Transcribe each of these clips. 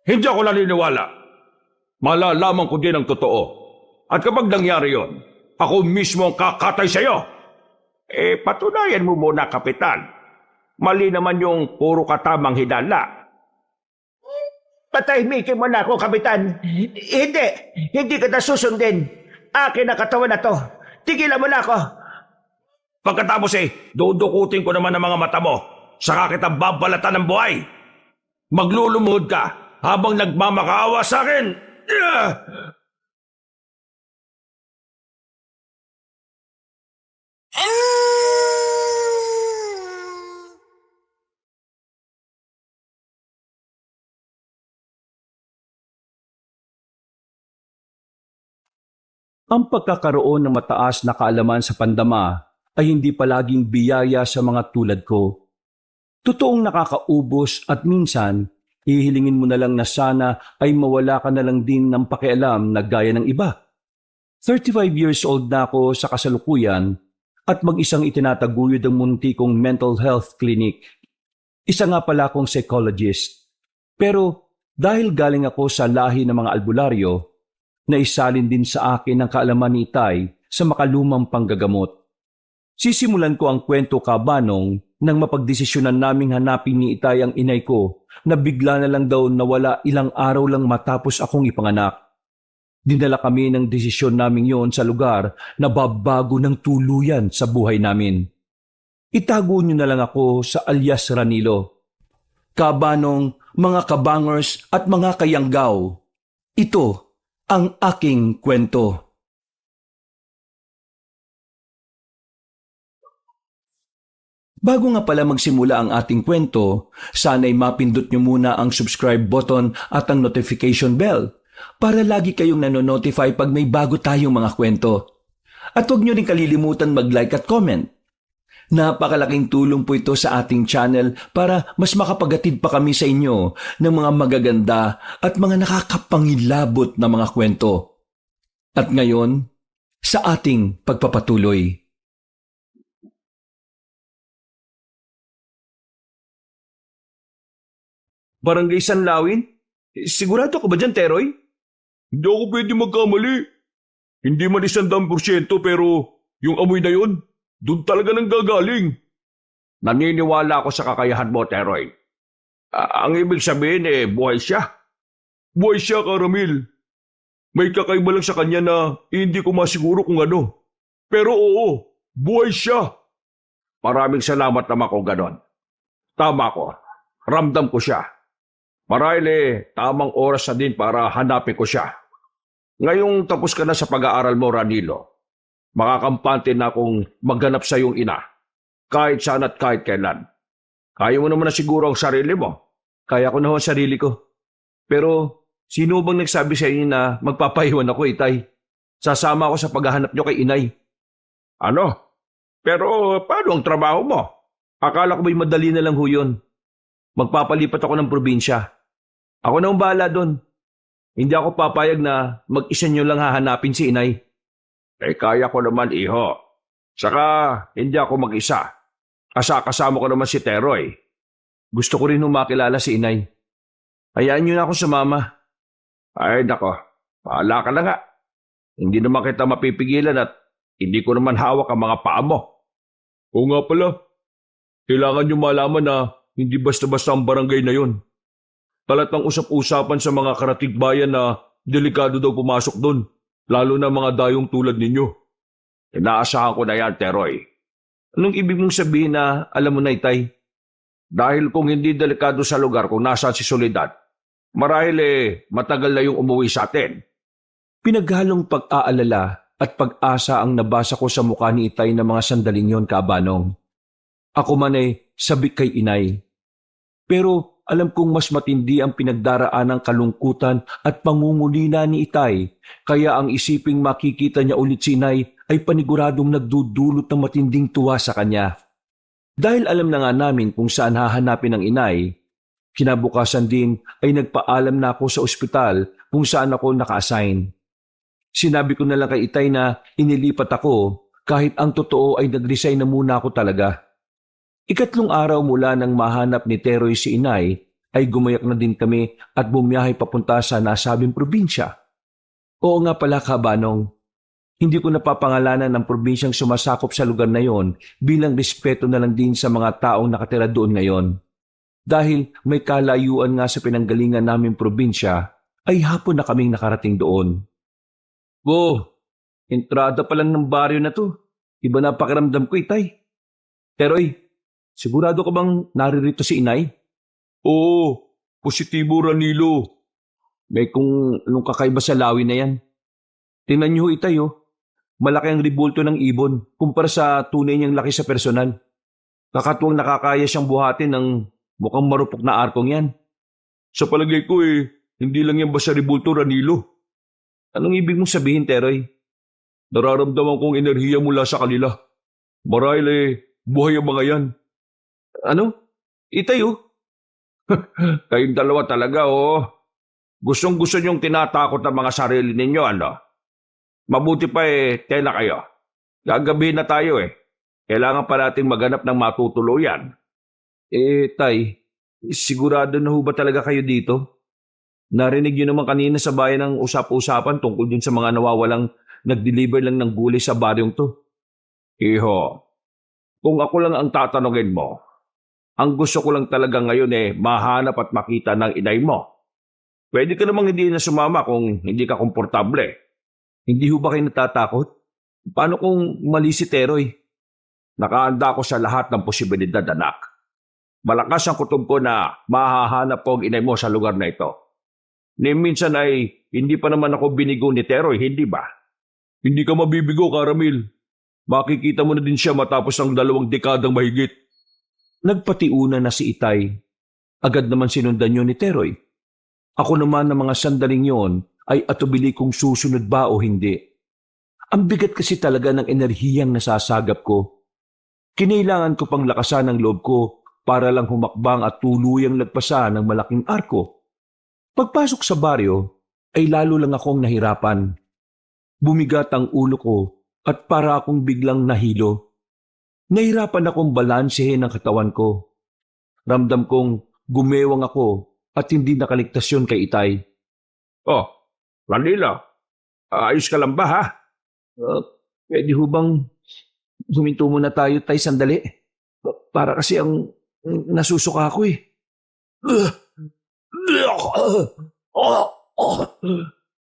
Hindi ako naniniwala. Malalaman ko din ang totoo. At kapag nangyari yon, ako mismo ang kakatay sa iyo. Patunayan mo muna, Kapitan. Mali naman yung puro katamang hinala. Patahimikin mo na ako, Kapitan. Hindi kita susundin. Akin na katawan na to. Tigilan mo na ako. Pagkatapos dudukutin ko naman ang mga mata mo. Saka kita babalatan ng buhay. Maglulumuhod ka habang nagmamakaawa sa akin. Ang pagkakaroon ng mataas na kaalaman sa pandama ay hindi palaging biyaya sa mga tulad ko. Totoong nakakaubos at minsan, hihilingin mo na lang na sana ay mawala ka na lang din ng pakialam na gaya ng iba. 35 years old na ako sa kasalukuyan at mag-isang itinataguyod ang munti kong mental health clinic. Isa nga pala akong psychologist. Pero dahil galing ako sa lahi ng mga albularyo, naisalin din sa akin ang kaalaman ni Itay sa makalumang panggagamot. Sisimulan ko ang kwento, Kabanong, nang mapagdesisyonan naming hanapin ni Itay ang inay ko na bigla na lang daw nawala ilang araw lang matapos akong ipanganak. Dinala kami ng desisyon naming yon sa lugar na babago ng tuluyan sa buhay namin. Itago niyo na lang ako sa alias Ranilo. Kabanong, mga kabangers at mga kayanggaw, ito ang aking kwento. Bago nga pala magsimula ang ating kwento, sana'y mapindot nyo muna ang subscribe button at ang notification bell para lagi kayong nanonotify pag may bago tayong mga kwento. At huwag nyo rin kalilimutan mag-like at comment. Napakalaking tulong po ito sa ating channel para mas makapagatid pa kami sa inyo ng mga magaganda at mga nakakapangilabot na mga kwento. At ngayon, sa ating pagpapatuloy. Barangay Sanlawin? Sigurado ka ba dyan, Teroy? Hindi ako pwede magkamali. Hindi man 100% pero yung amoy na yun, doon talaga nang gagaling. Naniniwala ako sa kakayahan mo, Teroy. Ang ibig sabihin buhay siya. Buhay siya, Karamil. May kakaiba lang sa kanya na hindi ko masiguro kung ano. Pero oo, buhay siya. Maraming salamat naman kung ganon. Tama ko. Ramdam ko siya. Marahil tamang oras na din para hanapin ko siya. Ngayong tapos ka na sa pag-aaral mo, Ranilo, makakampante na akong maghanap sa iyong ina. Kahit saan at kahit kailan. Kaya mo naman na siguro ang sarili mo. Kaya ko na ho ang sarili ko. Pero sino bang nagsabi sa inyo na magpapaiwan ako, Itay? Sasama ako sa paghahanap nyo kay inay. Ano? Pero paano ang trabaho mo? Akala ko ba'y madali na lang ho yun. Magpapalipat ako ng probinsya. Ako na ang bahala doon. Hindi ako papayag na mag-isa nyo lang hahanapin si inay. Kaya ko naman, iho. Saka, hindi ako mag-isa. Kasama ko naman si Teroy. Gusto ko rin makilala si inay. Hayaan nyo na ako sumama. Ay, nako. Pahala ka na nga. Hindi naman kita mapipigilan at hindi ko naman hawak ang mga paa mo. Oo nga pala. Kailangan nyo malaman na hindi basta-basta ang barangay na yon. Talatang usap-usapan sa mga karatig bayan na delikado daw pumasok doon, lalo na mga dayong tulad ninyo. Inaasahan ko na yan, Teroy. Anong ibig mong sabihin na alam mo na, Itay? Dahil kung hindi delikado sa lugar kung nasaan si Soledad, marahil matagal na yung umuwi sa atin. Pinaghalong pag-aalala at pag-asa ang nabasa ko sa mukha ni Itay na mga sandaling yon, Kabanong. Ako man sabik kay inay. Pero alam kong mas matindi ang pinagdaraan ng kalungkutan at pangungulina ni Itay, kaya ang isiping makikita niya ulit si inay ay paniguradong nagdudulot ng matinding tuwa sa kanya. Dahil alam na nga namin kung saan hahanapin ang inay, kinabukasan din ay nagpaalam na ako sa ospital kung saan ako naka-assign. Sinabi ko na lang kay Itay na inilipat ako kahit ang totoo ay nag-resign na muna ako talaga. 3 araw mula nang mahanap ni Teroy si inay ay gumayak na din kami at bumiyahe papunta sa nasabing probinsya. Oo nga pala, Kabanong, hindi ko napapangalanan ng probinsyang sumasakop sa lugar na yon bilang respeto na lang din sa mga taong nakatira doon ngayon. Dahil may kalayuan nga sa pinanggalingan naming probinsya, ay hapon na kaming nakarating doon. Wow, entrada pa lang ng baryo na to. Iba na pakiramdam ko, Itay. Teroy, sigurado ka bang naririto si Inay? Oo, positibo Ranilo. May kung anong kakaiba sa lawi na yan. Tingnan niyo, Itay, oh. Malaki ang ribulto ng ibon kumpara sa tunay niyang laki sa personal. Kakatuwang nakakaya siyang buhatin ng mukhang marupok na arkong yan. Sa palagay ko hindi lang yan basta ribulto Ranilo. Anong ibig mong sabihin, Teroy? Nararamdaman kong enerhiya mula sa kanila. Marahil buhay ang mga yan. Ano? Itay, oh. Kayong dalawa talaga, oh. Gustong-gusto niyong tinatakot ang mga sarili ninyo, ano? Mabuti pa tela kayo. Gagabihin na tayo Kailangan pa nating maghanap ng matutuluyan. Tay, sigurado na ho ba talaga kayo dito? Narinig niyo naman kanina sa bayan ng usap-usapan tungkol din sa mga nawawalang nag-deliver lang ng gulay sa baryong to. Iho, kung ako lang ang tatanungin mo, ang gusto ko lang talaga ngayon mahanap at makita ng inay mo. Pwede ka namang hindi na sumama kung hindi ka komportable. Hindi ho ba kayo natatakot? Paano kung mali si Teroy? Nakaanda ko sa lahat ng posibilidad, anak. Malakas ang kutob ko na mahahanap ko ang inay mo sa lugar na ito. Ni minsan hindi pa naman ako binigo ni Teroy, hindi ba? Hindi ka mabibigo, Karamil. Makikita mo na din siya matapos ng 2 dekadang mahigit. Nagpatiuna na si Itay. Agad naman sinundan yun ni Teroy. Ako naman ng mga sandaling yon ay atubili kong susunod ba o hindi. Ang bigat kasi talaga ng enerhiyang nasasagap ko. Kinailangan ko pang lakasan ang loob ko para lang humakbang at tuluyang lagpasan ng malaking arko. Pagpasok sa baryo ay lalo lang akong nahirapan. Bumigat ang ulo ko at para akong biglang nahilo. Nahirapan akong balansehin ang katawan ko. Ramdam kong gumewang ako at hindi nakaligtas yun kay Itay. Oh, Ranilo, ayos ka lang ba ha? Pwede ho bang huminto muna tayo, Tay, sandali? Para kasi ang nasusuka ako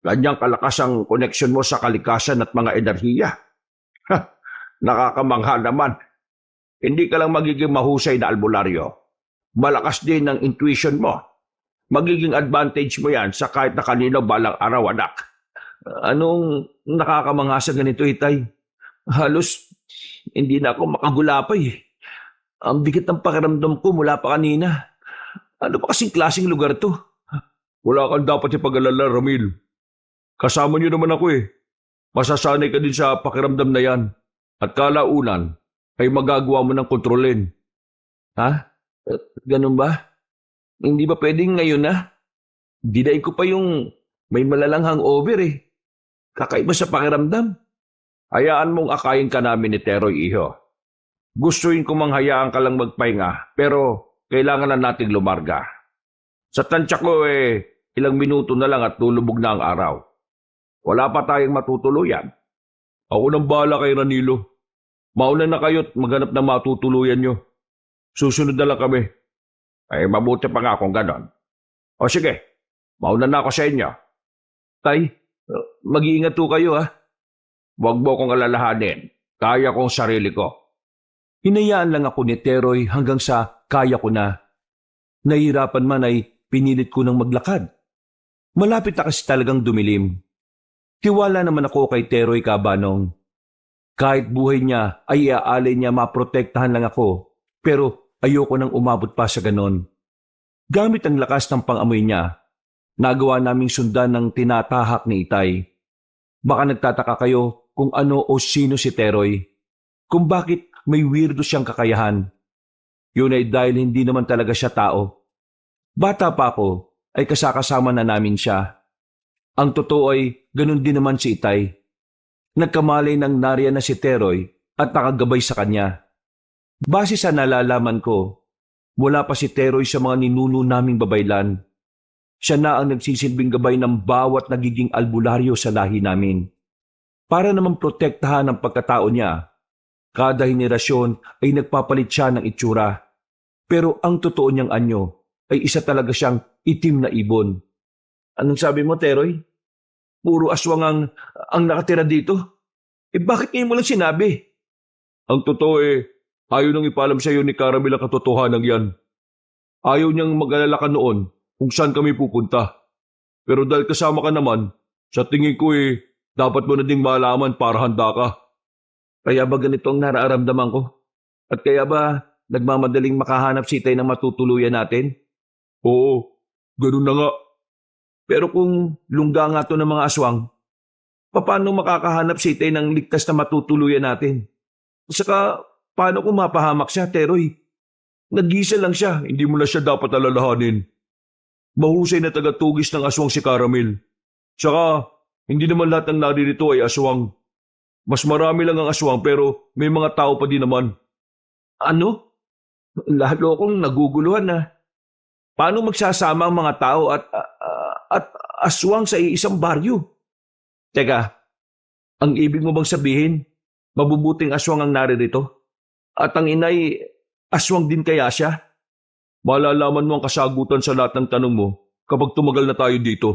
Ganyang kalakas ang koneksyon mo sa kalikasan at mga enerhiya. Nakakamangha naman. Hindi ka lang magiging mahusay na albularyo. Malakas din ang intuition mo. Magiging advantage mo yan sa kahit na kanino balang araw, anak. Anong nakakamangha sa ganito, Itay? Halos hindi na ako makagulapay. Ang bigat ng pakiramdam ko mula pa kanina. Ano ba kasing klaseng lugar to? Wala kang dapat ipag-alala, Ramil. Kasama niyo naman ako Masasanay ka din sa pakiramdam na yan. At kalaunan ay magagawa mo ng kontrolin. Ha? Ganun ba? Hindi ba pwedeng ngayon na? Didaig ko pa yung may malalang hangover Kakaiba sa pakiramdam. Hayaan mong akayin ka namin ni Teroy, iho. Gustuin ko mang hayaan ka lang magpahinga, pero kailangan na nating lumarga. Sa tansya ko ilang minuto na lang at lulubog na ang araw. Wala pa tayong matutuluyan. Ako nang bahala kay Ranilo. Mauna na kayo't maghanap ng matutuluyan nyo. Susunod na lang kami. Ay mabuti pa nga kung ganon. O sige, mauna na ako sa inyo. Tay, mag-iingat po kayo Huwag mo kong alalahanin. Kaya kong sarili ko. Hinayaan lang ako ni Teroy hanggang sa kaya ko na. Nahihirapan man ay pinilit ko ng maglakad. Malapit na kasi talagang dumilim. Tiwala naman ako kay Teroy, Kabanong. Kahit buhay niya ay iaalay niya maprotektahan lang ako, pero ayoko nang umabot pa sa ganon. Gamit ang lakas ng pangamoy niya, nagawa naming sundan ng tinatahak ni Itay. Baka nagtataka kayo kung ano o sino si Teroy, kung bakit may weirdo siyang kakayahan. Yun ay dahil hindi naman talaga siya tao. Bata pa ako ay kasakasama na namin siya. Ang totoo ay ganun din naman si Itay. Nagkamalay ng nariyan na si Teroy at nakagabay sa kanya. Base sa nalalaman ko, Wala pa si Teroy sa mga ninuno naming babaylan. Siya na ang nagsisilbing gabay ng bawat nagiging albularyo sa lahi namin. Para naman protektahan ang pagkatao niya, kada henerasyon ay nagpapalit siya ng itsura. Pero ang totoo niyang anyo ay isa talaga siyang itim na ibon. Anong sabi mo, Teroy? Puro aswang ang nakatira dito? Bakit ngayon mo lang sinabi? Ang totoo ayaw nang ipalam sa iyo ni Caramel ang katotohanan yan. Ayaw niyang mag-alala ka noon kung saan kami pupunta. Pero dahil kasama ka naman, sa tingin ko dapat mo na ding malaman para handa ka. Kaya ba ganito ang nararamdaman ko? At kaya ba nagmamadaling makahanap si Itay ng matutuluyan natin? Oo, ganun na nga. Pero kung lungga nga to ng mga aswang, paano makakahanap si Itay ng ligtas na matutuluyan natin? Saka, paano kung mapahamak siya, Teroy? Nag-isa lang siya, hindi mo na siya dapat alalahanin. Mahusay na tagatugis ng aswang si Caramel. Saka, hindi naman lahat ng naririto ay aswang. Mas marami lang ang aswang pero may mga tao pa din naman. Ano? Lalo akong naguguluhan na. Paano magsasama ang mga tao at aswang sa isang baryo? Teka, ang ibig mo bang sabihin, mabubuting aswang ang naririto? At ang inay, aswang din kaya siya? Malalaman mo ang kasagutan sa lahat ng tanong mo kapag tumagal na tayo dito.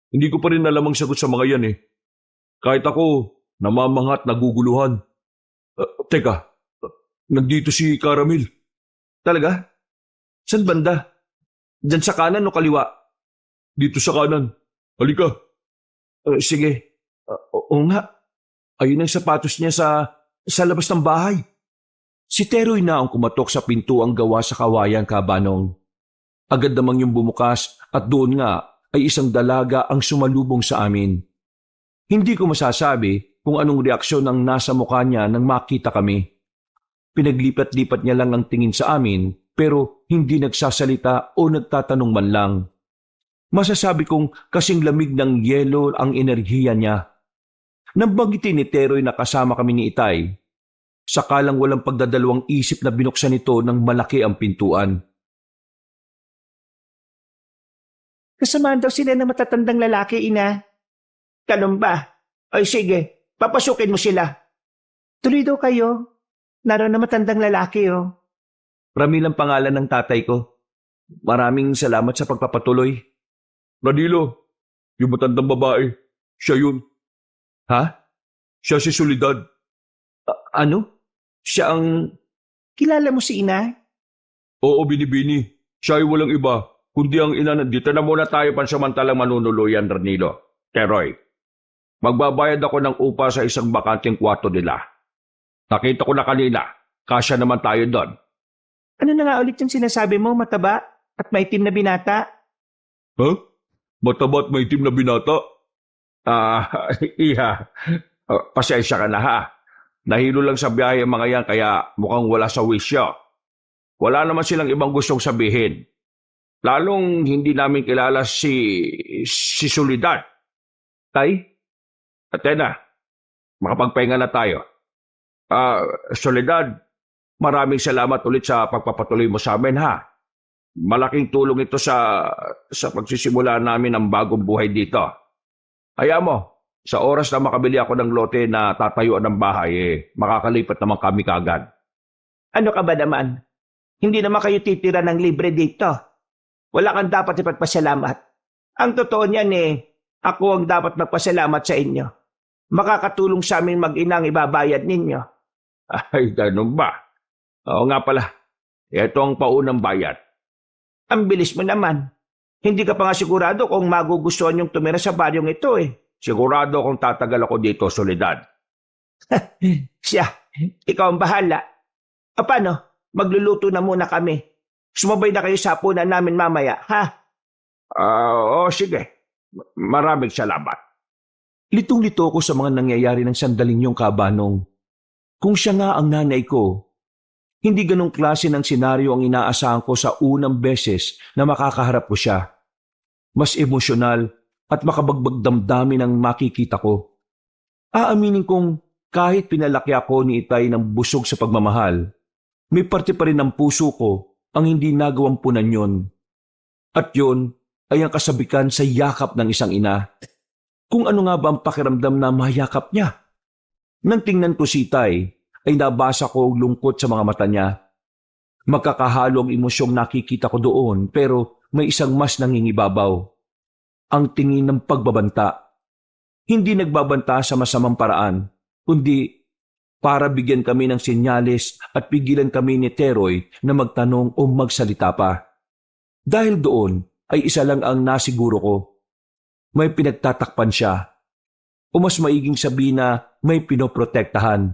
Hindi ko pa rin alam ang sagot sa mga yan Kahit ako, namamangat, naguguluhan. Teka, nandito si Caramel. Talaga? San banda? Diyan sa kanan o kaliwa? Dito sa kanan. Halika. Sige. Oo nga. Ayun ang sapatos niya sa labas ng bahay. Si Teroy na ang kumatok sa pintuang gawa sa kawayan, Kabanong. Agad namang yung bumukas at doon nga ay isang dalaga ang sumalubong sa amin. Hindi ko masasabi kung anong reaksyon ang nasa mukha niya nang makita kami. Pinaglipat-lipat niya lang ang tingin sa amin pero hindi nagsasalita o nagtatanong man lang. Masasabi kong kasing lamig ng yelo ang enerhiya niya. Nang banggitin ni Teroy na kasama kami ni Itay, sakalang walang pagdadalawang isip na binuksan ito ng malaki ang pintuan. Kasamahan daw sila ng matatandang lalaki, ina. Ganun ba? Ay sige, papasukin mo sila. Tuloy daw kayo. Naroon na matandang lalaki, Ramil ang pangalan ng tatay ko. Maraming salamat sa pagpapatuloy. Ranilo, yung matandang babae, siya yun. Ha? Siya si Soledad. Ano? Siya ang... Kilala mo si ina? Oo, Binibini. Siya ay walang iba, kundi ang ina. Dito na muna tayo pansamantalang manunuluyan, Ranilo. Teroy, magbabayad ako ng upa sa isang bakanting kwarto nila. Nakita ko na kanina, kasya naman tayo doon. Ano na nga ulit yung sinasabi mo, mataba at maitim na binata? Ha? Mataba at maitim na binata? Iha. Pasensya ka na ha. Nahilo lang sa biyahe ang mga yan kaya mukhang wala sa wisyo. Wala naman silang ibang gustong sabihin. Lalong hindi namin kilala si Soledad. Tay? Atena, makapagpahinga na tayo. Soledad, maraming salamat ulit sa pagpapatuloy mo sa amin ha. Malaking tulong ito sa pagsisimula namin ng bagong buhay dito. Hayaan mo, sa oras na makabili ako ng lote na tatayuan ng bahay, makakalipat naman kami kagad. Ano ka ba naman? Hindi naman kayo titira ng libre dito. Wala kang dapat ipagpasalamat. Ang totoo niyan ako ang dapat magpasalamat sa inyo. Makakatulong sa amin mag-inang ibabayad ninyo. Ay, ganun ba? Oo nga pala. Ito ang paunang bayad. Ang bilis mo naman. Hindi ka pa nga sigurado kung magugustuhan yung tumira sa baryong ito Sigurado kung tatagal ako dito, Soledad. Siya, ikaw ang bahala. Paano? Magluluto na muna kami. Sumabay na kayo sa hapunan namin mamaya, ha? Oo, sige. Maraming salamat. Litong-lito ko sa mga nangyayari ng sandaling yung, Kabanong. Kung siya nga ang nanay ko, hindi ganong klase ng senaryo ang inaasahan ko sa unang beses na makakaharap ko siya. Mas emosyonal at makabagbag damdamin ang makikita ko. Aaminin kong kahit pinalaki ako ni Itay ng busog sa pagmamahal, may parte pa rin ng puso ko ang hindi nagawang punan yon. At yon ay ang kasabikan sa yakap ng isang ina. Kung ano nga ba ang pakiramdam na mayakap niya? Nang tingnan ko si Itay, ay nabasa ko ang lungkot sa mga mata niya. Magkakahalong emosyong nakikita ko doon pero may isang mas nangingibabaw. Ang tingin ng pagbabanta. Hindi nagbabanta sa masamang paraan, kundi para bigyan kami ng senyales at pigilan kami ni Teroy na magtanong o magsalita pa. Dahil doon ay isa lang ang nasiguro ko. May pinagtatakpan siya. O mas maiging sabihin na may pinoprotektahan.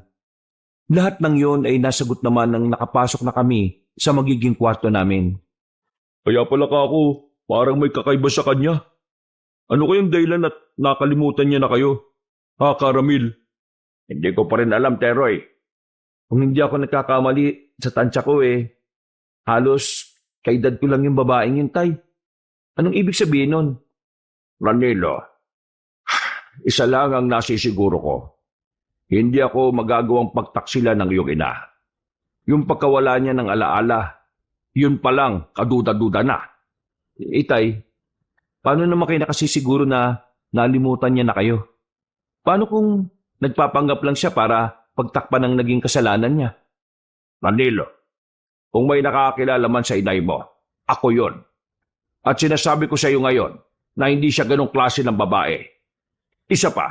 Lahat ng yon ay nasagot naman nang nakapasok na kami sa magiging kwarto namin. Kaya pala ka ako, parang may kakaiba sa kanya. Ano kayang dahilan at nakalimutan niya na kayo? Ha, Karamil? Hindi ko pa rin alam, Teroy. Kung hindi ako nagkakamali sa tansya ko halos kaedad ko lang yung babaeng yun, Tay. Anong ibig sabihin nun? Ranilo, isa lang ang nasisiguro ko. Hindi ako magagawang pagtaksila ng iyong ina. Yung pagkawala niya ng alaala, yun pa lang kaduda-duda na. Itay, paano naman kayo nakasisiguro na nalimutan niya na kayo? Paano kung nagpapanggap lang siya para pagtakpan ng naging kasalanan niya? Ranilo, kung may nakakilala man sa inay mo, ako yon. At sinasabi ko sa iyo ngayon na hindi siya ganong klase ng babae. Isa pa,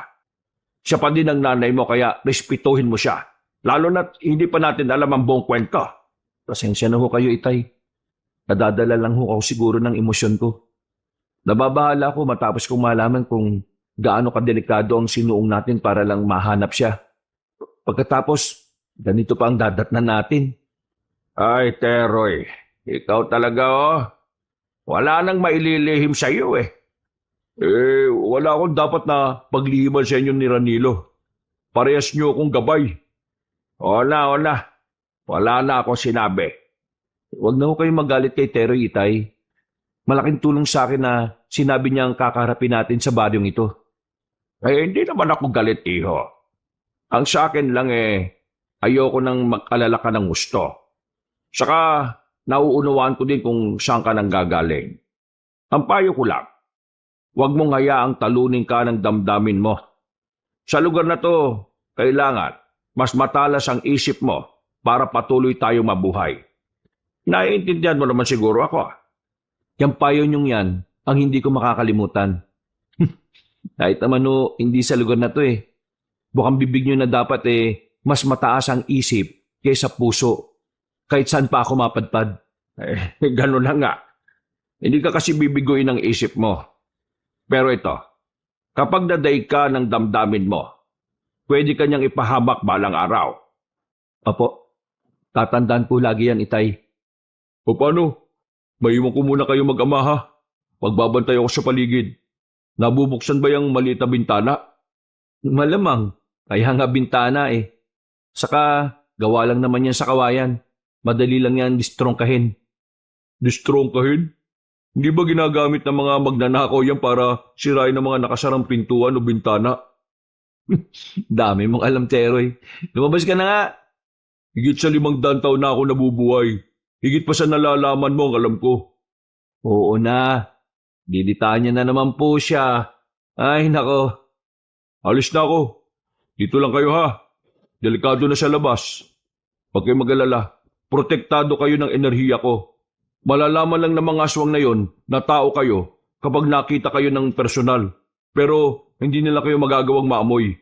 siya pa din ang nanay mo kaya respetuhin mo siya. Lalo na't hindi pa natin alam ang buong kwento. Pasensya na ho kayo, Itay. Nadadala lang ho ako siguro ng emosyon ko. Nababahala ako matapos kong malaman kung gaano kadelikado ang sinuong natin para lang mahanap siya. Pagkatapos, ganito pa ang dadatnan natin. Ay, Teroy, ikaw talaga wala nang maililihim sa iyo wala akong dapat na paglihiman sa inyo ni Ranilo. Parehas niyo akong gabay. Wala na akong sinabi. Huwag na ho kayong magalit kay Teroy, Itay. Malaking tulong sa akin na sinabi niya ang kakaharapin natin sa baryong ito. Hindi naman ako galit, iho. Ang sa akin lang ayoko nang mag-alala ka ng gusto. Saka, nauunawaan ko din kung saan ka nang gagaling. Ang payo ko lang, huwag mong hayaang talunin ka ng damdamin mo. Sa lugar na to, kailangan mas matalas ang isip mo para patuloy tayong mabuhay. Naiintindihan mo naman siguro ako. Yung payo niyong yan ang hindi ko makakalimutan. Kahit naman hindi sa lugar na to Bukang bibig niyo na dapat mas mataas ang isip kaysa puso. Kahit saan pa ako mapadpad. Ganun na nga. Hindi ka kasi bibiguin ang isip mo. Pero ito, kapag nadaig ka ng damdamin mo, pwede ka niyang ipahamak balang araw. Apo, tatandaan po lagi yan, Itay. O paano? Maiwan ko muna kayo mag-ama ha. Magbabantay ako sa paligid. Nabubuksan ba yung maliit na bintana? Malamang, kaya nga bintana Saka, gawa lang naman yan sa kawayan. Madali lang yan distrongkahin. Distrongkahin? Hindi ba ginagamit ng mga magnanakaw yan para sirain ng mga nakasarang pintuan o bintana? Dami mong alam, Teroy. Lumabas ka na nga. Higit sa 500 taon na ako nabubuhay. Higit pa sa nalalaman mo ang alam ko. Oo na. Diditahan niya na naman po siya. Ay, nako. Alis na ako. Dito lang kayo ha. Delikado na sa labas. Huwag kayo mag-alala. Protektado kayo ng enerhiya ko. Malalaman lang ng mga aswang na yon na tao kayo kapag nakita kayo ng personal. Pero hindi nila kayo magagawang maamoy.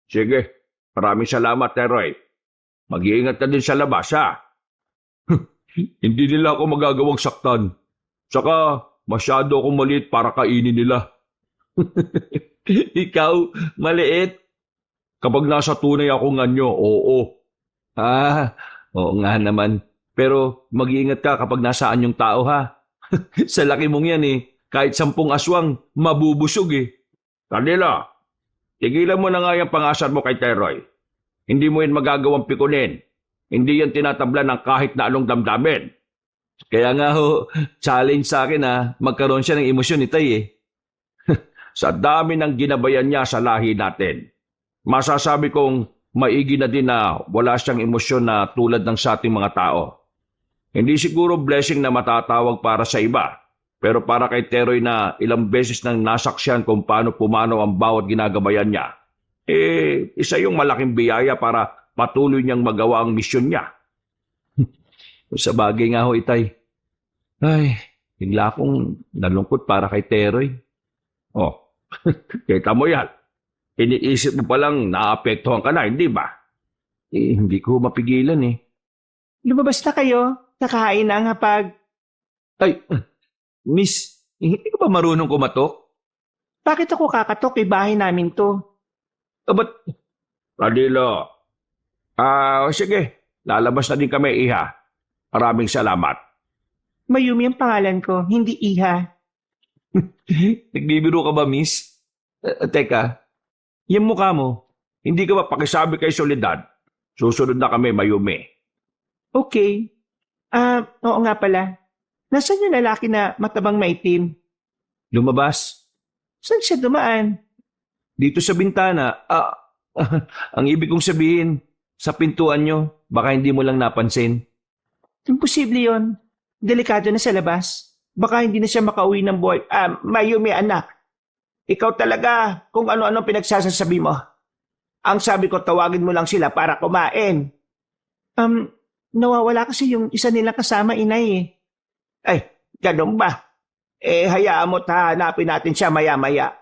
Sige, maraming salamat, Teroy. Mag-iingat ka din sa labas, ha? Hindi nila ako magagawang saktan. Saka, masyado akong maliit para kainin nila. Ikaw, maliit? Kapag nasa tunay akong anyo, oo. Oo nga naman. Pero mag-iingat ka kapag nasaan yung tao, ha? Sa laki mong yan kahit 10 aswang, mabubusog Kanila, tigilan mo na nga yung pangasar mo kay Teroy. Hindi mo yan magagawang pikunin. Hindi yan tinatabla ng kahit na anong damdamin. Kaya nga challenge sa akin magkaroon siya ng emosyon Itay Sa dami ng ginabayan niya sa lahi natin, masasabi kong maigi na din na wala siyang emosyon na tulad ng sa ating mga tao. Hindi siguro blessing na matatawag para sa iba, pero para kay Teroy na ilang beses nang nasaksyan kung paano pumanaw ang bawat ginagabayan niya, isa yung malaking biyaya para patuloy niyang magawa ang misyon niya. Sa bagay nga ho, Itay. Ay, bigla akong nalungkot para kay Teroy. Oh, kita mo yan. Iniisip mo palang naapektuhan ka na, hindi ba? Hindi ko mapigilan eh. Lumabas na kayo. Nakahain na ang hapag. Ay, Miss, hindi ka ba marunong kumatok? Bakit ako kakatok? Bahay namin to. Ba't? Radilo. Sige. Lalabas na din kami, Iha. Maraming salamat. Mayumi ang pangalan ko, hindi Iha. Nagbibiro ka ba, Miss? Teka, yung mukha mo, hindi ka ba pakisabi kay Soledad? Susunod na kami, Mayumi. Okay. Oo nga pala. Nasaan yung lalaki na matabang maitim? Lumabas. Saan siya dumaan? Dito sa bintana. Ang ibig kong sabihin, sa pintuan nyo, baka hindi mo lang napansin. Imposible yon. Delikado na sa labas. Baka hindi na siya makauwi ng buhay. Mayumi anak. Ikaw talaga kung ano-ano pinagsasasabi mo. Ang sabi ko, tawagin mo lang sila para kumain. Nawawala kasi yung isa nilang kasama, inay eh. Ay, ganun ba? Hayaan mo hanapin natin siya maya-maya.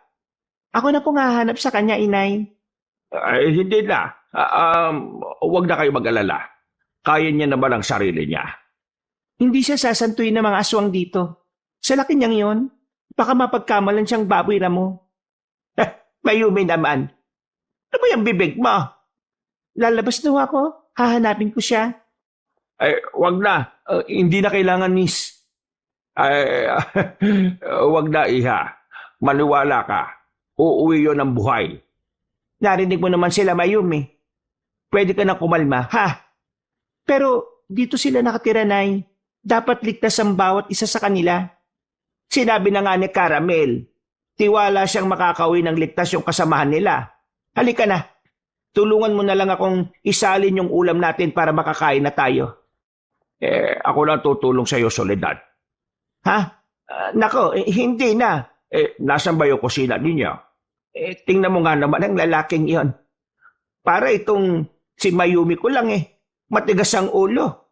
Ako na pong hahanap sa kanya, inay. Ay, hindi na. Huwag na kayo mag-alala. Kaya niya naman ang sarili niya. Hindi siya sasantuin ng mga aswang dito. Sa laki niyang yon, baka mapagkamalan siyang baboy na mo. Mayumi naman. Ano ba yung bibig mo? Lalabas na ako. Hahanapin ko siya. Ay, wag na. Hindi na kailangan, miss. Ay, wag na, Iha. Maniwala ka. Uuwi yon ng buhay. Narinig mo naman sila, Mayumi. Pwede ka na kumalma, ha? Pero dito sila nakatira, Nay. Dapat ligtas ang bawat isa sa kanila. Sinabi na nga ni Caramel, tiwala siyang makakauwi ng ligtas yung kasamahan nila. Halika na. Tulungan mo na lang akong isalin yung ulam natin para makakain na tayo. Ako lang tutulong sa iyo, Soledad. Ha? Nako, hindi na. Nasaan ba yung kusina ninyo? Tingnan mo nga naman ang lalaking iyon. Para itong si Mayumi ko lang matigas ang ulo.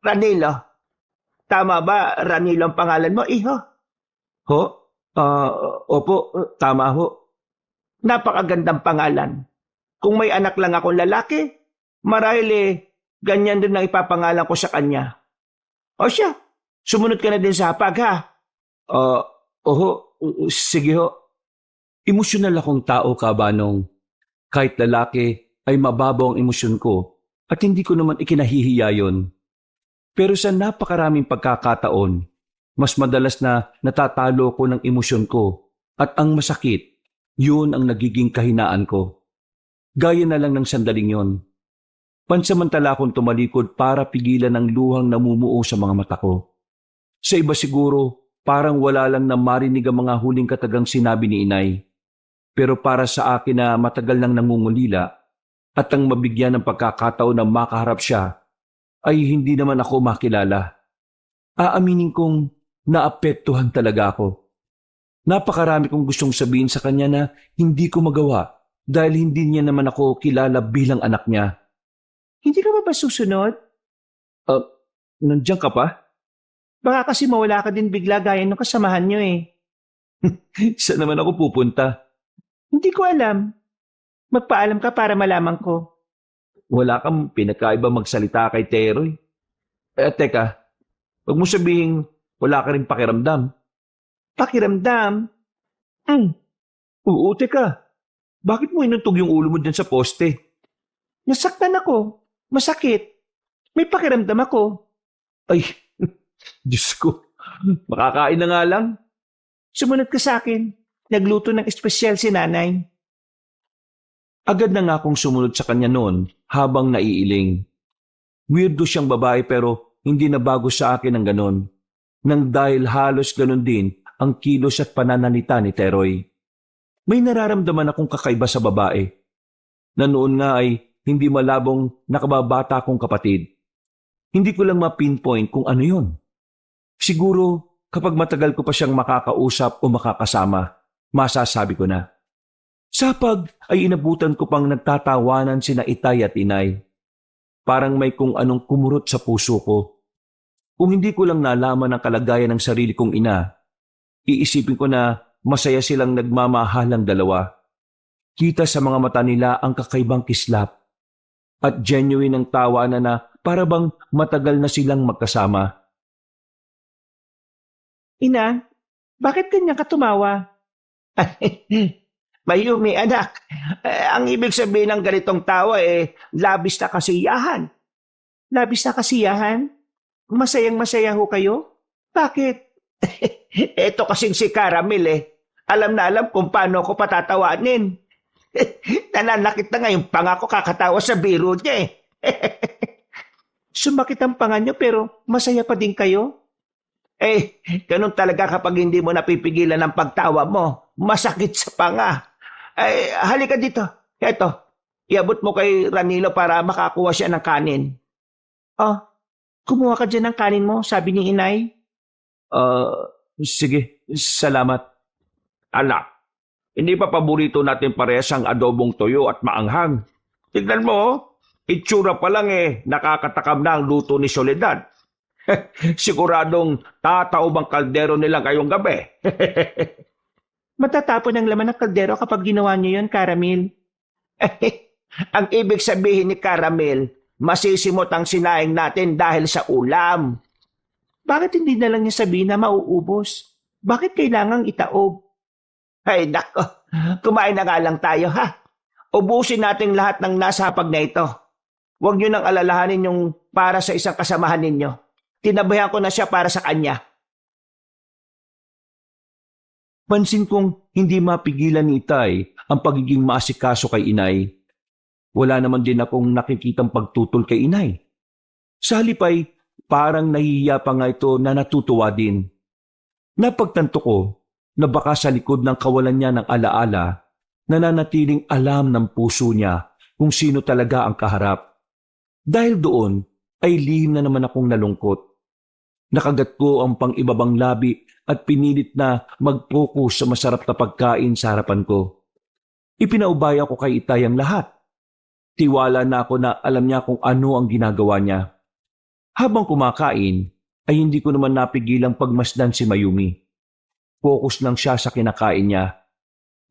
Ranilo. Tama ba, Ranilo ang pangalan mo, iho? Ho? Opo, tama ho. Napakagandang pangalan. Kung may anak lang akong lalaki, marahil ganyan din ang ipapangalan ko sa kanya. O siya, sumunod ka na din sa hapag, ha? Oho, sige ho. Emosyonal akong tao, Kabanong. Kahit lalaki ay mababaw ang emosyon ko at hindi ko naman ikinahihiya yon. Pero sa napakaraming pagkakataon, mas madalas na natatalo ko ng emosyon ko at ang masakit, yun ang nagiging kahinaan ko. Gaya na lang ng sandaling yon. Pansamantala akong tumalikod para pigilan ang luhang namumuo sa mga mata ko. Sa iba siguro, parang wala lang na marinig ang mga huling katagang sinabi ni inay. Pero para sa akin na matagal nang nangungulila at ang mabigyan ng pagkakataon na makaharap siya, ay hindi naman ako makilala. Aaminin kong naapektuhan talaga ako. Napakarami kong gustong sabihin sa kanya na hindi ko magawa dahil hindi niya naman ako kilala bilang anak niya. Hindi ka ba susunod? Nandiyan ka pa? Baka kasi mawala ka din bigla gaya ng kasamahan nyo Saan naman ako pupunta? Hindi ko alam. Magpaalam ka para malaman ko. Wala kang pinakaiba magsalita kay Teroy. Teka, wag mo sabihin wala ka rin pakiramdam. Pakiramdam? Oo, teka. Bakit mo inuntog yung ulo mo dyan sa poste? Nasaktan ako. Masakit. May pakiramdam ako. Ay, Diyos ko. Makakain na nga lang. Sumunod ka sa akin. Nagluto ng espesyal si nanay. Agad na nga akong sumunod sa kanya noon habang naiiling. Weirdo siyang babae pero hindi na bago sa akin ang ganon. Nang dahil halos ganon din ang kilos at pananalita ni Teroy. May nararamdaman akong kakaiba sa babae. Na noon nga ay hindi malabong nakababata kong kapatid. hindi ko lang ma-pinpoint kung ano yon. Siguro, kapag matagal ko pa siyang makakausap o makakasama, masasabi ko na. Sapag ay inabutan ko pang nagtatawanan sina Itay at Inay. Parang may kung anong kumurot sa puso ko. Kung hindi ko lang nalaman ang kalagayan ng sarili kong ina, iisipin ko na masaya silang nagmamahalang dalawa. Kita sa mga mata nila ang kakaibang kislap at genuine ang tawanan na para bang matagal na silang magkasama. Ina, bakit ganyan ka tumawa? Mayumi, anak. Ang ibig sabihin ng ganitong tawa labis na kasiyahan. Labis na kasiyahan? Masayang-masaya ho kayo? Bakit? Eto kasing si Caramel Alam na alam kung paano ako patatawanin. Nananakit na ngayon pangako kakatawa sa biro niya Sumakit ang panga niyo pero masaya pa din kayo? Ganun talaga kapag hindi mo napipigilan ang pagtawa mo. Masakit sa panga. Halika dito. Eto, iabot mo kay Ranilo para makakuha siya ng kanin. Oh, kumuha ka dyan ng kanin mo, sabi ni Inay. Sige, salamat. Anak, hindi pa paborito natin parehas ang adobong toyo at maanghang. Tignan mo, itsura pa lang nakakatakam na ang luto ni Soledad. Siguradong tataob ang kaldero nila ngayong gabi. Matatapon ang laman ng kaldero kapag ginawa niyo yun, Caramel. Ang ibig sabihin ni Caramel, masisimot ang sinaing natin dahil sa ulam. Bakit hindi na lang niya sabihin na mauubos? Bakit kailangang itaob? Ay, nako. Kumain na nga lang tayo, ha? Ubusin natin lahat ng nasa hapag na ito. Huwag niyo nang alalahanin yung para sa isang kasamahan ninyo. Tinabayan ko na siya para sa kanya. Pansin kong hindi mapigilan ni Itay ang pagiging maasikaso kay Inay. Wala naman din akong nakikitang pagtutol kay Inay. Sa halip ay parang nahihiya pa nga ito na natutuwa din. Napagtanto ko na baka sa likod ng kawalan niya ng alaala, nananatiling alam ng puso niya kung sino talaga ang kaharap. Dahil doon ay lihim na naman akong nalungkot. Nakagat ko ang pang-ibabang labi at pinilit na mag-focus sa masarap na pagkain sa harapan ko. Ipinaubaya ko kay Itay ang lahat. Tiwala na ako na alam niya kung ano ang ginagawa niya. Habang kumakain, ay hindi ko naman napigilang pagmasdan si Mayumi. Focus lang siya sa kinakain niya,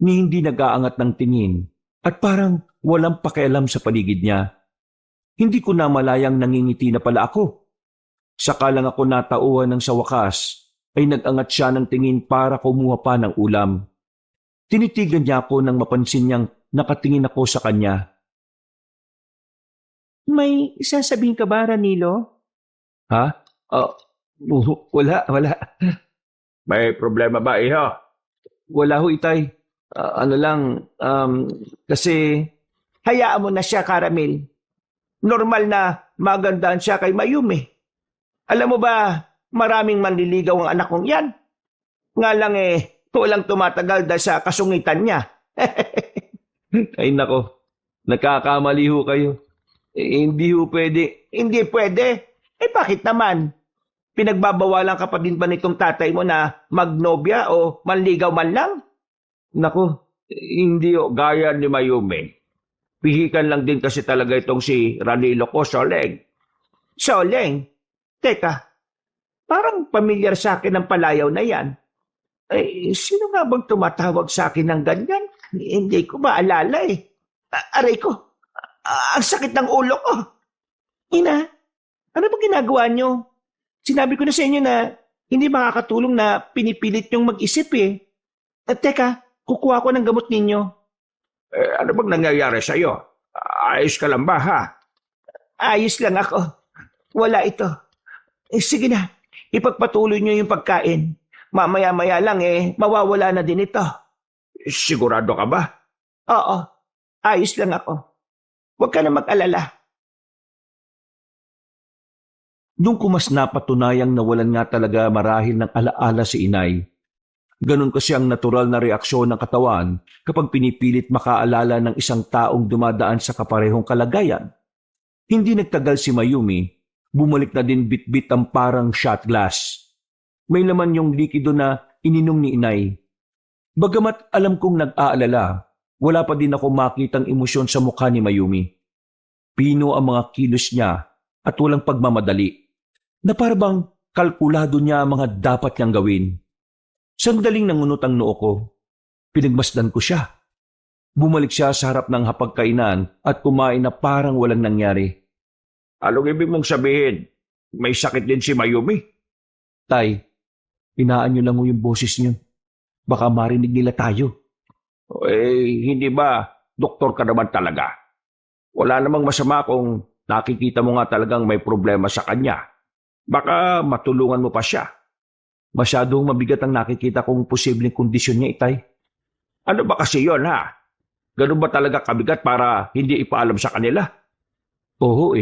ni hindi nag-aangat ng tingin at parang walang pakialam sa paligid niya. Hindi ko na malayang nangingiti na pala ako. Saka lang ako natauhan ng sa wakas ay nag-angat siya ng tingin para kumuha pa ng ulam. Tinitigan niya ako nang mapansin niyang nakatingin ako sa kanya. May sasabihin ka ba, Ranilo? Ha? Wala. May problema ba, iho? Wala ho, Itay. Kasi... Hayaan mo na siya, Caramel. Normal na magandaan siya kay Mayumi. Alam mo ba, maraming manliligaw ang anak kong yan. Nga lang walang tumatagal dahil sa kasungitan niya. Ay nako, nagkakamali ho kayo. Hindi ho pwede. Hindi pwede. Bakit naman? Pinagbabawalan ka pa din ba nitong tatay mo na magnobya o manligaw man lang? Nako, Hindi gaya ni Mayumi. Pihikan lang din kasi talaga itong si Ranilo ko, Soleng. Soleng? Teka, parang pamilyar sa akin ang palayaw na yan. Sino nga bang tumatawag sa akin ng ganyan? Hindi ko maalala Aray ko, ang sakit ng ulo ko. Ina, ano ba ginagawa niyo? Sinabi ko na sa inyo na hindi makakatulong na pinipilit niyong mag-isip Teka, kukuha ko ng gamot ninyo. Ano bang nangyayari sa'yo? Ayos ka lang ba, ha? Ayos lang ako. Wala ito. Sige na, ipagpatuloy niyo yung pagkain. Mamaya-maya lang mawawala na din ito. Sigurado ka ba? Oo, ayos lang ako. Huwag ka na mag-alala. Doon ko mas napatunayang nawalan nga talaga marahil ng alaala si Inay. Ganon kasi ang natural na reaksyon ng katawan kapag pinipilit makaalala ng isang taong dumadaan sa kaparehong kalagayan. Hindi nagtagal si Mayumi bumalik na din bit-bit ang parang shot glass. May laman yung likido na ininom ni inay. Bagamat alam kong nag-aalala, wala pa din ako makitang emosyon sa mukha ni Mayumi. Pino ang mga kilos niya at walang pagmamadali, na parang kalkulado niya ang mga dapat niyang gawin. Sandaling nangunot ang noo ko. Pinagmasdan ko siya. Bumalik siya sa harap ng hapagkainan at kumain na parang walang nangyari. Anong ibig mong sabihin? May sakit din si Mayumi? Tay, inaan niyo lang yung boses niyo. Baka marinig nila tayo. Hindi ba doktor ka naman talaga? Wala namang masama kung nakikita mo nga talagang may problema sa kanya. Baka matulungan mo pa siya. Masyadong mabigat ang nakikita kong posibleng kondisyon niya, Itay. Ano ba kasi yon, ha? Ganun ba talaga kabigat para hindi ipaalam sa kanila? Oo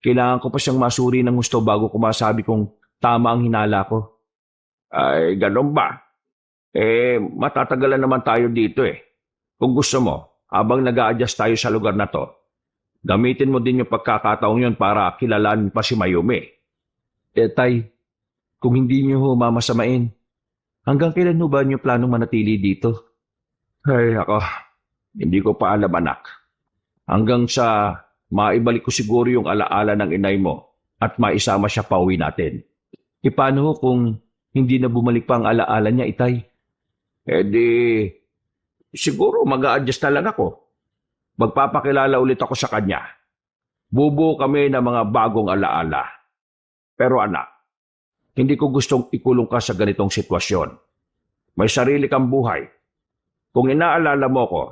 Kailangan ko pa siyang masuri ng gusto bago ko masabi kung tama ang hinala ko. Ay, ganun ba? Matatagalan naman tayo dito Kung gusto mo, habang nag-a-adjust tayo sa lugar na to, gamitin mo din yung pagkakataong yun para kilalaan pa si Mayumi. Tay, kung hindi niyo ho mamasamain, hanggang kailan ho ba niyo planong manatili dito? Ay, ako, hindi ko pa alam, anak. Hanggang sa maibalik ko siguro yung alaala ng inay mo at maisama siya pauwi natin. Paano ho kung hindi na bumalik pa ang alaala niya, Itay? Siguro mag-a-adjust na lang ako. Magpapakilala ulit ako sa kanya. Bubuo kami ng mga bagong alaala. Pero anak, hindi ko gustong ikulong ka sa ganitong sitwasyon. May sarili kang buhay. Kung inaalala mo ko,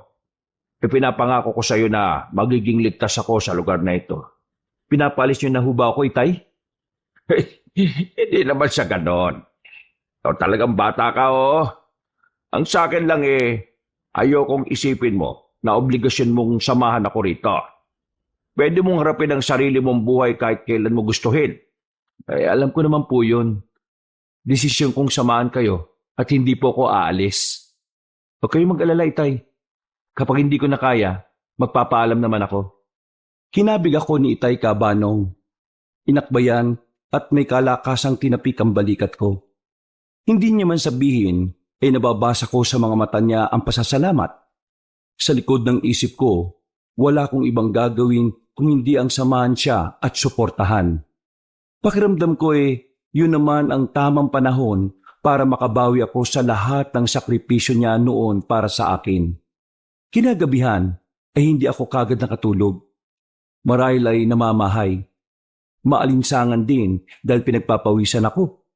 ipinapangako ko sa iyo na magiging ligtas ako sa lugar na ito. Pinapalis niyo na ho ba ako, Itay? Hindi naman sa ganon. Ikaw talagang bata ka, Ang sa akin lang ayokong isipin mo na obligasyon mong samahan ako rito. Pwede mong harapin ang sarili mong buhay kahit kailan mo gustuhin. Alam ko naman po yun. Desisyon kong samahan kayo at hindi po ako aalis. Huwag kayong mag-alala, Itay. Kapag hindi ko na kaya, magpapaalam naman ako. Kinabig ako ni Itay Kabanong. Inakbayan at may kalakasang tinapik ang balikat ko. Hindi niya man sabihin, nababasa ko sa mga mata niya ang pasasalamat. Sa likod ng isip ko, wala akong ibang gagawin kung hindi ang samahan siya at suportahan. Pakiramdam ko yun naman ang tamang panahon para makabawi ako sa lahat ng sakripisyo niya noon para sa akin. Kinagabihan hindi ako kagad nakatulog. Marahil ay namamahay. Maalinsangan din dahil pinagpapawisan ako.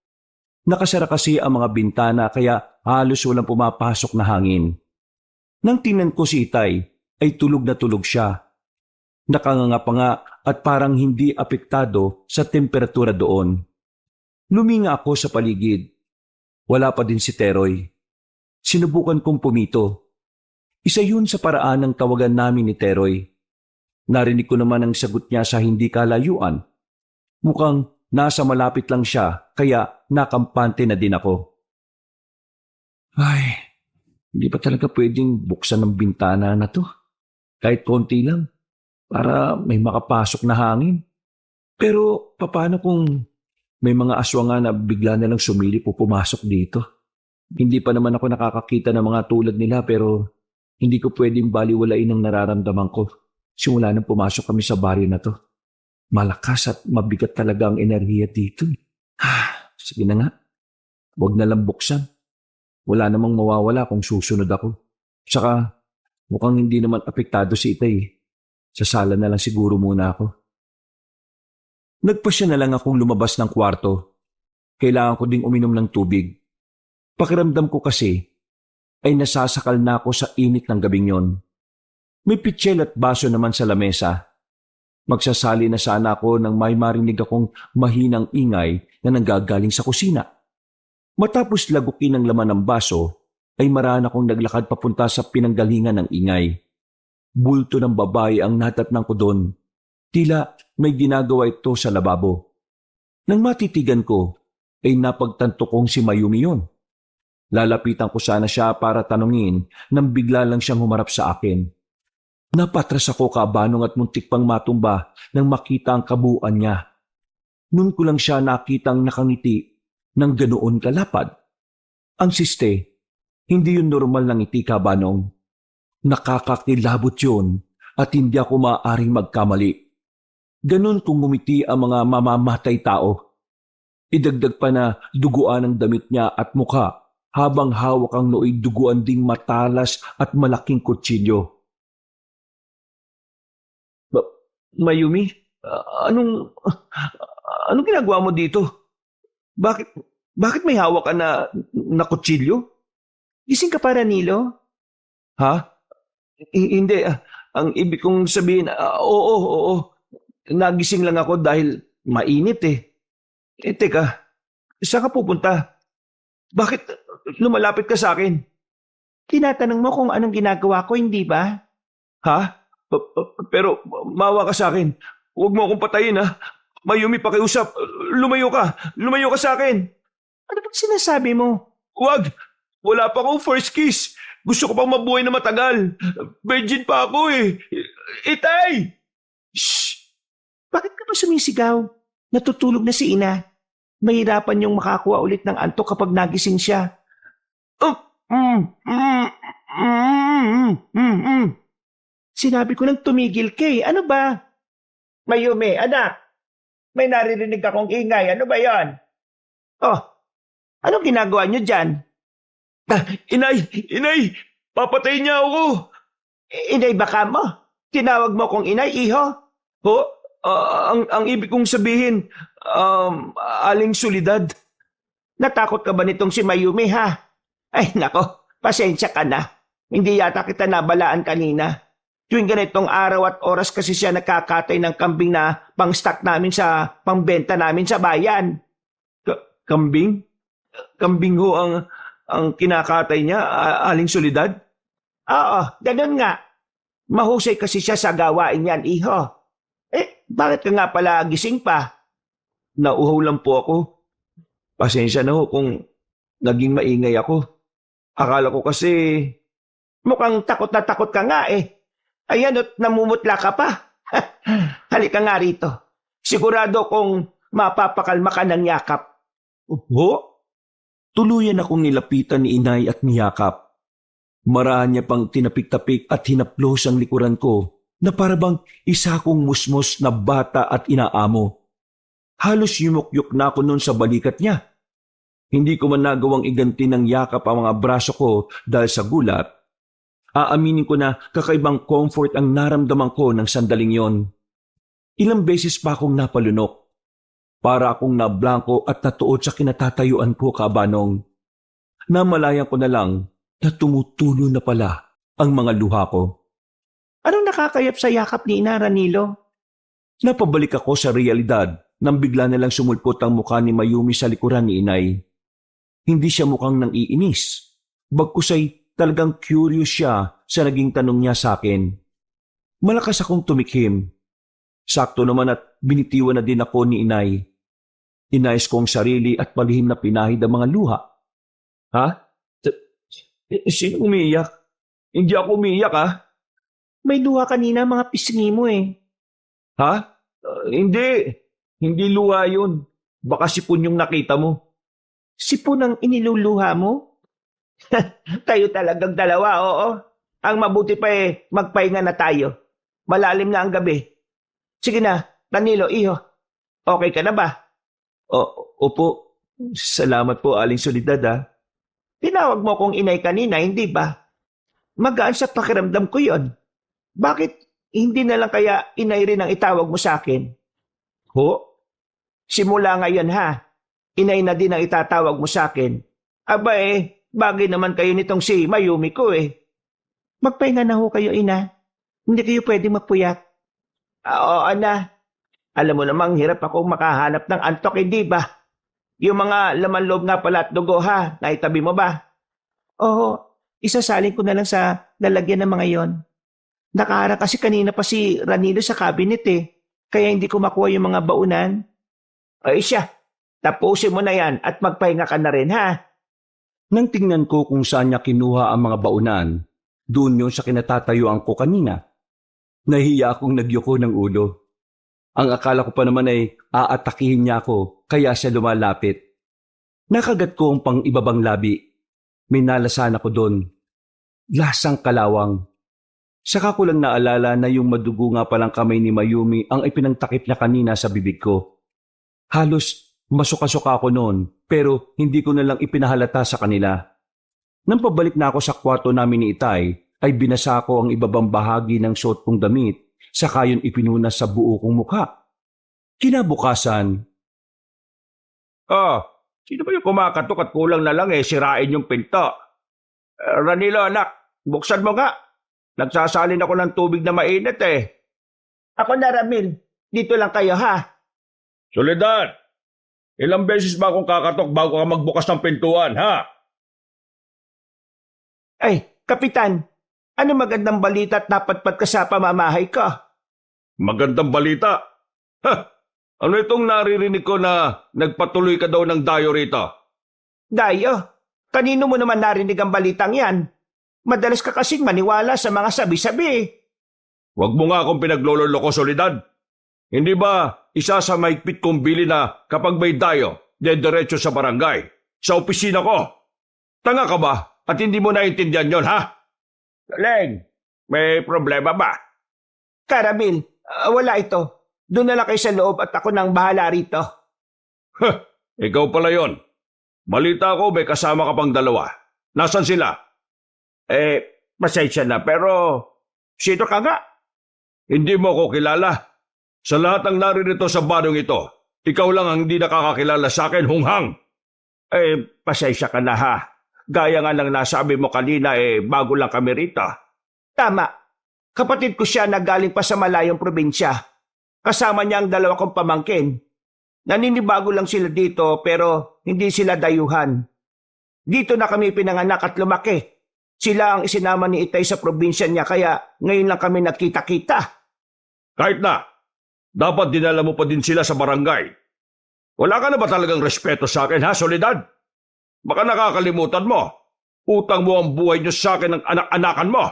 Nakasara kasi ang mga bintana kaya halos walang pumapasok na hangin. Nang tingnan ko si Itay ay tulog na tulog siya. Nakanganga pa nga at parang hindi apektado sa temperatura doon. Luminga ako sa paligid. Wala pa din si Teroy. Sinubukan kong pumito. Isa yun sa paraan ng tawagan namin ni Teroy. Narinig ko naman ang sagot niya sa hindi kalayuan. Mukhang nasa malapit lang siya kaya nakampante na din ako. Ay, hindi pa talaga pwedeng buksan ng bintana na to. Kahit konti lang. Para may makapasok na hangin. Pero paano kung may mga aswang nga na bigla na lang sumilip o pumasok dito? Hindi pa naman ako nakakakita ng mga tulad nila pero hindi ko pwedeng baliwalain ang nararamdaman ko. Simula nang pumasok kami sa baryo na to. Malakas at mabigat talaga ang enerhiya dito. Sige na nga. Huwag na lang buksan. Wala namang mawawala kung susunod ako. Saka mukhang hindi naman apektado si Itay. Sa sala na lang siguro muna ako. Nagpasya na lang akong lumabas ng kwarto. Kailangan ko ding uminom ng tubig. Pakiramdam ko kasi ay nasasakal na ako sa init ng gabing yon. May pitsil at baso naman sa lamesa. Magsasali na sana ako nang may marinig akong mahinang ingay na nanggagaling sa kusina. Matapos lagukin ang laman ng baso, ay maraan akong naglakad papunta sa pinanggalingan ng ingay. Bulto ng babae ang natatnang ko doon. Tila may ginagawa ito sa lababo. Nang matitigan ko, ay napagtanto kong si Mayumi yun. Lalapitan ko sana siya para tanungin nang bigla lang siyang humarap sa akin. Napatras ako kabanong at muntik pang matumba nang makita ang kabuuan niya. Noon ko lang siya nakitang nakangiti ng ganoon kalapad. Ang siste, hindi yun normal ng ngiti, Kabanong. Nakakakilabot yun at hindi ako maaaring magkamali. Ganon kung ngumiti ang mga mamamatay tao. Idagdag pa na duguan ang damit niya at mukha habang hawak ang nooy duguan ding matalas at malaking kutsilyo. Mayumi, anong ginagawa mo dito? Bakit may hawak ka na kutsilyo? Gising ka pa, Ranilo? Ha? Hindi. Ang ibig kong sabihin, oo. Nagising lang ako dahil mainit eh. Teka, saan ka pupunta? Bakit lumalapit ka sa akin? Tinatanong mo kung anong ginagawa ko, hindi ba? Ha? Pero mawa ka sa akin. Huwag mo akong patayin ha. Mayumi, pakiusap. Lumayo ka sa akin. Ano bang sinasabi mo? Huwag! Wala pa akong first kiss. Gusto ko pang mabuhay na matagal. Virgin pa ako eh. Itay! Shh! Bakit ka ba sumisigaw? Natutulog na si ina. Mahirapan yung makakuha ulit ng antok kapag nagising siya. Sinabi ko nang tumigil ka eh. Ano ba? Mayumi, anak. May naririnig akong ingay. Ano ba yon? Oh, anong ginagawa niyo dyan? Inay! Papatayin niya ako! Inay baka mo? Tinawag mo kong inay, iho? Ho? Ang ibig kong sabihin, Aling Solidad. Natakot ka ba nitong si Mayumi, ha? Ay, nako, pasensya ka na. Hindi yata kita nabalaan kanina. Tuwing ganitong araw at oras kasi siya nakakatay ng kambing na pang-stock namin sa pangbenta namin sa bayan. Kambing? Kambing ho ang kinakatay niya, Aling Solidad? Oo, ganun nga. Mahusay kasi siya sa gawain yan, iho. Bakit ka nga pala gising pa? Nauhaw lang po ako. Pasensya na ho kung naging maingay ako. Akala ko kasi... Mukhang takot na takot ka nga eh. Ayan at namumutla ka pa. Halika nga rito. Sigurado kung mapapakalma ka ng yakap. Ho? Tuluyan akong nilapitan ni inay at niyakap. Maraan niya pang tinapik-tapik at hinaplos ang likuran ko na parabang isa kong musmos na bata at inaamo. Halos yumukyuk na ako noon sa balikat niya. Hindi ko man nagawang iganti ng yakap ang mga braso ko dahil sa gulat. Aaminin ko na kakaibang comfort ang naramdaman ko ng sandaling yon. Ilang beses pa akong napalunok. Para akong nablangko at natuod sa kinatatayuan ko, Kabanong. Namalayan ko na lang na tumutulo na pala ang mga luha ko. Anong nakakayap sa yakap ni Ina, Ranilo? Napabalik ako sa realidad nang bigla na lang sumulpot ang mukha ni Mayumi sa likuran ni inay. Hindi siya mukhang nang iinis. Bagkus ay talagang curious siya sa naging tanong niya sa akin. Malakas akong tumikhim. Sakto naman at binitiwan na din ako ni inay. Inayos ko ang sarili at palihim na pinahid ang mga luha. Ha? Sino umiiyak? Hindi ako umiiyak ha? May luha kanina mga pisngi mo eh. Ha? Hindi. Hindi luha yun. Baka sipon yung nakita mo. Sipon ang iniluluha mo? Tayo talagang dalawa, oo. Ang mabuti pa eh, magpahinga na tayo. Malalim na ang gabi. Sige na, Danilo, iho. Okay ka na ba? Opo. Salamat po, Aling Solidad ha. Tinawag mo kong inay kanina, hindi ba? Magaan sa pakiramdam ko yon. Bakit hindi na lang kaya inay rin ang itawag mo sa akin? Ho? Simula ngayon ha, inay na din ang itatawag mo sa akin. Aba eh, bagay naman kayo nitong si Mayumi ko eh. Magpahinga na ho kayo, ina. Hindi kayo pwedeng magpuyat. Oo, ana. Alam mo namang hirap akong makahanap ng antok, hindi ba? Yung mga laman loob nga pala at dugo ha, naitabi mo ba? Oo, isasalin ko na lang sa lalagyan ng mga yon. Nakaharang kasi kanina pa si Ranilo sa cabinet eh, kaya hindi ko makuha yung mga baunan. Ay siya, tapusin mo na yan at magpahinga ka na rin ha. Nang tingnan ko kung saan niya kinuha ang mga baunan, doon yun sa kinatatayuan ko kanina. Nahiya akong nagyuko ng ulo. Ang akala ko pa naman ay aatakihin niya ako, kaya siya lumalapit. Nakagat ko ang pang-ibabang labi. May nalasan ako doon. Lasang kalawang. Saka ko lang naalala na yung madugo nga palang kamay ni Mayumi ang ipinangtakip niya kanina sa bibig ko. Halos masuka-suka ako noon, pero hindi ko na lang ipinahalata sa kanila. Nang pabalik na ako sa kwarto namin ni Itay, ay binasa ko ang ibabang bahagi ng suot kong damit, saka yun ipinunas sa buo kong mukha. Kinabukasan, Sino ba yung kumakatok at kulang na lang sirain yung pinto? Ranilo anak, buksan mo nga. Nagsasalin ako ng tubig na mainit Ako na Ramil, dito lang kayo ha. Soledad, ilang beses ba akong kakatok bago ka magbukas ng pintuan, ha? Ay, Kapitan, ano magandang balita at napatpat ka sa pamamahay ko? Magandang balita. Ano itong naririnig ko na nagpatuloy ka daw ng dayo rito? Dayo, kanino mo naman narinig ang balitang yan? Madalas ka kasing maniwala sa mga sabi-sabi. Huwag mo nga akong pinaglololoko, Soledad. Hindi ba isa sa maigpit kong bili na kapag may dayo, diretso sa barangay, sa opisina ko? Tanga ka ba at hindi mo naintindihan yon, ha? Leng, may problema ba? Karamil, wala ito. Doon na lang kayo sa loob at ako nang bahala rito. Ikaw pala yon. Balita ko may kasama ka pang dalawa. Nasaan sila? Pasensya na pero sino ka nga? Hindi mo ko kilala. Sa lahat ng naririto sa barong ito, ikaw lang ang hindi nakakakilala sa akin, Hunghang. Pasensya ka na ha. Gaya nga ng nasabi mo kanina bago lang kami rito. Tama. Kapatid ko siya na galing pa sa malayong probinsya. Kasama niya ang dalawa kong pamangkin. Naninibago lang sila dito pero hindi sila dayuhan. Dito na kami pinanganak at lumaki. Sila ang isinama ni Itay sa probinsya niya kaya ngayon lang kami nagkita-kita. Kahit na, dapat dinala mo pa din sila sa barangay. Wala ka na ba talagang respeto sa akin, ha, Soledad? Baka nakakalimutan mo. Utang mo ang buhay niyo sa akin ng anak-anakan mo.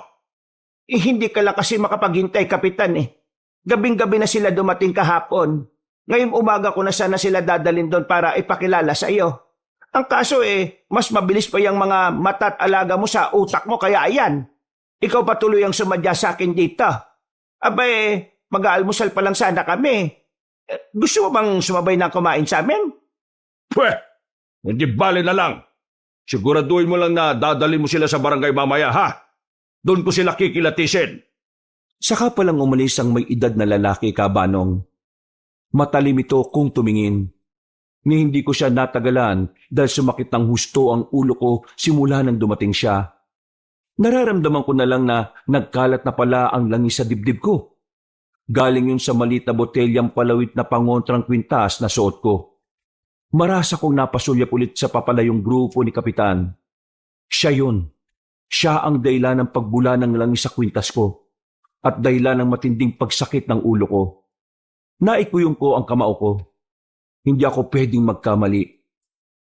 Hindi ka lang kasi makapaghintay, Kapitan Gabing-gabi na sila dumating kahapon. Ngayong umaga ko na sana sila dadalhin doon para ipakilala sa iyo. Ang kaso mas mabilis pa yung mga mata at alaga mo sa utak mo kaya ayan. Ikaw patuloy ang sumadya sa akin dito. Mag-aalmusal pa lang sana kami. Gusto mo bang sumabay na kumain sa amin? Pweh, hindi bale na lang. Siguraduhin mo lang na dadalhin mo sila sa barangay mamaya, ha? Doon ko sila kikilatisin. saka palang umalis ang may edad na lalaki, Kabanong. Matalim ito kung tumingin. Ni hindi ko siya natagalan dahil sumakit ng husto ang ulo ko simula nang dumating siya. Nararamdaman ko na lang na nagkalat na pala ang langis sa dibdib ko. Galing yun sa maliit na botelyang palawit na pangontrang kwintas na suot ko. Marasa kong napasulyap ulit sa papalayong grupo ni Kapitan. Siya yun. Siya ang dahilan ng pagbula ng langis sa kwintas ko at dahilan ng matinding pagsakit ng ulo ko. Naikuyong ko ang kamao ko. Hindi ako pwedeng magkamali.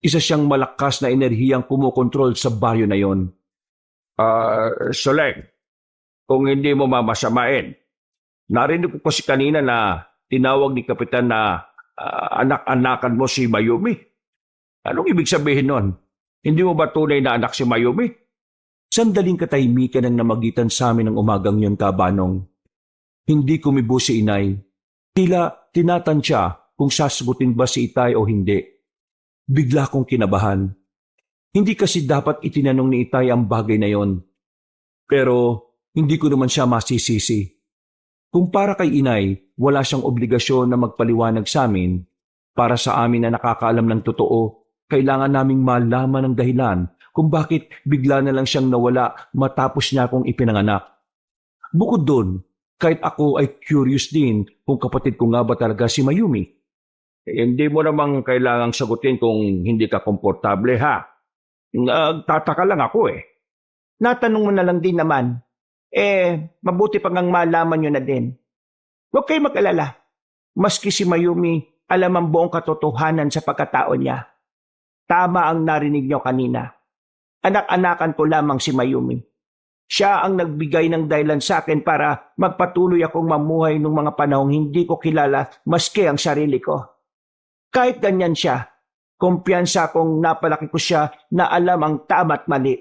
Isa siyang malakas na enerhiyang kumokontrol sa baryo na yon. Soleng, kung hindi mo mamasamain, narinig ko kasi kanina na tinawag ni Kapitan na anak-anakan mo si Mayumi. Anong ibig sabihin nun? Hindi mo ba tunay na anak si Mayumi? Sandaling katahimikan ang namagitan sa amin ng umagang yon, Kabanong. Hindi kumibo si Inay. Tila tinatansya kung sasagutin ba si Itay o hindi. Bigla kong kinabahan. Hindi kasi dapat itinanong ni Itay ang bagay na yon. Pero hindi ko naman siya masisisi. Kung para kay Inay, wala siyang obligasyon na magpaliwanag sa amin, para sa amin na nakakaalam ng totoo, kailangan naming malaman ang dahilan kung bakit bigla na lang siyang nawala matapos niya akong ipinanganak. Bukod doon, kahit ako ay curious din kung kapatid ko nga ba talaga si Mayumi. Hindi mo namang kailangang sagutin kung hindi ka komportable, ha? Nagtataka lang ako Natanong mo na lang din naman. Mabuti pang ang malaman nyo na din. Huwag kayo mag-alala. Maski si Mayumi, alam ang buong katotohanan sa pagkatao niya. Tama ang narinig nyo kanina. Anak-anakan ko lamang si Mayumi. Siya ang nagbigay ng dahilan sa akin para magpatuloy akong mamuhay nung mga panahong hindi ko kilala maski ang sarili ko. Kahit ganyan siya, kumpiyansa akong napalaki ko siya na alam ang tama at mali.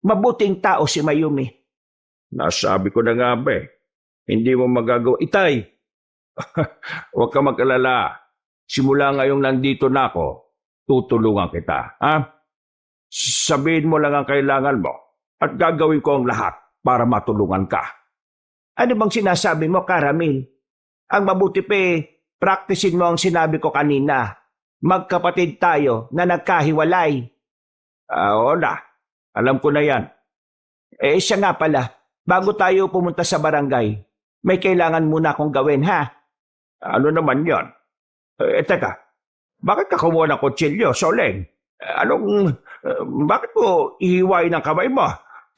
Mabuting tao si Mayumi. Nasabi ko na nga ba eh. Hindi mo magagawa. Itay, huwag ka mag-alala. Simula ngayong nandito na ako, tutulungan kita. Ha? Sabihin mo lang ang kailangan mo at gagawin ko ang lahat para matulungan ka. Ano bang sinasabi mo, Karamil? Ang mabuti pa practicein mo ang sinabi ko kanina. Magkapatid tayo na nagkahiwalay. Oo na. Alam ko na yan. Siya nga pala, bago tayo pumunta sa barangay, may kailangan muna akong gawin, ha? Ano naman yon? Teka, bakit ka kumuha ng kutsilyo, Soleng? Bakit mo ihiwain ang kamay mo?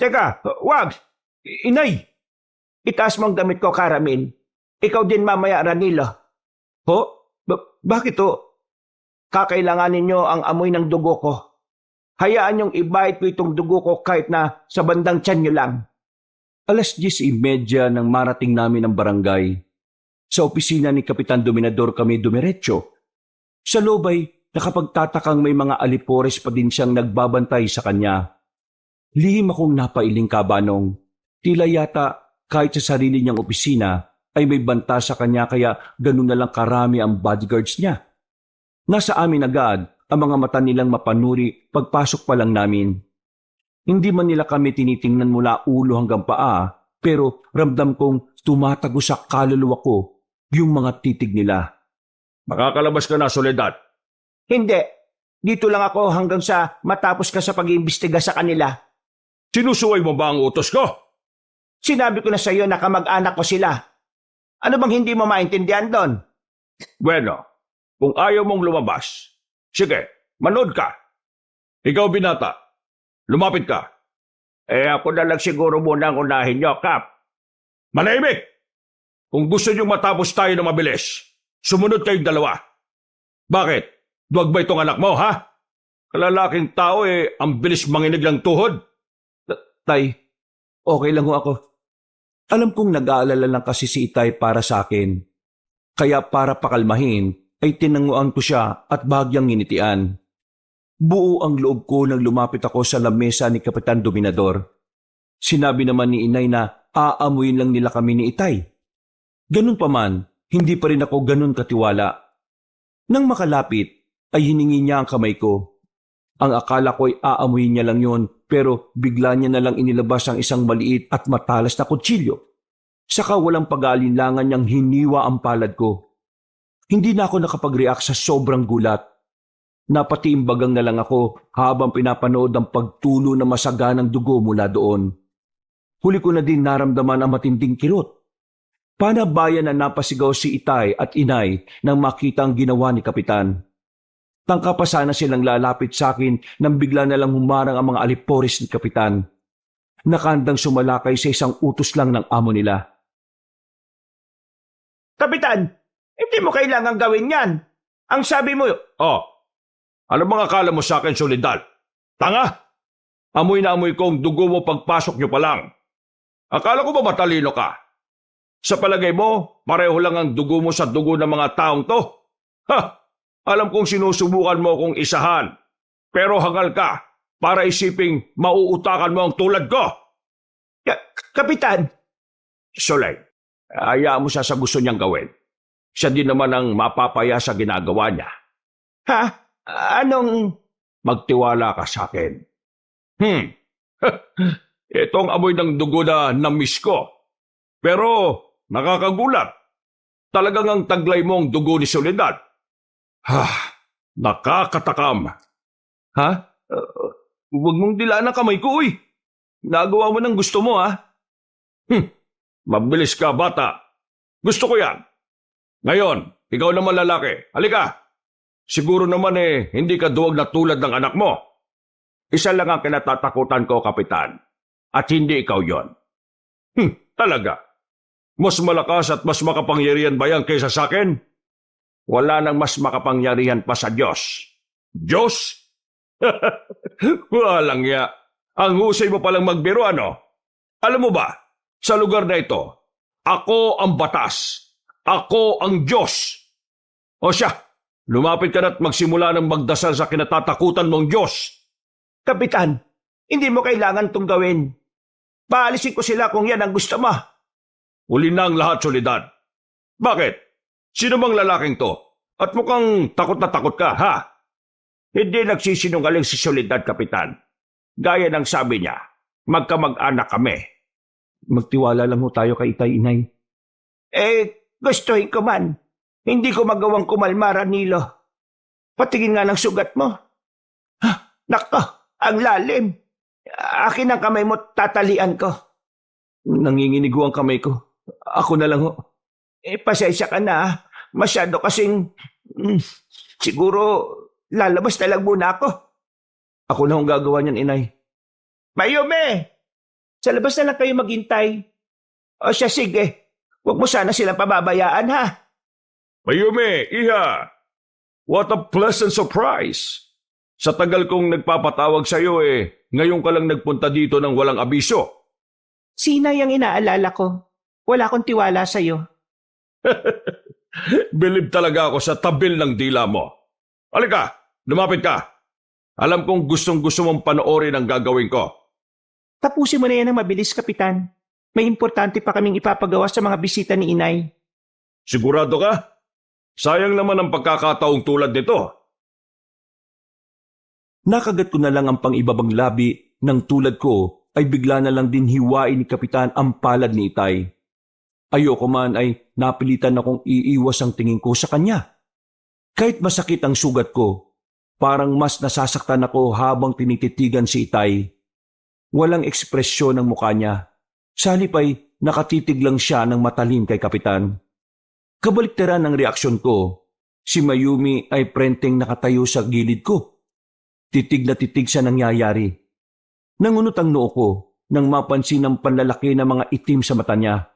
Teka, wag! Inay! Itaas mo ang damit ko, Karamil. Ikaw din mamaya, Ranilo. Ho? Bakit ho? Kakailanganin nyo ang amoy ng dugo ko. Hayaan nyong ibahit ko itong dugo ko kahit na sa bandang tiyan nyo lang. 10:30 nang marating namin ang barangay. Sa opisina ni Kapitan Dominador kami dumiretso. Sa loob ay nakapagtatakang may mga alipores pa din siyang nagbabantay sa kanya. Lihim akong napailing kabanong. Tila yata kahit sa sarili niyang opisina ay may banta sa kanya kaya ganun na lang karami ang bodyguards niya. Nasa amin agad ang mga mata nilang mapanuri pagpasok pa lang namin. Hindi man nila kami tinitingnan mula ulo hanggang paa, pero ramdam kong tumatago sa kaluluwa ko yung mga titig nila. Makakalabas ka na, Soledad. Hindi. Dito lang ako hanggang sa matapos ka sa pag-iimbestiga sa kanila. Sinusuway mo ba ang utos ko? Sinabi ko na sa iyo na kamag-anak ko sila. Ano bang hindi mo maintindihan doon? Bueno, kung ayaw mong lumabas, sige, manood ka. Ikaw, binata, lumapit ka. Ako na lang siguro muna ang unahin nyo, Kap. Manahimik! Kung gusto nyo matapos tayo na mabilis, sumunod kayong dalawa. Bakit? Duwag ba itong anak mo, ha? Kalalaking tao ang bilis manginig lang tuhod. Tay, okay lang ho ako. Alam kong nag-aalala lang kasi si Itay para sa akin. Kaya para pakalmahin, ay tinanguan ko siya at bahagyang nginitian. Buo ang loob ko nang lumapit ako sa lamesa ni Kapitan Dominador. Sinabi naman ni Inay na aamuin lang nila kami ni Itay. Ganun pa man, hindi pa rin ako ganun katiwala. Nang makalapit, ay hiningi niya ang kamay ko. Ang akala ko ay aamuin niya lang yon, pero bigla niya na lang inilabas ang isang maliit at matalas na kutsilyo. Saka walang pag-aalinlangan niyang hiniwa ang palad ko. Hindi na ako nakapag-react sa sobrang gulat. Napatiimbagang na lang ako habang pinapanood ang pagtulo na masaganang dugo mula doon. Huli ko na din naramdaman ang matinding kirot. Panabayan na napasigaw si Itay at Inay nang makita ang ginawa ni Kapitan. Tangka pa sana silang lalapit sa akin nang bigla na lang humarang ang mga alipores ni Kapitan. Nakandang sumalakay sa isang utos lang ng amo nila. Kapitan, hindi mo kailangang gawin yan. Ang sabi mo... Oh, ano bang akala mo sa akin, Soledad? Tanga! Amoy na amoy kong dugo mo pagpasok nyo pa lang. Akala ko ba matalino ka? Sa palagay mo, pareho lang ang dugo mo sa dugo ng mga taong to? Ha! Alam kong sinusubukan mo kong isahan. Pero hangal ka para isiping mauutakan mo ang tulad ko. Kapitan! Solay, hayaan mo siya sa gusto niyang gawin. Siya din naman ang mapapaya sa ginagawa niya. Ha? Anong... Magtiwala ka sa akin. Ito ang amoy ng dugo na namiss ko. Pero nakakagulat. Talagang ang taglay mo ang dugo ni Soledad. Nakakatakam. Ha? Huwag mong dilaan ang kamay ko, uy. Nagawa mo ng gusto mo, ha? Mabilis ka, bata. Gusto ko yan. Ngayon, ikaw naman lalaki. Halika. Siguro naman hindi ka duwag na tulad ng anak mo. Isa lang ang kinatatakutan ko, Kapitan. At hindi ikaw yon. Talaga. Mas malakas at mas makapangyarihan ba yan kaysa sa akin? Wala nang mas makapangyarihan pa sa Diyos. Diyos? Walang ya. Ang husay mo palang magbiro, ano? Alam mo ba, sa lugar na ito, ako ang batas. Ako ang Diyos. O siya, lumapit ka na at magsimula ng magdasal sa kinatatakutan mong Diyos. Kapitan, hindi mo kailangan itong gawin. Paalisin ko sila kung yan ang gusto mo. Uli na ang lahat, Soledad. Bakit? Sino bang lalaking to? At mukhang takot na takot ka, ha? Hindi nagsisinungaling si Soledad, Kapitan. Gaya ng sabi niya, magkamag-anak kami. Magtiwala lang ho tayo kay Itay, Inay. Gustuhin ko man. Hindi ko magawang kumalma, Nilo. Patingin nga ng sugat mo. Nako, ang lalim. Akin ang kamay mo, tatalian ko. Nanginginig ho ang kamay ko. Ako na lang ho. Pasensya ka na. Masyado kasing... siguro, lalabas na lang muna ako. Ako na hong gagawa niyan, Inay. Mayumi! Sa labas na lang kayo maghintay. O siya, sige. Huwag mo sana silang pababayaan, ha? Mayumi, Iha! What a pleasant surprise! Sa tagal kong nagpapatawag sa iyo ngayon ka lang nagpunta dito ng walang abiso. Sinay ang inaalala ko. Wala akong tiwala sa'yo. Believe talaga ako sa tabil ng dila mo. Halika, lumapit ka. Alam kong gustong-gusto mong panoorin ang gagawin ko. Tapusin mo na yan ng mabilis, Kapitan. May importante pa kaming ipapagawa sa mga bisita ni Inay. Sigurado ka? Sayang naman ang pagkakataong tulad nito. Nakagat ko na lang ang pang-ibabang labi ng tulad ko ay bigla na lang din hiwain ni Kapitan ang palad ni Itay. Ayoko man ay napilitan akong iiwas ang tingin ko sa kanya. Kahit masakit ang sugat ko, parang mas nasasaktan ako habang tinititigan si Itay. Walang ekspresyon ng mukha niya. Sa halip ay nakatitig lang siya ng matalim kay Kapitan. Kabaliktaran ng reaksyon ko, si Mayumi ay prenteng nakatayo sa gilid ko. Titig na titig sa nangyayari. Nangunot ang noo ko nang mapansin ang panlalaki ng mga itim sa mata niya.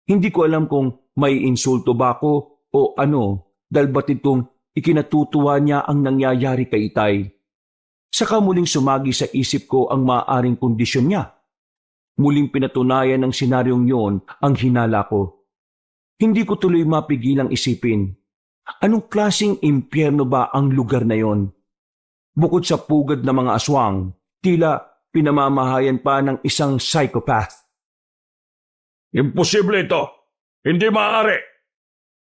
Hindi ko alam kung may insulto ba ako o ano dahil batid kong ikinatutuwa niya ang nangyayari kay Itay. Saka muling sumagi sa isip ko ang maaaring kondisyon niya. Muling pinatunayan ng senaryong yon ang hinala ko. Hindi ko tuloy mapigilang isipin. Anong klaseng impyerno ba ang lugar na yon? Bukod sa pugad na mga aswang, tila pinamamahayan pa ng isang psychopath. Imposible ito. Hindi maaari.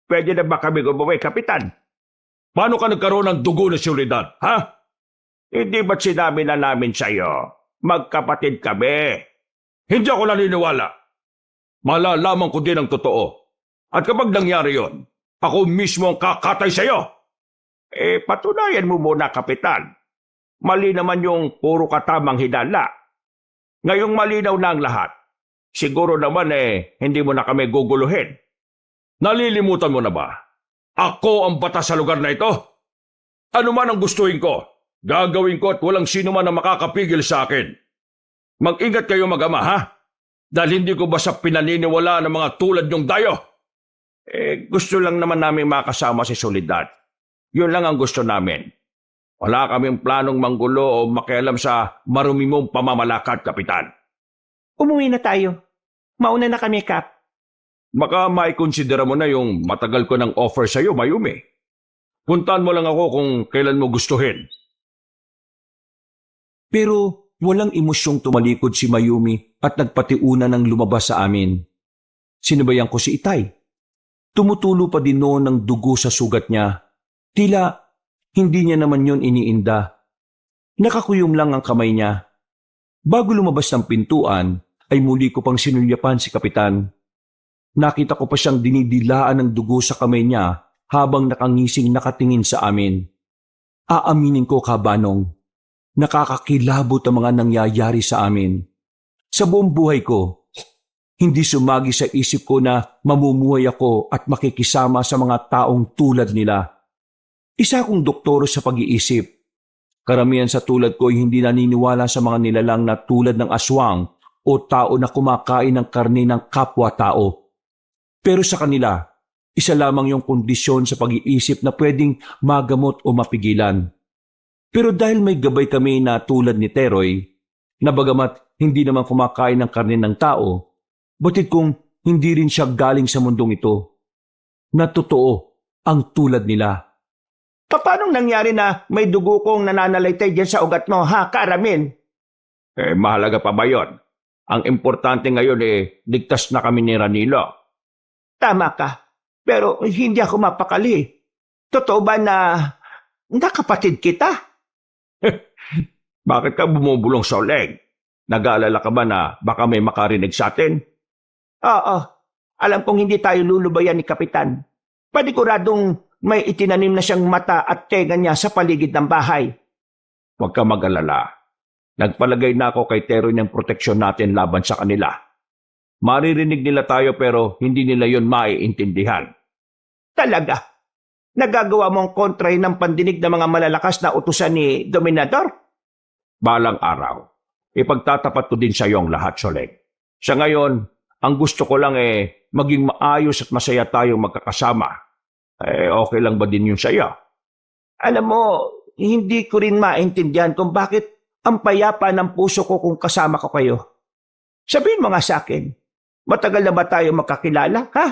Pwede na ba kami gumawa, Kapitan? Paano ka nagkaroon ng dugo na Soledad, ha? Hindi ba't sinabi na namin sa'yo? Magkapatid kami. Hindi ako naniniwala. Malalaman ko din ang totoo. At kapag nangyari yon, ako mismo ang kakatay sa'yo. Patunayan mo muna, Kapitan. Mali naman yung puro katamang hinala. Ngayong malinaw na ang lahat. Siguro naman hindi mo na kami guguluhin. Nalilimutan mo na ba? Ako ang batas sa lugar na ito. Ano man ang gustuhin ko, gagawin ko at walang sino man ang makakapigil sa akin. Mag-ingat kayo mag-ama, ha? Dahil hindi ko basta pinaniniwala ng mga tulad niyong dayo. Gusto lang naman namin makasama si Soledad. Yun lang ang gusto namin. Wala kaming planong manggulo o makialam sa marumi mong pamamalakad, Kapitan. Umuwi na tayo. Mauna na kami, Kap. Baka maikonsidera mo na yung matagal ko ng offer sa iyo, Mayumi. Puntahan mo lang ako kung kailan mo gustuhin. Pero walang emosyong tumalikod si Mayumi at nagpatiuna ng lumabas sa amin. Sinabayan ko si Itay. Tumutulo pa din noon ng dugo sa sugat niya. Tila hindi niya naman yon iniinda. Nakakuyom lang ang kamay niya. Bago lumabas ng pintuan, ay muli ko pang sinulyapan si Kapitan. Nakita ko pa siyang dinidilaan ng dugo sa kamay niya habang nakangising nakatingin sa amin. Aaminin ko, Kabanong, nakakakilabot ang mga nangyayari sa amin. Sa buong buhay ko, hindi sumagi sa isip ko na mamumuhay ako at makikisama sa mga taong tulad nila. Isa akong doktoro sa pag-iisip. Karamihan sa tulad ko ay hindi naniniwala sa mga nilalang na tulad ng aswang o tao na kumakain ng karne ng kapwa-tao. Pero sa kanila, isa lamang yung kondisyon sa pag-iisip na pwedeng magamot o mapigilan. Pero dahil may gabay kami na tulad ni Teroy, na bagamat hindi naman kumakain ng karne ng tao, batid kung hindi rin siya galing sa mundong ito, na totoo ang tulad nila. Paano nangyari na may dugo kong nananalaytay dyan sa ugat mo, ha, Karamin? Mahalaga pa ba yon? Ang importante ngayon ligtas na kami ni Ranilo. Tama ka, pero hindi ako mapakali. Totoo ba na nakapatid kita? Bakit ka bumubulong sa Oleg? Nag-aalala ka ba na baka may makarinig sa atin? Oo, alam kong hindi tayo lulubayan ni Kapitan. Paniguradong may itinanim na siyang mata at tenga niya sa paligid ng bahay. Huwag ka mag-alala. Nagpalagay na ako kay Teroy ng proteksyon natin laban sa kanila. Maririnig nila tayo pero hindi nila yon maiintindihan. Talaga? Nagagawa mong kontray ng pandinig ng mga malalakas na utusan ni Dominador? Balang araw, ipagtatapat ko din sa iyo ang lahat, Soleg. Sa ngayon, ang gusto ko lang maging maayos at masaya tayong magkakasama. Okay lang ba din yun sa iyo? Alam mo, hindi ko rin maintindihan kung bakit ang payapa ng puso ko kung kasama ko kayo. Sabihin mo nga sa akin, matagal na ba tayo magkakilala, ha?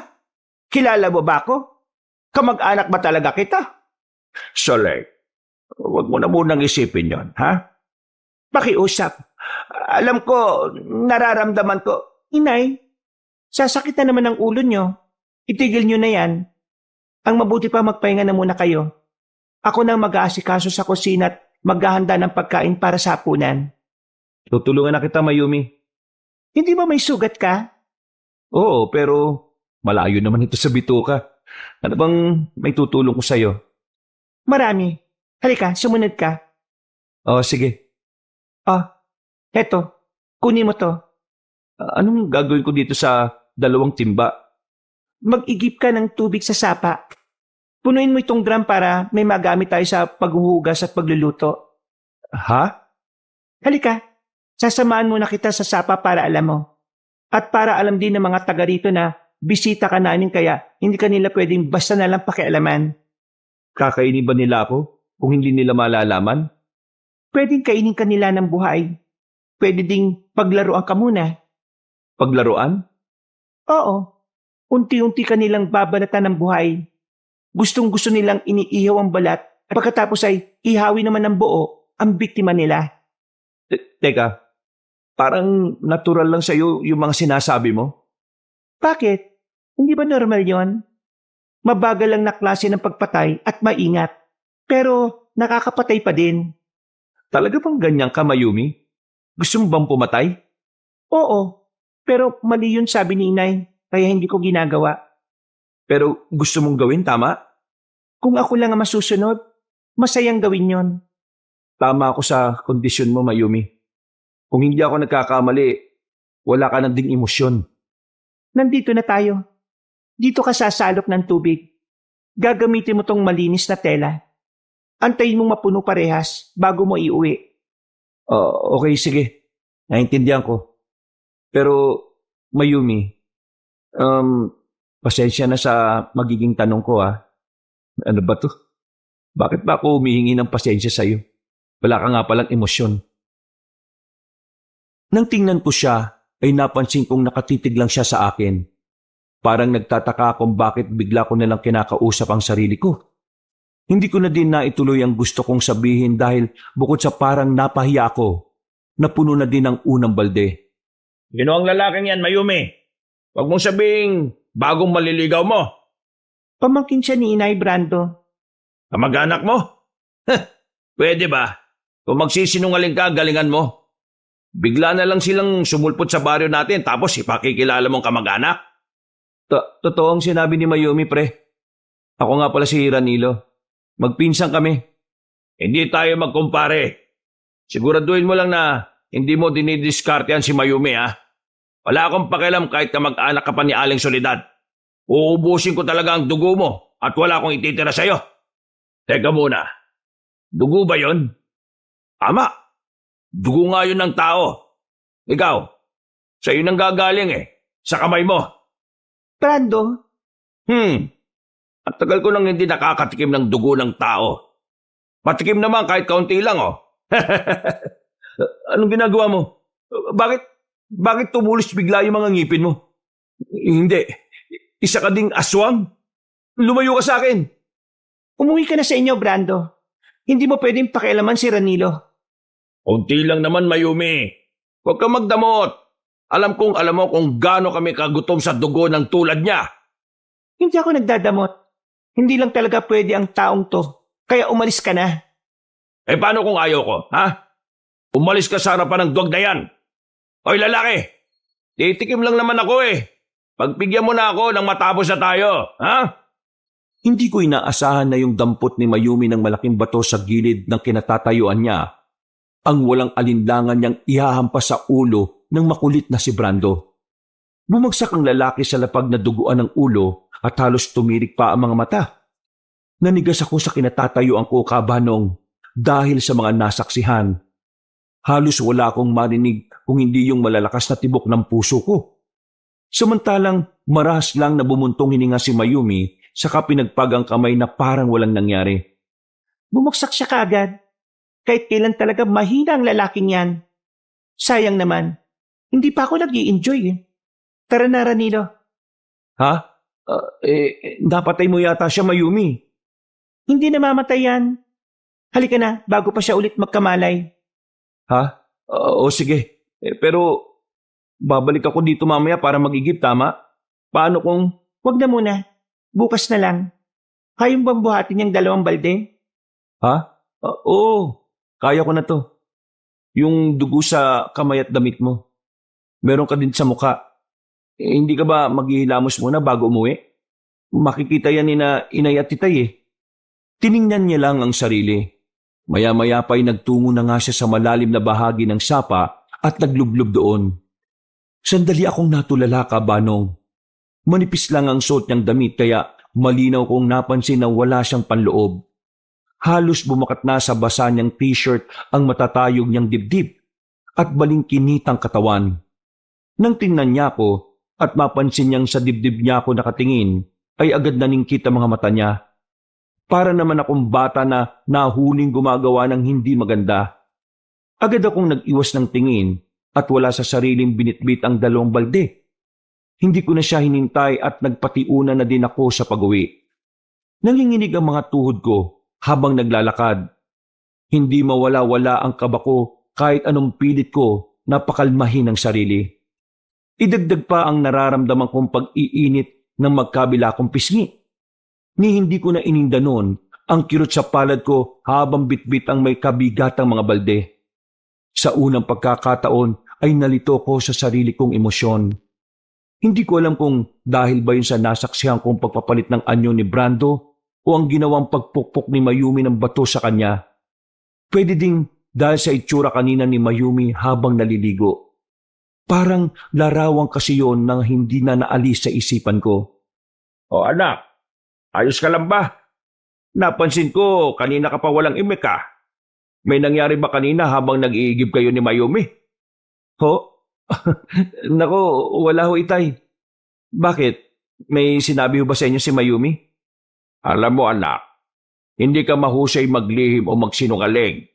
Kilala mo ba ako? Kamag-anak ba talaga kita? Soleg, huwag mo na munang isipin yon, ha? Pakiusap. Alam ko, nararamdaman ko. Inay, sasakit na naman ang ulo nyo. Itigil nyo na yan. Ang mabuti pa magpahinga na muna kayo. Ako nang mag-aasikaso sa kusina at maghahanda ng pagkain para sa hapunan. Tutulungan na kita, Mayumi. Hindi ba may sugat ka? Oo, pero malayo naman ito sa bituka. Ano bang may tutulong ko sa'yo? Marami. Halika, sumunod ka. Sige. Heto, kunin mo to. Anong gagawin ko dito sa 2 timba? Mag-igip ka ng tubig sa sapa. Punuin mo itong drum para may magamit tayo sa paghuhugas at pagluluto. Ha? Halika, sasamahan muna kita sa sapa para alam mo. At para alam din ng mga taga rito na bisita ka namin kaya hindi kanila pwedeng basta na lang pakialaman. Kakainin ba nila ako kung hindi nila malalaman? Pwedeng kainin kanila ng buhay. Pwede ding paglaruan ka muna. Paglaruan? Oo, unti-unti kanilang babalatan ng buhay. Gustong-gusto nilang iniihaw ang balat at pagkatapos ay ihawi naman ng buo ang biktima nila. Teka, parang natural lang sa'yo yung mga sinasabi mo. Bakit? Hindi ba normal yon? Mabagal lang na klase ng pagpatay at maingat. Pero nakakapatay pa din. Talaga bang ganyan ka, Mayumi? Gusto mo bang pumatay? Oo, pero mali yun sabi ni Inay, kaya hindi ko ginagawa. Pero gusto mong gawin, tama? Kung ako lang ang masusunod, masayang gawin yon. Tama ako sa kondisyon mo, Mayumi. Kung hindi ako nagkakamali, wala ka na ding emosyon. Nandito na tayo. Dito ka sasalok ng tubig. Gagamitin mo tong malinis na tela. Antayin mong mapuno parehas bago mo iuwi. Okay, sige. Naintindihan ko. Pero, Mayumi, pasensya na sa magiging tanong ko, ha. Ano ba to? Bakit ba ako humihingi ng pasensya sa'yo? Wala ka nga palang emosyon. Nang tingnan ko siya, ay napansin kong nakatitig lang siya sa akin. Parang nagtataka kung bakit bigla ko nalang kinakausap ang sarili ko. Hindi ko na din naituloy ang gusto kong sabihin dahil bukod sa parang napahiya ako, napuno na din ang unang balde. Sino ang lalaking yan, Mayumi? Huwag mong sabing bagong maliligaw mo. Pamangkin siya ni Inay Brando. Kamag-anak mo? Pwede ba? Kung magsisinungaling ka, galingan mo. Bigla na lang silang sumulpot sa baryo natin tapos ipakikilala mong kamag-anak. Totoo ang sinabi ni Mayumi, pre. Ako nga pala si Ranilo. Magpinsan kami. Hindi tayo magkumpare. Siguraduhin mo lang na hindi mo dinidiskartehan si Mayumi, ha? Wala akong pakialam kahit kamag-anak ka pa ni Aling Soledad. Uubusin ko talaga ang dugo mo at wala akong ititira sa'yo. Teka muna. Dugo ba yon? Tama. Dugo nga yun ng tao. Ikaw, sa'yo nang gagaling sa kamay mo. Brando, At tagal ko nang hindi nakakatikim ng dugo ng tao. Patikim naman kahit kaunti lang, oh. Anong ginagawa mo? Bakit tumulos bigla yung mga ngipin mo? Hindi. Isa ka ding aswang. Lumayo ka sa akin. Umuwi ka na sa inyo, Brando. Hindi mo pwedeng pakialaman si Ranilo. Unti lang naman, Mayumi. Huwag kang magdamot. Alam mo kung gaano kami kagutom sa dugo ng tulad niya. Hindi ako nagdadamot. Hindi lang talaga pwede ang taong to. Kaya umalis ka na. Eh paano kung ayaw ko, ha? Umalis ka sa harapan ng duwag na yan. Hoy lalaki, titikim lang naman ako eh. Pagbigyan mo na ako nang matapos na tayo, ha? Hindi ko inaasahan na yung dampot ni Mayumi ng malaking bato sa gilid ng kinatatayuan niya ang walang alinlangan niyang ihahampas sa ulo ng makulit na si Brando. Bumagsak ang lalaki sa lapag na duguan ng ulo at halos tumirik pa ang mga mata. Nanigas ako sa kinatatayuan ko, Kabanong, dahil sa mga nasaksihan. Halos wala akong marinig kung hindi yung malalakas na tibok ng puso ko. Samantalang marahas lang na bumuntong hininga si Mayumi saka pinagpag ang kamay na parang walang nangyari. Bumagsak siya kaagad. Kahit kailan talaga mahina ang lalaking yan. Sayang naman. Hindi pa ako nag-i-enjoy eh. Tara na, Ranilo. Ha? Napatay mo yata siya, Mayumi. Hindi namamatay yan. Halika na, bago pa siya ulit magkamalay. Ha? O sige. Pero babalik ako dito mamaya para mag-igib, tama? Paano kung... Huwag na muna. Bukas na lang. Kayong bang buhatin yung 2 balde? Ha? Oo. Kaya ko na to. Yung dugo sa kamay at damit mo. Meron ka din sa mukha. Hindi ka ba maghihilamos muna bago umuwi? Makikita yan ni na inay at titay eh. Tiningnan niya lang ang sarili. Maya-maya pa'y nagtungo na nga siya sa malalim na bahagi ng sapa at naglublob doon. Sandali akong natulala, Kabanong. Manipis lang ang suot niyang damit kaya malinaw kong napansin na wala siyang panloob. Halos bumakat na sa basa niyang t-shirt ang matatayog niyang dibdib at balingkinit ang katawan. Nang tingnan niya ako at mapansin niyang sa dibdib niya ako nakatingin, ay agad naningkit ang mga mata niya. Para naman akong bata na nahuling gumagawa ng hindi maganda. Agad akong nag-iwas ng tingin at wala sa sariling binitbit ang 2 balde. Hindi ko na siya hinintay at nagpatiuna na din ako sa pag-uwi. Nanginginig ang mga tuhod ko habang naglalakad. Hindi mawala-wala ang kaba ko kahit anong pilit ko na pakalmahin ang sarili. Idagdag pa ang nararamdaman kong pag-iinit ng magkabila kong pisngi. Ni hindi ko na ininda noon ang kirot sa palad ko habang bitbit ang may kabigatang mga balde. Sa unang pagkakataon ay nalito ko sa sarili kong emosyon. Hindi ko alam kung dahil ba yun sa nasaksihan kong pagpapalit ng anyo ni Brando o ang ginawang pagpukpok ni Mayumi ng bato sa kanya. Pwede ding dahil sa itsura kanina ni Mayumi habang naliligo. Parang larawan kasi yon nang hindi na naalis sa isipan ko. O anak, ayos ka lang ba? Napansin ko kanina ka pa walang imik ah. May nangyari ba kanina habang nag-iigib kayo ni Mayumi? Ho? Nako, wala ho, Itay. Bakit? May sinabi ho ba sa inyo si Mayumi? Alam mo anak, hindi ka mahusay maglihim o magsinungaling.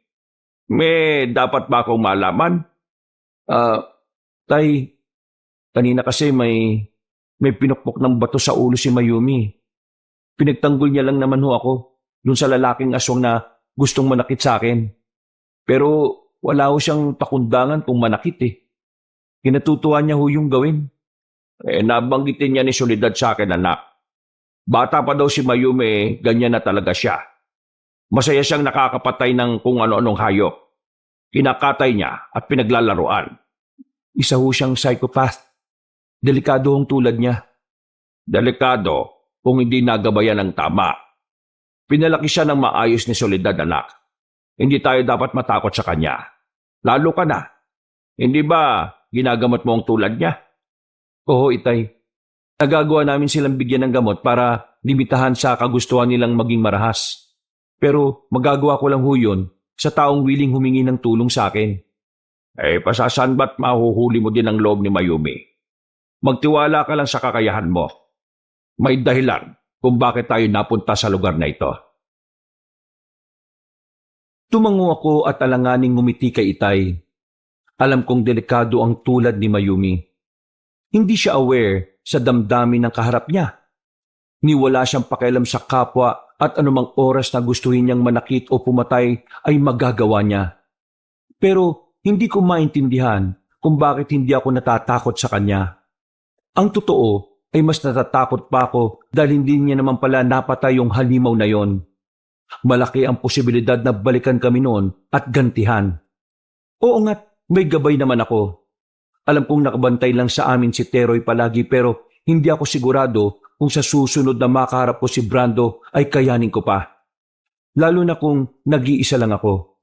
May dapat ba akong malaman? Tay, kanina kasi may pinukpok ng bato sa ulo si Mayumi. Pinagtanggol niya lang naman ho ako dun sa lalaking aswang na gustong manakit sa akin. Pero wala ho siyang pakundangan kung manakit eh. Kinatutuwa niya ho yung gawin. Nabanggitin niya ni Soledad sa akin anak. Bata pa daw si Mayumi, ganyan na talaga siya. Masaya siyang nakakapatay ng kung ano-anong hayop. Kinakatay niya at pinaglalaruan. Isa ho siyang psychopath. Delikado hong tulad niya. Delikado kung hindi nagabayan ng tama. Pinalaki siya ng maayos ni Soledad anak. Hindi tayo dapat matakot sa kanya. Lalo ka na. Hindi ba ginagamot mo ang tulad niya? Oo, Itay. Nagagawa namin silang bigyan ng gamot para limitahan sa kagustuhan nilang maging marahas. Pero magagawa ko lang ho yun sa taong willing humingi ng tulong sa akin. Pasasan ba't mahuhuli mo din ang loob ni Mayumi? Magtiwala ka lang sa kakayahan mo. May dahilan kung bakit tayo napunta sa lugar na ito. Tumango ako at alanganing ngumiti kay Itay. Alam kong delikado ang tulad ni Mayumi. Hindi siya aware sa damdamin ng kaharap niya. Niwala siyang pakialam sa kapwa at anumang oras na gustuhin niyang manakit o pumatay ay magagawa niya. Pero hindi ko maintindihan kung bakit hindi ako natatakot sa kanya. Ang totoo ay mas natatakot pa ako dahil hindi niya naman pala napatay yung halimaw na yon. Malaki ang posibilidad na balikan kami noon at gantihan. Oo nga't may gabay naman ako. Alam kong nakabantay lang sa amin si Teroy palagi pero hindi ako sigurado kung sa susunod na makaharap ko si Brando ay kayanin ko pa. Lalo na kung nag-iisa lang ako.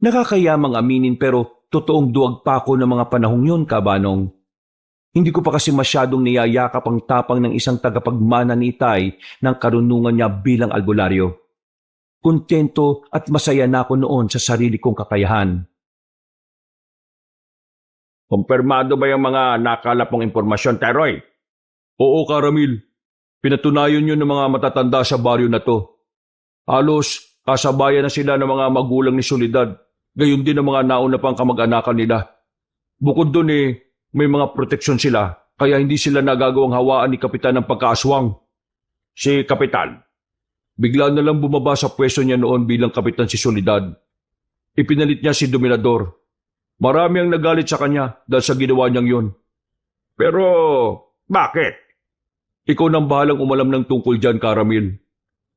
Nakakayamang aminin pero totoong duwag pa ako ng mga panahong yun, Kabanong. Hindi ko pa kasi masyadong niyayakap ang tapang ng isang tagapagmana ni Itay ng karunungan niya bilang albularyo. Kontento at masaya na ako noon sa sarili kong kakayahan. Kumpirmado ba yung mga nakalap mong impormasyon, Teroy? Oo, Karamil. Pinatunayan yun ng mga matatanda sa baryo na to. Halos kasabayan na sila ng mga magulang ni Soledad. Gayon din ang mga nauna pang kamag-anakan nila. Bukod doon may mga proteksyon sila, kaya hindi sila nagagawang hawaan ni Kapitan ng pagkaaswang. Si Kapitan, bigla na lang bumaba sa pwesto niya noon bilang Kapitan si Soledad. Ipinalit niya si Dominador. Marami ang nagalit sa kanya dahil sa ginawa niyang yun. Pero, bakit? Ikaw nang bahalang umalam ng tungkol dyan, Karamil.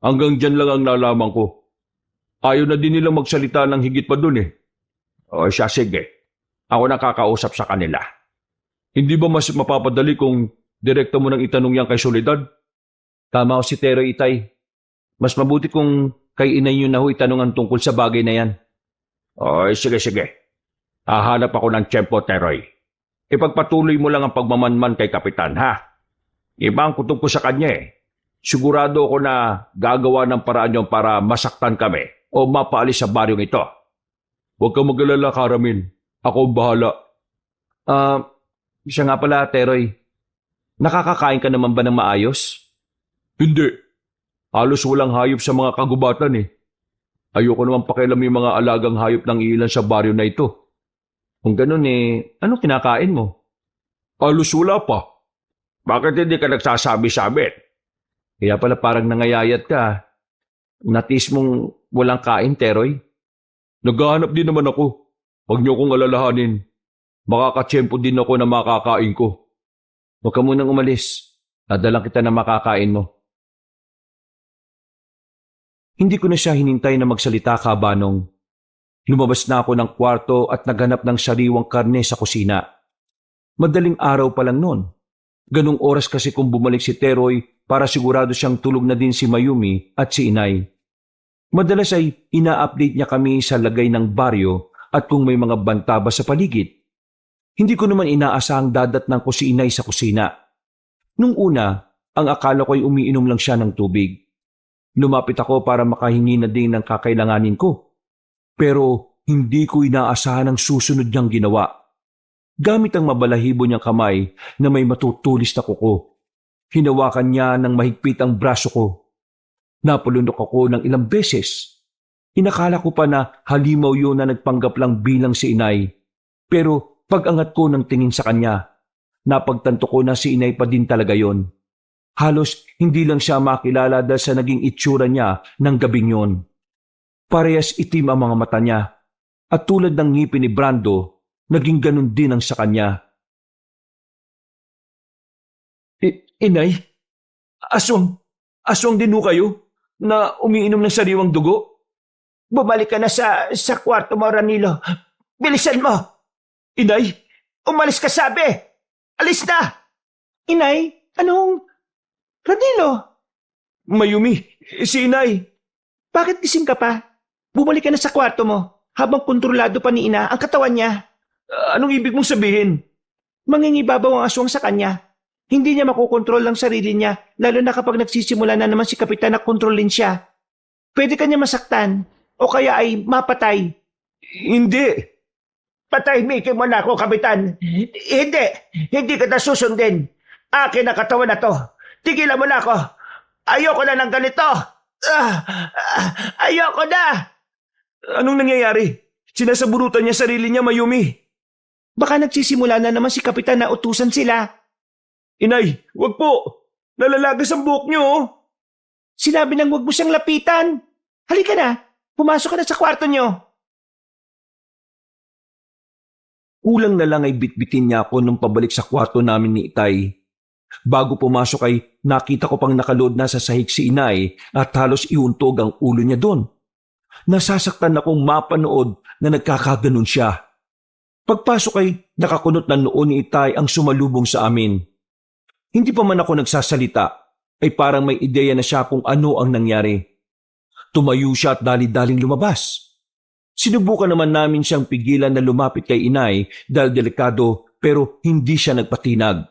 Hanggang dyan lang ang nalaman ko. Ayaw na din nilang magsalita ng higit pa dun O siya, sige. Ako nakakausap sa kanila. Hindi ba mas mapapadali kung direkta mo nang itanong yan kay Soledad? Tama ko si Teroy, Itay. Mas mabuti kung kay inay niyo na ho itanong ang tungkol sa bagay na yan. Sige. Hahanap ako ng tiyempo, Teroy. Ipagpatuloy mo lang ang pagmamanman kay Kapitan, ha? Iba ang kutob ko sa kanya Sigurado ako na gagawa ng paraan yun para masaktan kami o mapaalis sa baryong ito. Huwag kang mag-alala, Karamil. Ako ang bahala. Siya nga pala, Teroy. Nakakakain ka naman ba ng maayos? Hindi. Halos walang hayop sa mga kagubatan Ayoko naman pakialam yung mga alagang hayop ng ilan sa baryo na ito. Kung ganun anong kinakain mo? Halos wala pa. Bakit hindi ka nagsasabi-sabi? Kaya pala parang nangayayat ka. Natis mong walang kain, Teroy. Naghahanap din naman ako. Huwag niyo akong alalahanin. Makakatsyempo din ako na makakain ko. Huwag ka munang umalis. Dadalang kita na makakain mo. Hindi ko na siya hinintay na magsalita, Kabanong. Lumabas na ako ng kwarto at naghanap ng sariwang karne sa kusina. Madaling araw pa lang noon. Ganong oras kasi kung bumalik si Teroy para sigurado siyang tulog na din si Mayumi at si Inay. Madalas ay ina-update niya kami sa lagay ng baryo at kung may mga banta ba sa paligid. Hindi ko naman inaasahang dadatnan ko si Inay sa kusina. Nung una, ang akala ko ay umiinom lang siya ng tubig. Lumapit ako para makahingi na din ng kakailanganin ko. Pero hindi ko inaasahan ang susunod niyang ginawa. Gamit ang mabalahibo niyang kamay na may matutulis na kuko. Hinawakan niya ng mahigpit ang braso ko. Napulunok ako ng ilang beses. Inakala ko pa na halimaw yun na nagpanggap lang bilang si Inay. Pero pag-angat ko ng tingin sa kanya, napagtanto ko na si Inay pa din talaga yon. Halos hindi lang siya makilala dahil sa naging itsura niya ng gabing yon. Parehas itim ang mga mata niya at tulad ng ngipin ni Brando, naging ganun din ang sa kanya. Inay? Aswang din ho kayo na umiinom ng sariwang dugo? Bumalik ka na sa kwarto mo, Ranilo. Bilisan mo! Inay? Umalis ka, sabi! Alis na! Inay, anong... Ranilo? Mayumi, si Inay. Bakit gising ka pa? Bumalik ka na sa kwarto mo habang kontrolado pa ni Ina ang katawan niya. Anong ibig mong sabihin? Mangingibabaw ang aswang sa kanya. Hindi niya makokontrol ang sarili niya, lalo na kapag nagsisimula na naman si Kapitan na kontrolin siya. Pwede ka niya masaktan o kaya ay mapatay. Hindi. Patahimikin mo na ako, Kapitan. Hindi ka na susundin. Akin ang katawan na to. Tigilan mo na ako. Ayoko na ng ganito. Ayoko na. Anong nangyayari? Sinasabunutan niya sarili niya, Mayumi. Baka nagsisimula na naman si Kapitan na utusan sila. Inay, wag po! Nalalagas ang buhok niyo, oh! Sinabi nang huwag mo siyang lapitan. Halika na, pumasok ka na sa kwarto niyo. Kulang na lang ay bitbitin niya ako nung pabalik sa kwarto namin ni Itay. Bago pumasok ay nakita ko pang nakalood na sa sahig si Inay at halos iuntog ang ulo niya doon. Nasasaktan akong mapanood na nagkakaganon siya. Pagpasok ay nakakunot na noon ni Itay ang sumalubong sa amin. Hindi pa man ako nagsasalita ay parang may ideya na siya kung ano ang nangyari. Tumayo siya at dali-daling lumabas. Sinubukan naman namin siyang pigilan na lumapit kay Inay dahil delikado pero hindi siya nagpatinag.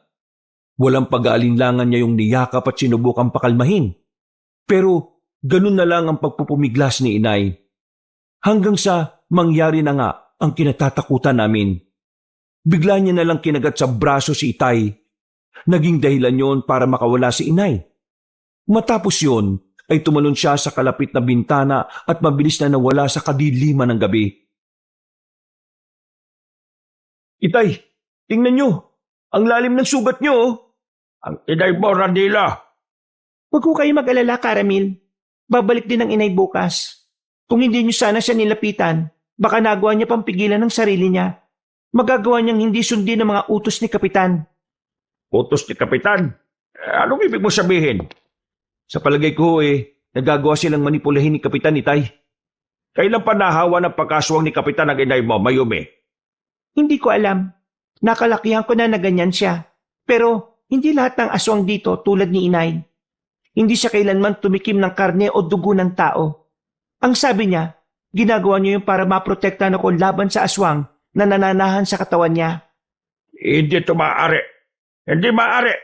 Walang pag-aalinlangan niya yung niyakap at sinubukang pakalmahin. Pero ganun na lang ang pagpupumiglas ni Inay. Hanggang sa mangyari na nga ang kinatatakutan namin. Bigla niya na lang kinagat sa braso si Itay. Naging dahilan yon para makawala si Inay. Matapos yon ay tumalon siya sa kalapit na bintana at mabilis na nawala sa kadiliman ng gabi. Itay, tingnan niyo! Ang lalim ng sugat niyo, oh! Ang inay mo, Radila. Huwag ko kayo mag-alala, Caramel. Babalik din ang inay bukas. Kung hindi niyo sana siya nilapitan, baka nagawa niya pang pigilan ng sarili niya. Magagawa niyang hindi sundin ang mga utos ni Kapitan. Utos ni Kapitan. Anong ibig mo sabihin? Sa palagay ko nagagawa silang manipulahin ni Kapitan, Itay. Kailan pa nahawa ng pagkaswang ni Kapitan ang inay mo, Mayumi? Hindi ko alam. Nakalakihan ko na ganyan siya. Pero hindi lahat ng aswang dito tulad ni Inay. Hindi siya kailanman tumikim ng karne o dugo ng tao. Ang sabi niya, ginagawa niya yung para maprotektahan ako laban sa aswang na nananahan sa katawan niya. Hindi ito maaari. Hindi maaari.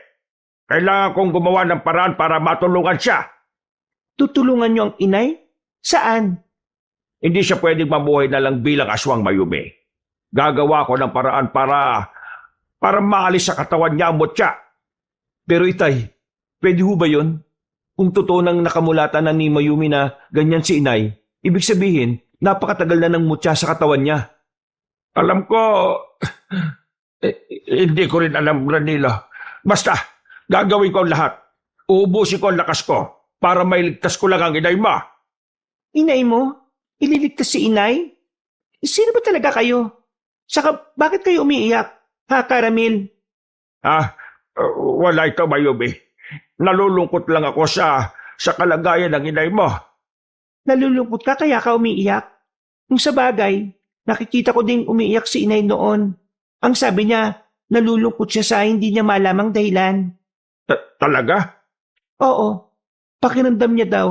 Kailangan kong gumawa ng paraan para matulungan siya. Tutulungan niyo ang inay? Saan? Hindi siya pwedeng mabuhay na lang bilang aswang, Mayumi. Gagawa ko ng paraan para maalis sa katawan niya ang mutya. Pero Itay, pwede ho ba yun? Kung totoo nang nakamulatan na ni Mayumi na ganyan si Inay, ibig sabihin, napakatagal na ng mutya sa katawan niya. Alam ko, hindi ko rin alam, Ranila. Basta, gagawin ko ang lahat. Uubusin ko ang lakas ko para mailigtas ko lang ang inay mo. Inay mo? Ililigtas si inay? Sino ba talaga kayo? Saka bakit kayo umiiyak? Ha, Caramel? Wala ito, Mayumi. Nalulungkot lang ako sa kalagayan ng inay mo. Nalulungkot ka kaya ka umiiyak? Kung sa bagay, nakikita ko ding umiiyak si inay noon. Ang sabi niya, nalulungkot siya sa hindi niya malamang dahilan. Talaga? Oo, pakiramdam niya daw.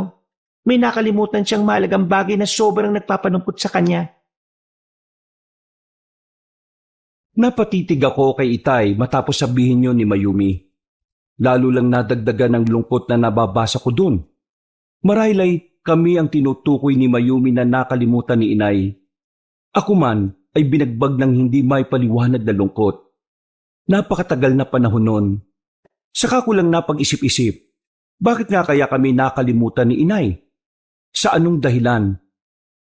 May nakalimutan siyang mahalagang bagay na sobrang nagpapanumpot sa kanya. Napatitig ako kay Itay matapos sabihin yun ni Mayumi. Lalo lang nadagdagan ng lungkot na nababasa ko dun. Marahil ay kami ang tinutukoy ni Mayumi na nakalimutan ni Inay. Ako man ay binagbag ng hindi may paliwanag na lungkot. Napakatagal na panahon nun. Saka ko lang napag-isip-isip, bakit nga kaya kami nakalimutan ni Inay? Sa anong dahilan?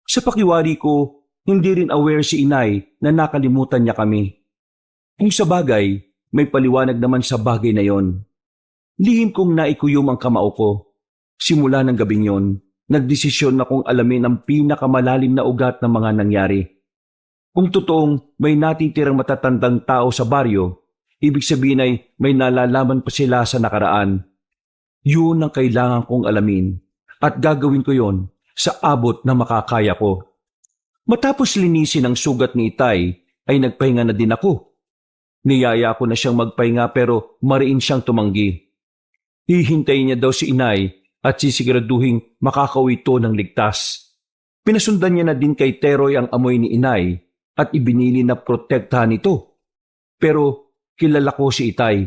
Sa pakiwari ko, hindi rin aware si Inay na nakalimutan niya kami. Kung sa bagay, may paliwanag naman sa bagay na yon. Lihim kong naikuyom ang kamao ko. Simula ng gabing yon, nagdesisyon na kong alamin ang pinakamalalim na ugat ng mga nangyari. Kung totoong may natitirang matatandang tao sa baryo, ibig sabihin ay may nalalaman pa sila sa nakaraan. Yun ang kailangan kong alamin at gagawin ko yon sa abot na makakaya ko. Matapos linisin ang sugat ni Itay ay nagpahinga na din ako. Niyaya ko na siyang magpahinga pero mariin siyang tumanggi. Hihintayin niya daw si Inay at sisiguraduhing makakauwi ito ng ligtas. Pinasundan niya na din kay Teroy ang amoy ni Inay at ibinili na protektahan ito. Pero kilala ko si Itay.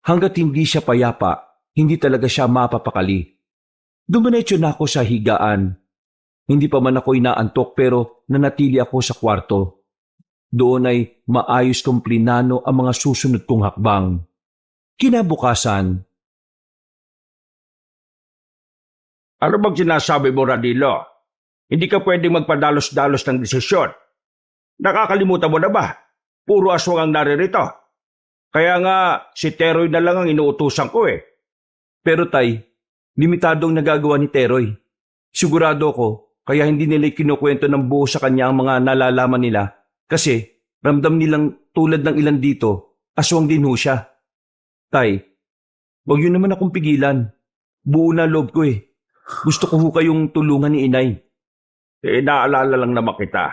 Hanggat hindi siya payapa, hindi talaga siya mapapakali. Dumiretso na ako sa higaan. Hindi pa man ako inaantok pero nanatili ako sa kwarto. Doon ay maayos kong plinano ang mga susunod kong hakbang. Kinabukasan. Ano bang sinasabi mo, Radilo? Hindi ka pwedeng magpadalos-dalos ng desisyon. Nakakalimutan mo na ba puro aswang ang naririto. Kaya nga si Teroy na lang ang inuutusan ko eh. Pero tay, limitadong nagagawa ni Teroy. Sigurado ko, kaya hindi nila kinukwento ng buo sa kanya ang mga nalalaman nila kasi ramdam nilang tulad ng ilan dito, aswang din ho siya. Tay, wag yun naman akong pigilan. Buo na loob ko eh. Gusto ko ho kayong tulungan ni inay. Inaalala lang naman kita.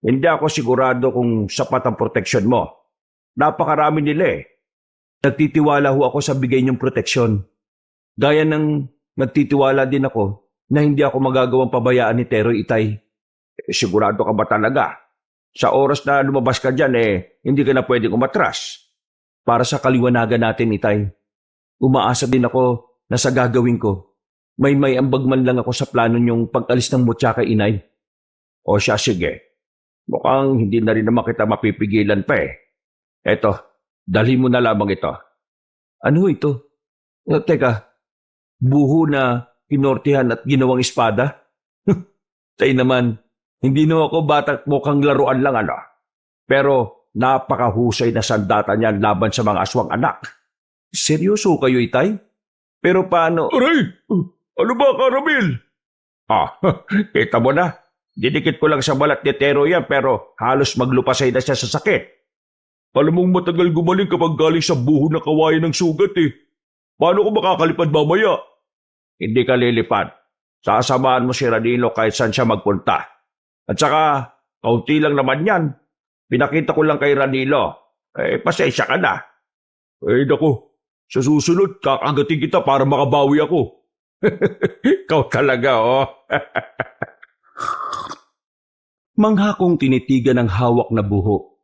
Hindi ako sigurado kung sapat ang proteksyon mo. Napakarami nila eh. Nagtitiwala ho ako sa bigay niyong proteksyon. Gaya ng nagtitiwala din ako na hindi ako magagawang pabayaan ni Teroy, Itay. Sigurado ka ba talaga? Sa oras na lumabas ka dyan hindi ka na pwedeng umatras. Para sa kaliwanagan natin, Itay. Umaasa din ako na sa gagawin ko, may ambag man lang ako sa plano niyong pag-alis ng mutya kay inay. O siya, sige. Mukhang hindi na rin naman kita mapipigilan pa eh. Eto, dalhin mo na lamang ito. Ano ito? Teka, buho na kinortihan at ginawang espada? Tay naman, hindi na ako batak mukhang laruan lang ano. Pero napakahusay na sandata niyan laban sa mga aswang anak. Seryoso kayo, Itay? Pero paano? Aray! Ano ba, Karamil? Kita mo na. Didikit ko lang sa balat ni Tero yan pero halos maglupasay na siya sa sakit. Alam mong matagal gumaling kapag galing sa buho na kawayan ng sugat eh. Paano ko makakalipad mamaya? Hindi ka lilipad. Sasamahan mo si Ranilo kahit saan siya magpunta. At saka, kaunti lang naman yan. Pinakita ko lang kay Ranilo. Pasensya ka na. Naku, sa susunod, kakagatin kita para makabawi ako. Ikaw talaga, oh. Mangha kong tinitigan ng hawak na buho.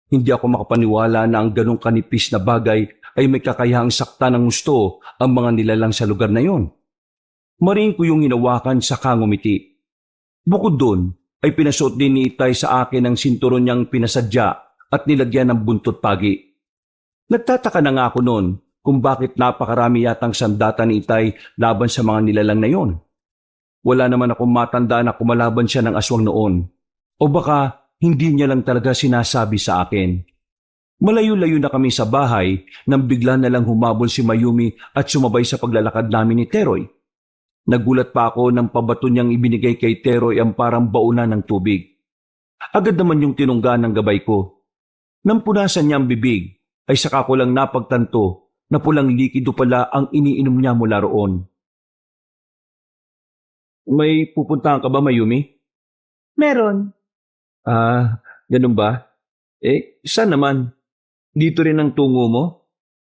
Hindi ako makapaniwala na ang ganong kanipis na bagay ay may kakayahang sakta ng gusto ang mga nilalang sa lugar na yon. Maring ko yung hinawakan sa kangumiti. Bukod doon, ay pinasuot din ni Itay sa akin ang sinturon niyang pinasadya at nilagyan ng buntot pagi. Nagtataka na nga ako noon kung bakit napakarami yatang sandata ni Itay laban sa mga nilalang na yon. Wala naman akong matanda na kumalaban siya ng aswang noon. O baka hindi niya lang talaga sinasabi sa akin. Malayo-layo na kami sa bahay nang bigla na lang humabol si Mayumi at sumabay sa paglalakad namin ni Teroy. Nagulat pa ako nang pabato niyang ibinigay kay Teroy ang parang bauna ng tubig. Agad naman yung tinungga ng gabay ko. Nang punasan niya ang bibig, ay saka ko lang napagtanto na pulang likido pala ang iniinom niya mula roon. May pupuntahan ka ba, Mayumi? Meron. Ganun ba? Saan naman? Dito rin ang tungo mo?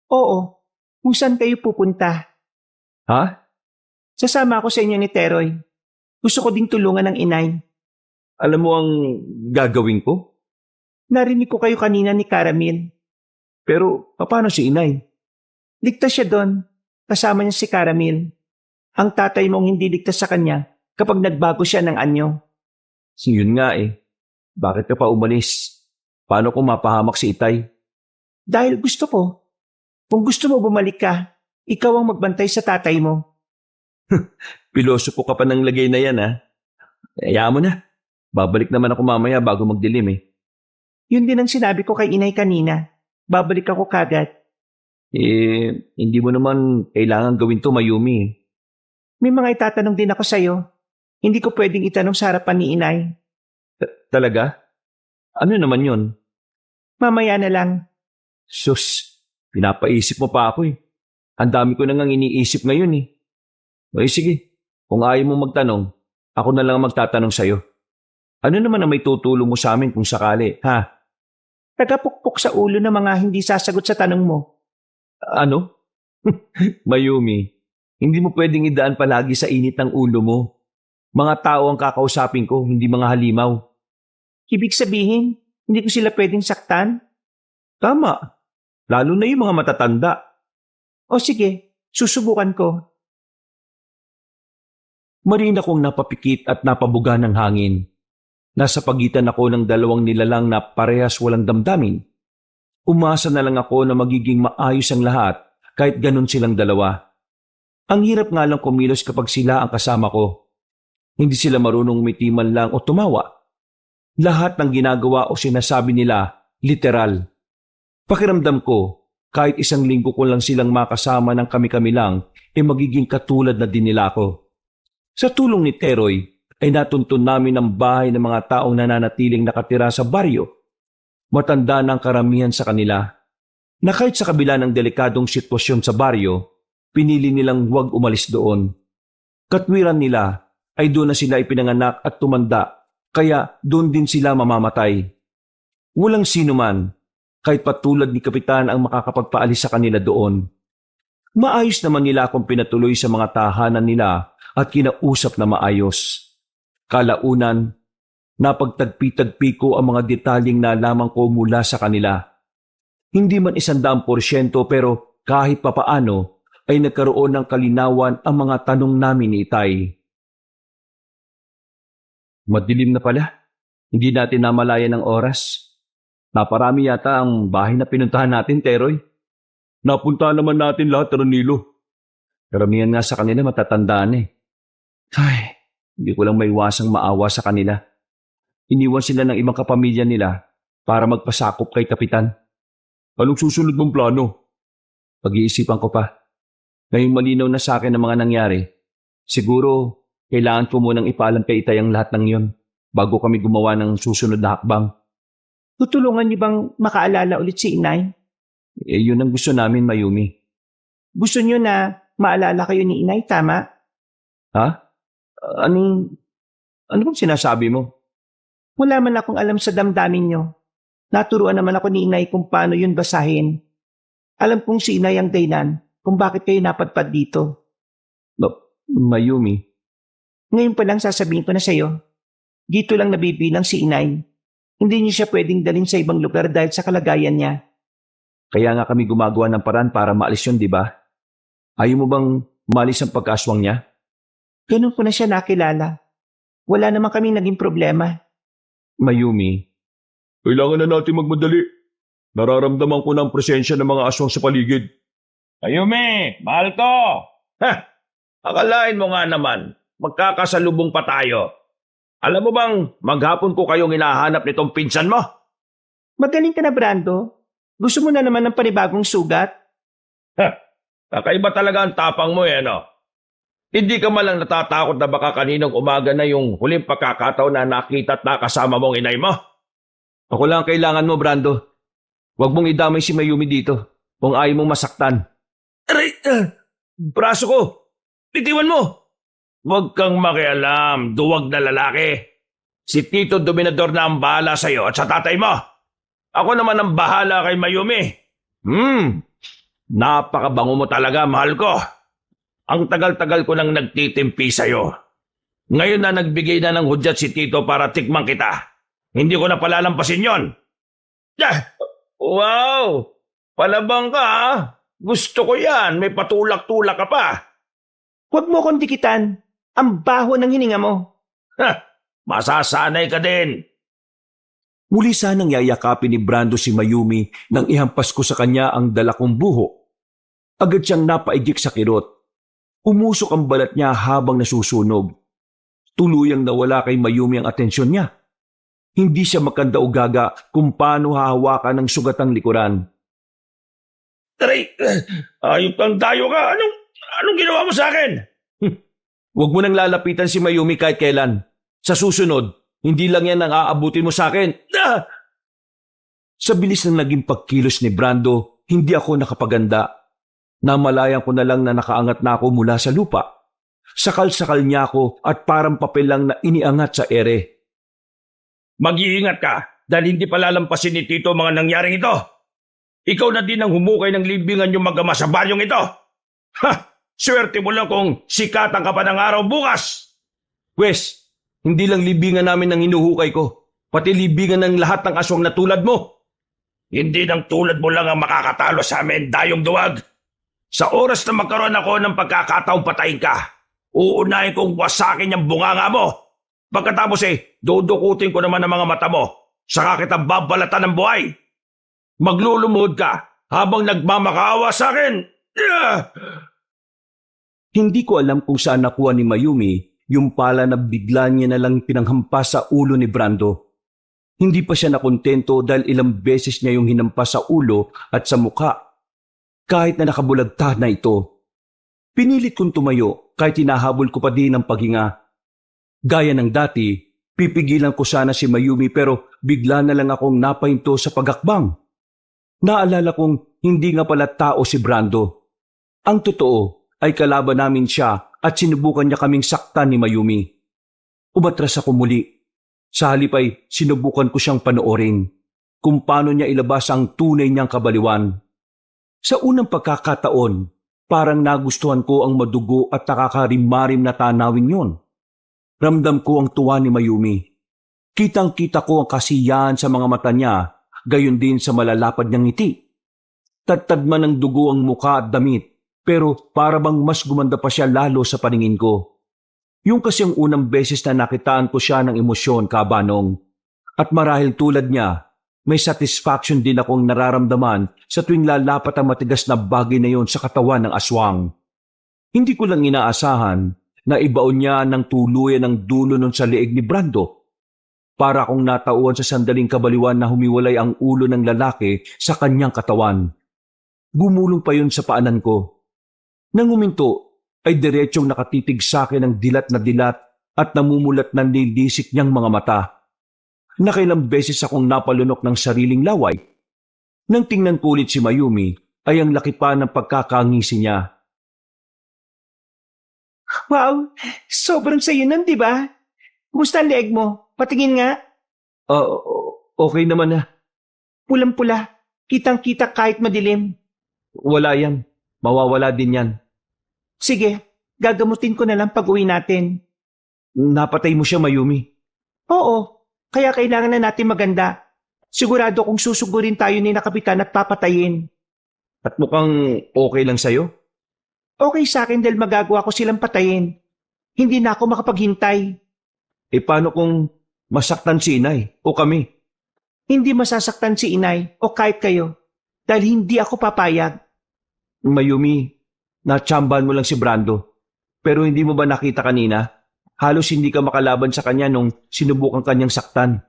Oo. Kung saan kayo pupunta? Ha? Sasama ako sa inyo ni Teroy. Gusto ko ding tulungan ng inay. Alam mo ang gagawin ko? Narinig ko kayo kanina ni Karamil. Pero paano si inay? Ligtas siya doon. Kasama niya si Karamil. Ang tatay mong hindi ligtas sa kanya kapag nagbago siya ng anyo. Yun nga eh. Bakit ka pa umalis? Paano kung mapahamak si Itay? Dahil gusto ko. Kung gusto mo bumalik ka, ikaw ang magbantay sa tatay mo. Pilosopo ka pa ng lagay na yan ha. Hayaan mo na. Babalik naman ako mamaya bago magdilim eh. Yun din ang sinabi ko kay inay kanina. Babalik ako kagad. Hindi mo naman kailangan gawin to, Mayumi eh. May mga itatanong din ako sa'yo. Hindi ko pwedeng itanong sa harapan ni inay. Talaga? Ano naman yun? Mamaya na lang. Sus, pinapaisip mo pa ako eh. Ang dami ko nang iniisip ngayon eh. Sige, kung ayaw mo magtanong, ako na lang magtatanong sa'yo. Ano naman ang may tutulong mo sa amin kung sakali, ha? Tagapukpok sa ulo ng mga hindi sasagot sa tanong mo. Ano? Mayumi, hindi mo pwedeng idaan palagi sa init ng ulo mo. Mga tao ang kakausapin ko, hindi mga halimaw. Ibig sabihin, hindi ko sila pwedeng saktan? Tama. Lalo na yung mga matatanda. O sige, susubukan ko. Marina kong napapikit at napabuga ng hangin. Nasa pagitan ako ng dalawang nilalang na parehas walang damdamin. Umasa na lang ako na magiging maayos ang lahat kahit ganun silang dalawa. Ang hirap nga lang kumilos kapag sila ang kasama ko. Hindi sila marunong umiti man lang o tumawa. Lahat ng ginagawa o sinasabi nila, Literal. Pakiramdam ko, kahit isang linggo ko lang silang makasama ng kami-kami lang, magiging katulad na din nila ako. Sa tulong ni Teroy, ay natuntun namin ang bahay ng mga taong nananatiling nakatira sa baryo. Matanda na ang karamihan sa kanila, na kahit sa kabila ng delikadong sitwasyon sa baryo, pinili nilang huwag umalis doon. Katwiran nila ay doon na sila ipinanganak at tumanda, kaya doon din sila mamamatay. Walang sino man, kahit patulad ni Kapitan ang makakapagpaalis sa kanila doon. Maayos naman nila akong pinatuloy sa mga tahanan nila at kinausap na maayos. Kalaunan, napagtagpi-tagpi ko ang mga detalyeng nalaman ko mula sa kanila. Hindi man 100% pero kahit papaano ay nagkaroon ng kalinawan ang mga tanong namin ni Itay. Madilim na pala. Hindi natin namalayan ng oras. Naparami yata ang bahay na pinuntahan natin, Teroy. Napunta naman natin lahat, Ranilo. Karamihan nga sa kanila matatandaan eh. Ay, hindi ko lang maiwasang maawa sa kanila. Iniwan sila ng ibang kapamilya nila para magpasakop kay Kapitan. Anong susunod mong plano? Pag-iisipan ko pa. Ngayong malinaw na sa akin ang mga nangyari, siguro kailangan ko munang ipaalam kay Itay ang lahat ng yon bago kami gumawa ng susunod na hakbang. Tutulungan niyo bang makaalala ulit si Inay? Yun ang gusto namin, Mayumi. Gusto niyo na maalala kayo ni Inay, tama? Ha? Ano bang sinasabi mo? Wala man akong alam sa damdamin niyo. Naturuan naman ako ni Inay kung paano yun basahin. Alam kong si Inay ang dahilan kung bakit kayo napadpad dito. Mayumi. Ngayon pa lang sasabihin ko na sa'yo, dito lang nabibilang si Inay. Hindi niyo siya pwedeng dalhin sa ibang lugar dahil sa kalagayan niya. Kaya nga kami gumagawa ng paraan para maalis yun, di ba? Ayaw mo bang malis ang pag-aswang niya? Ganun ko na siya nakilala. Wala naman kaming naging problema. Mayumi. Kailangan na natin magmadali. Nararamdaman ko na ang presensya ng mga aswang sa paligid. Mayumi, mahal ko! Akalain mo nga naman, magkakasalubong pa tayo. Alam mo bang maghapon ko kayong hinahanap nitong pinsan mo? Magaling ka na, Brando. Gusto mo na naman ng panibagong sugat? Kakaiba talaga ang tapang mo no? Hindi ka malang natatakot na baka kaninong umaga na yung huling pagkakataon na nakita at nakasama mong inay mo? Ako lang ang kailangan mo, Brando. Huwag mong idamay si Mayumi dito kung ayaw mong masaktan. Aray! Braso ko! Bitiwan mo! Huwag kang makialam, duwag na lalaki. Si Tito Dominador na ang bahala sa'yo at sa tatay mo. Ako naman ang bahala kay Mayumi. Napakabango mo talaga, mahal ko. Ang tagal-tagal ko nang nagtitimpi sa'yo. Ngayon na nagbigay na ng hudyat si Tito para tikman kita. Hindi ko na palalampasin yon. Wow! Palabang ka ha? Gusto ko yan, may patulak-tulak ka pa. Huwag mo akong dikitan. Ang baho ng hininga mo. Masasanay ka din. Muli sanang yayakapin ni Brando si Mayumi nang ihampas ko sa kanya ang dala kong buho. Agad siyang napaigik sa kirot. Umusok ang balat niya habang nasusunog. Tuluyang nawala kay Mayumi ang atensyon niya. Hindi siya makanda-ugaga kung paano hahawakan ng sugatang likuran. Taray, ayop kang dayo ka. Anong ginawa mo sa akin? Huwag mo nang lalapitan si Mayumi kahit kailan. Sa susunod, hindi lang yan ang aabutin mo sa akin. Sa bilis ng naging pagkilos ni Brando, hindi ako nakapaganda. Namalayan ko na lang na nakaangat na ako mula sa lupa. Sakal-sakal niya ako at parang papel lang na iniangat sa ere. Mag-iingat ka dahil hindi palalampasin ni Tito mga nangyaring ito. Ikaw na din ang humukay ng libingan yung mag-ama sa baryong ito. Swerte mo lang kung sikatan ka pa ng araw bukas. Wes, hindi lang libingan namin ang hinuhukay ko, pati libingan ng lahat ng aswang na tulad mo. Hindi ng tulad mo lang ang makakatalo sa amin, dayong duwag. Sa oras na magkaroon ako ng pagkakataong patayin ka, uunahin kong wasakin yung bunganga mo. Pagkatapos dudukutin ko naman ang mga mata mo, saka kita babalatan ng buhay. Maglulumuhod ka habang nagmamakaawa sa akin. Hindi ko alam kung saan nakuha ni Mayumi yung pala na bigla niya na lang pinanghampas sa ulo ni Brando. Hindi pa siya nakontento dahil ilang beses niya yung hinampas sa ulo at sa muka. Kahit na nakabulagta na ito. Pinilit kong tumayo kahit hinahabol ko pa din ang paghinga. Gaya ng dati, pipigilan ko sana si Mayumi pero bigla na lang akong napahinto sa pagakbang. Naalala kong hindi nga pala tao si Brando. Ang totoo ay kalaban namin siya at sinubukan niya kaming saktan ni Mayumi. Umatras ako muli. Sa halip ay sinubukan ko siyang panoorin kung paano niya ilabas ang tunay niyang kabaliwan. Sa unang pagkakataon, parang nagustuhan ko ang madugo at nakakarimarim na tanawin yon. Ramdam ko ang tuwa ni Mayumi. Kitang-kita ko ang kasiyahan sa mga mata niya, gayon din sa malalapad niyang ngiti. Tadtad man ng dugo ang muka at damit, pero para bang mas gumanda pa siya lalo sa paningin ko. Yung kasi ang unang beses na nakitaan ko siya ng emosyon, Kabanong. At marahil tulad niya, may satisfaction din akong nararamdaman sa tuwing lalapat ang matigas na bagay na yon sa katawan ng aswang. Hindi ko lang inaasahan na ibaon niya ng tuluyan ng dulo nun sa leeg ni Brando. Para akong natauhan sa sandaling kabaliwan na humiwalay ang ulo ng lalaki sa kanyang katawan. Gumulong pa yun sa paanan ko. Nang huminto, ay diretsong nakatitig sa akin ng dilat na dilat at namumulat ng nilisik niyang mga mata. Nakailang beses akong napalunok ng sariling laway. Nang tingnan ko ulit si Mayumi, ay ang laki pa ng pagkakangisi niya. Wow, sobrang sayo nun, di ba? Kumusta ang leeg mo? Patingin nga. Okay naman na. Pulang-pula. Kitang-kita kahit madilim. Wala yan. Mawawala din yan. Sige, gagamutin ko na lang pag-uwi natin. Napatay mo siya, Mayumi. Oo, kaya kailangan na natin maganda. Sigurado kung susugurin tayo ni na kapitan at papatayin. At mukhang okay lang sa'yo? Okay sa akin dahil magagawa ko silang patayin. Hindi na ako makapaghintay. Paano kung masaktan si inay o kami? Hindi masasaktan si inay o kahit kayo dahil hindi ako papayag. Mayumi, natsambahan mo lang si Brando. Pero hindi mo ba nakita kanina? Halos hindi ka makalaban sa kanya nung sinubukan kanyang saktan.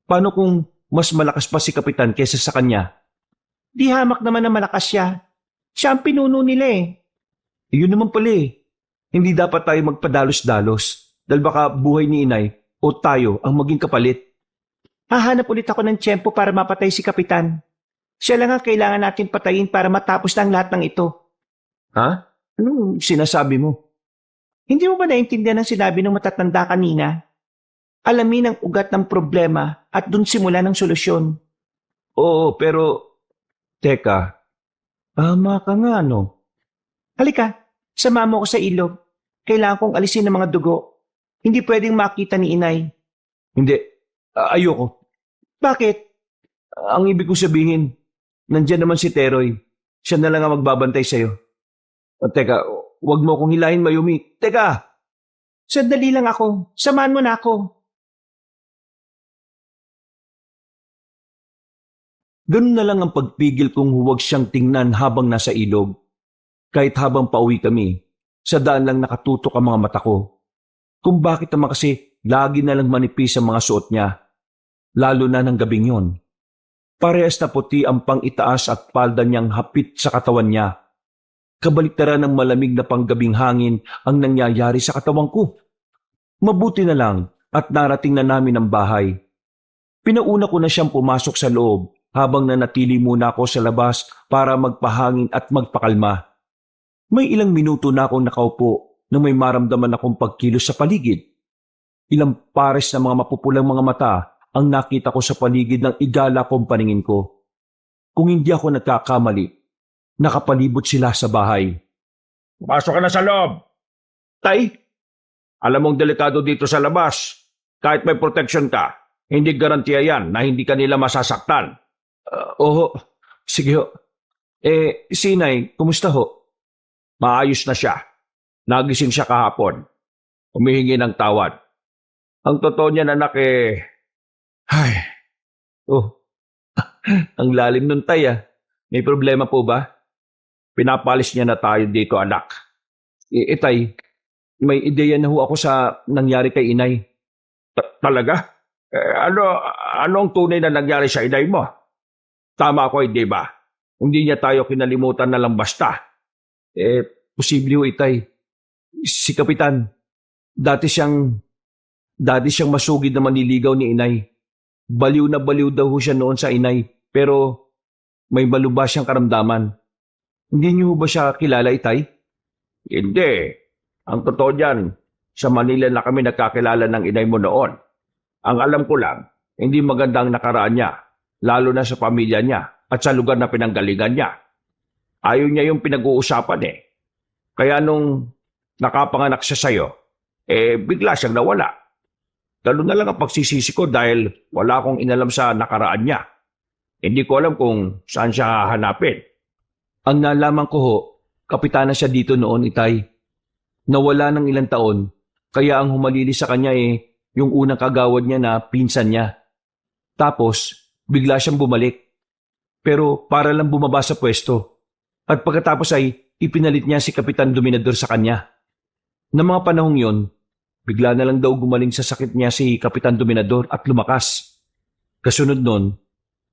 Paano kung mas malakas pa si Kapitan kesa sa kanya? Di hamak naman na malakas siya. Siya ang pinuno nila eh. Yun naman pala eh. Hindi dapat tayo magpadalos-dalos dahil baka buhay ni inay o tayo ang maging kapalit. Hahanap ulit ako ng tiyempo para mapatay si Kapitan. Siya lang ang kailangan natin patayin para matapos na ang lahat ng ito. Ha? Anong sinasabi mo? Hindi mo ba naintindihan ang sinabi ng matatanda kanina? Alamin ang ugat ng problema at dun simula ng solusyon. Oo, pero... Teka, tama ka nga, no? Halika, sama mo ko sa ilog. Kailangan kong alisin ang mga dugo. Hindi pwedeng makita ni inay. Hindi, ayoko. Bakit? Ang ibig kong sabihin, nandyan naman si Teroy. Siya na lang ang magbabantay sa'yo. Teka, wag mo akong hilahin, Mayumi. Teka! Sandali lang ako. Samahan mo na ako. Ganun na lang ang pagpigil kong huwag siyang tingnan habang nasa ilog. Kahit habang pauwi kami, sa daan lang nakatutok ang mga mata ko. Kung bakit naman kasi lagi na lang manipis ang mga suot niya. Lalo na ng gabing yon. Parehas na puti ang pang-itaas at palda niyang hapit sa katawan niya. Kabaliktaran ng malamig na panggabing hangin ang nangyayari sa katawan ko. Mabuti na lang at narating na namin ang bahay. Pinauna ko na siyang pumasok sa loob habang nanatili muna ako sa labas para magpahangin at magpakalma. May ilang minuto na akong nakaupo nang may maramdaman akong pagkilos sa paligid. Ilang pares na mga mapupulang mga mata ang nakita ko sa paligid ng igala kong paningin ko. Kung hindi ako nagkakamali, nakapalibot sila sa bahay. Pasok ka na sa loob. Tay, alam mong delikado dito sa labas. Kahit may protection ka, hindi garantiya yan na hindi ka nila masasaktan. Oo, sige ho. Si Inay, kumusta ho? Maayos na siya. Nagising siya kahapon. Humihingi ng tawad. Ang totoo niyan, anak, Ay, ang lalim nun tay ah. May problema po ba? pinapalis niya na tayo dito, anak. Tay, may ideya na ho ako sa nangyari kay Inay. Talaga? Anong tunay na nangyari sa inay mo? Tama ko, hindi ba? Hindi niya tayo kinalimutan na lang basta. Posible ho, Itay. Si Kapitan, dati siyang masugid na manliligaw ni inay. Baliw na baliw daw ho siya noon sa inay, pero may malubha siyang karamdaman. Hindi niyo ho ba siya kilala, Itay? Hindi. Ang totoo niyan, sa Manila na kami nagkakilala ng inay mo noon. Ang alam ko lang, hindi maganda ang nakaraan niya, lalo na sa pamilya niya at sa lugar na pinanggalingan niya. Ayaw niya yung pinag-uusapan eh. Kaya nung nakapanganak siya sa'yo, bigla siyang nawala. Lalo na lang ang pagsisisi ko dahil wala akong inalam sa nakaraan niya. Hindi ko alam kung saan siya hahanapin. Ang nalaman ko ho, kapitana siya dito noon, Itay. Nawala ng ilang taon, kaya ang humalili sa kanya yung unang kagawad niya na pinsan niya. Tapos, bigla siyang bumalik. Pero para lang bumaba sa pwesto. At pagkatapos ay ipinalit niya si Kapitan Dominador sa kanya. Na mga panahong yon, bigla na lang daw gumaling sa sakit niya si Kapitan Dominador at lumakas. Kasunod nun,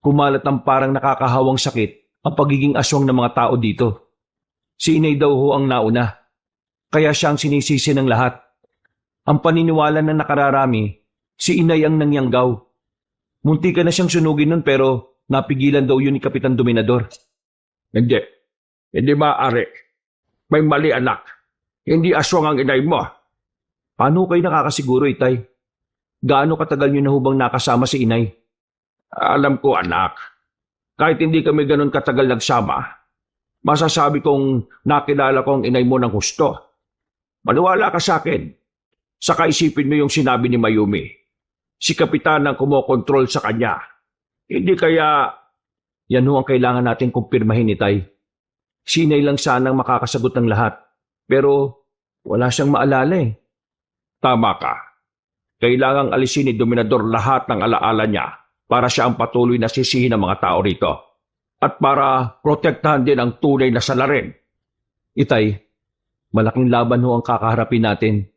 kumalat ang parang nakakahawang sakit ang pagiging aswang ng mga tao dito. Si inay daw ho ang nauna. Kaya siya ang sinisisi ng lahat. Ang paniniwala na nakararami, si inay ang nangyanggaw. Munti ka na siyang sunugin nun pero napigilan daw yun ni Kapitan Dominador. Hindi. Hindi maaari. May mali anak. Hindi aswang ang inay mo. Paano kayo nakakasiguro, Itay? Gaano katagal niyo na hubang nakasama si inay? Alam ko, anak. Kahit hindi kami ganun katagal nagsama, masasabi kong nakilala ko ang inay mo ng gusto. Maniwala ka sa akin. Saka isipin mo yung sinabi ni Mayumi. Si Kapitan ang kumokontrol sa kanya. Hindi kaya... Yan ho ang kailangan natin kumpirmahin, Itay. Si inay lang sanang makakasagot ng lahat. Pero wala siyang maalala eh. Tama ka. Kailangang alisin ni Dominador lahat ng alaala niya para siya ang patuloy na sisihin ng mga tao rito. At para protektahan din ang tunay na salarin. Itay, malaking laban ho ang kakaharapin natin.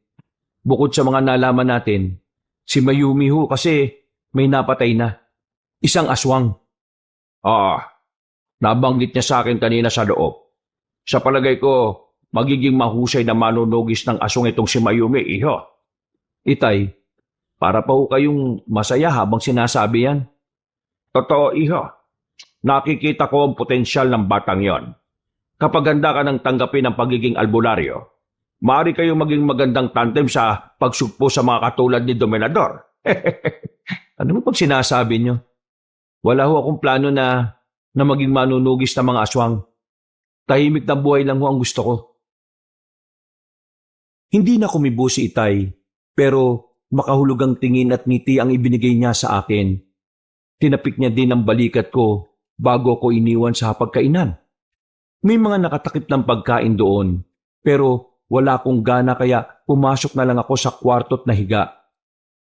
Bukod sa mga nalaman natin, si Mayumi ho kasi may napatay na. Isang aswang. Nabanggit niya sa akin kanina sa loob. Sa palagay ko, magiging mahusay na manunugis ng aswang itong si Mayumi, iho. Itay, para pa ho kayong masaya habang sinasabi yan. Totoo, iho. Nakikita ko ang potensyal ng batang yon. Kapag handa ka ng tanggapin ang pagiging albularyo, maaari kayong maging magandang tandem sa pagsugpo sa mga katulad ni Dominador. Ano mo pag sinasabi nyo? Wala ho akong plano na maging manunugis ng mga aswang. Tahimik na buhay lang ho ang gusto ko. Hindi na kumibo si Itay, pero makahulog ang tingin at ngiti ang ibinigay niya sa akin. Tinapik niya din ang balikat ko bago ko iniwan sa hapagkainan. May mga nakatakip ng pagkain doon, pero wala akong gana kaya pumasok na lang ako sa kwarto't nahiga.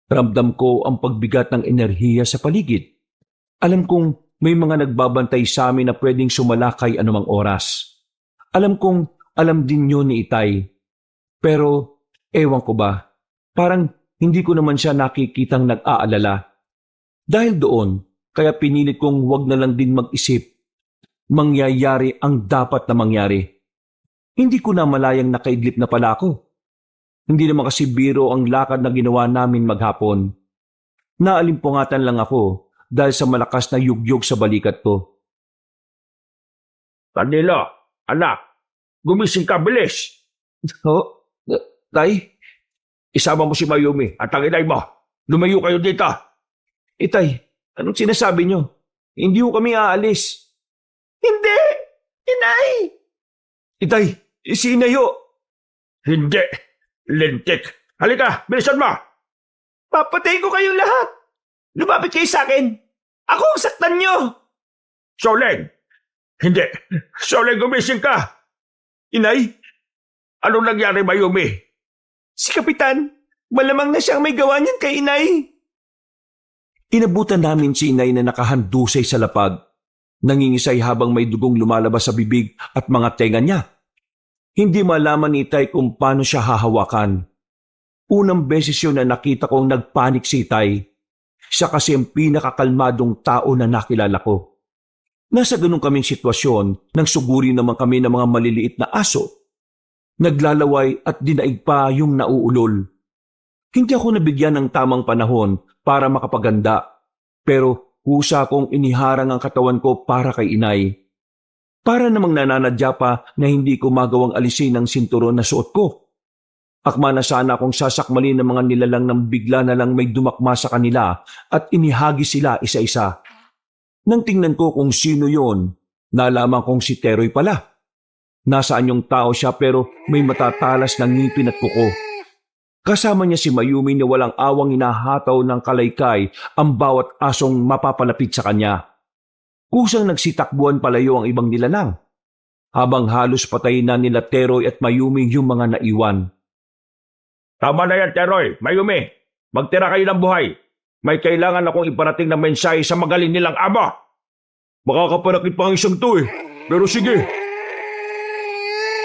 Ramdam ko ang pagbigat ng enerhiya sa paligid. Alam kong may mga nagbabantay sa amin na pwedeng sumalakay anumang oras. Alam kong alam din yun ni Itay. Pero ewan ko ba, parang hindi ko naman siya nakikitang nag-aalala. Dahil doon, kaya pinilit kong wag na lang din mag-isip. Mangyayari ang dapat na mangyari. Hindi ko na malayang nakaidlip na pala ako. Hindi naman kasi biro ang lakad na ginawa namin maghapon. Naalimpungatan lang ako dahil sa malakas na yugyog sa balikat ko. Danilo, anak, gumising ka, bilis. Tay? Isama mo si Mayumi at ang inay mo. Lumayo kayo dito. Itay, anong sinasabi nyo? Hindi ko kami aalis. Hindi! Inay! Itay, si Inay ho. Hindi. Lintik. Halika, bilisan mo. Papatay ko kayong lahat! Lumapit kayo sa akin! Ako ang saktan nyo! Soleng! Hindi. Soleng, gumising ka. Inay? Anong nangyari, Mayumi? Si Kapitan, malamang na siyang may gawa niyan kay Inay. Inabutan namin si Inay na nakahandusay sa lapag. Nangingisay habang may dugong lumalabas sa bibig at mga tenga niya. Hindi malaman ni Itay kung paano siya hahawakan. Unang beses yun na nakita kong nagpanik si Itay. Siya kasi ang pinakakalmadong tao na nakilala ko. Nasa ganun kaming sitwasyon nang suguri naman kami ng mga maliliit na aso. Naglalaway at dinaig pa yung nauulol. Hindi ako nabigyan ng tamang panahon para makapaganda, pero kusa kong iniharang ang katawan ko para kay inay. Para namang nananadya pa na hindi ko magawang alisin ang sinturon na suot ko. Akma na sana akong sasakmalin ng mga nilalang nang bigla na lang may dumakma sa kanila at inihagi sila isa-isa. Nang tingnan ko kung sino yon, nalaman kong si Teroy pala. Nasaan yung tao siya pero may matatalas na ngipin at kuko. Kasama niya si Mayumi na walang awang hinahataw ng kalaykay ang bawat asong mapapalapit sa kanya. Kusang nagsitakbuhan palayo ang ibang nilalang, habang halos patay na nila Teroy at Mayumi yung mga naiwan. Tama na yan, Teroy, Mayumi. Magtira kayo ng buhay. May kailangan akong iparating na mensahe sa magaling nilang ama. Makakapanakit pa ang isang to eh. Pero sige.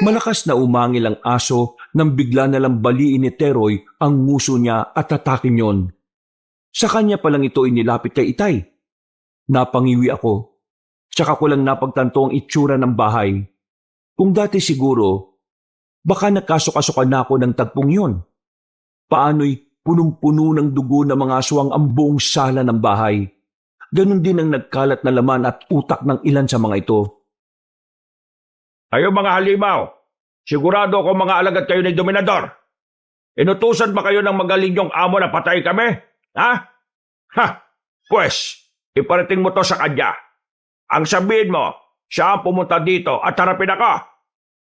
Malakas na umangil ang aso nang bigla na lang baliin ni Teroy ang nguso niya at atakin yon. Sa kanya palang ito inilapit kay Itay. Napangiwi ako. Tsaka ko lang napagtanto ang itsura ng bahay. Kung dati siguro, baka nakasok-asokan na ako ng tagpong yon. Paano'y punong-puno ng dugo ng mga aswang ang buong sala ng bahay. Ganon din ang nagkalat na laman at utak ng ilan sa mga ito. Kayo mga halimaw, sigurado ako mga alagad kayo ni Dominador. Inutusan ba kayo ng magaling yung amo na patay kami? Ha? Ha! Pues, iparating mo to sa kanya. Ang sabihin mo, siya ang pumunta dito at harapin ako.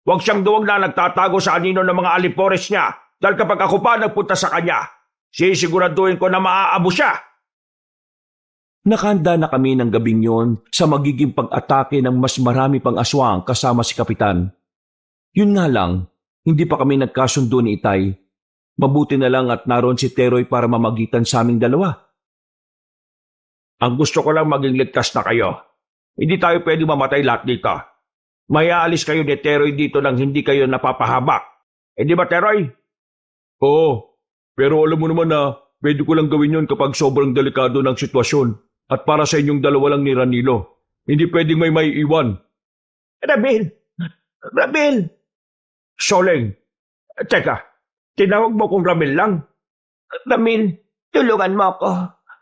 Huwag siyang duwag na nagtatago sa anino ng mga alipores niya dahil kapag ako pa nagpunta sa kanya, sisiguraduhin ko na maaabo siya. Nakahanda na kami ng gabing yon sa magiging pag-atake ng mas marami pang aswang kasama si Kapitan. Yun nga lang, hindi pa kami nagkasundo ni Itay. Mabuti na lang at naroon si Teroy para mamagitan sa aming dalawa. Ang gusto ko lang maging ligtas na kayo. Hindi tayo pwede mamatay lahat dito. May aalis kayo ni Teroy dito nang hindi kayo napapahabak. Di ba, Teroy? Oo, pero alam mo naman na pwede ko lang gawin yon kapag sobrang delikado ng sitwasyon at para sa inyong dalawa lang ni Ranilo. Hindi pwedeng may maiiwan. Ramil! Ramil! Soleng! Teka, tinawag mo kong Ramil lang? Ramil, tulungan mo ako.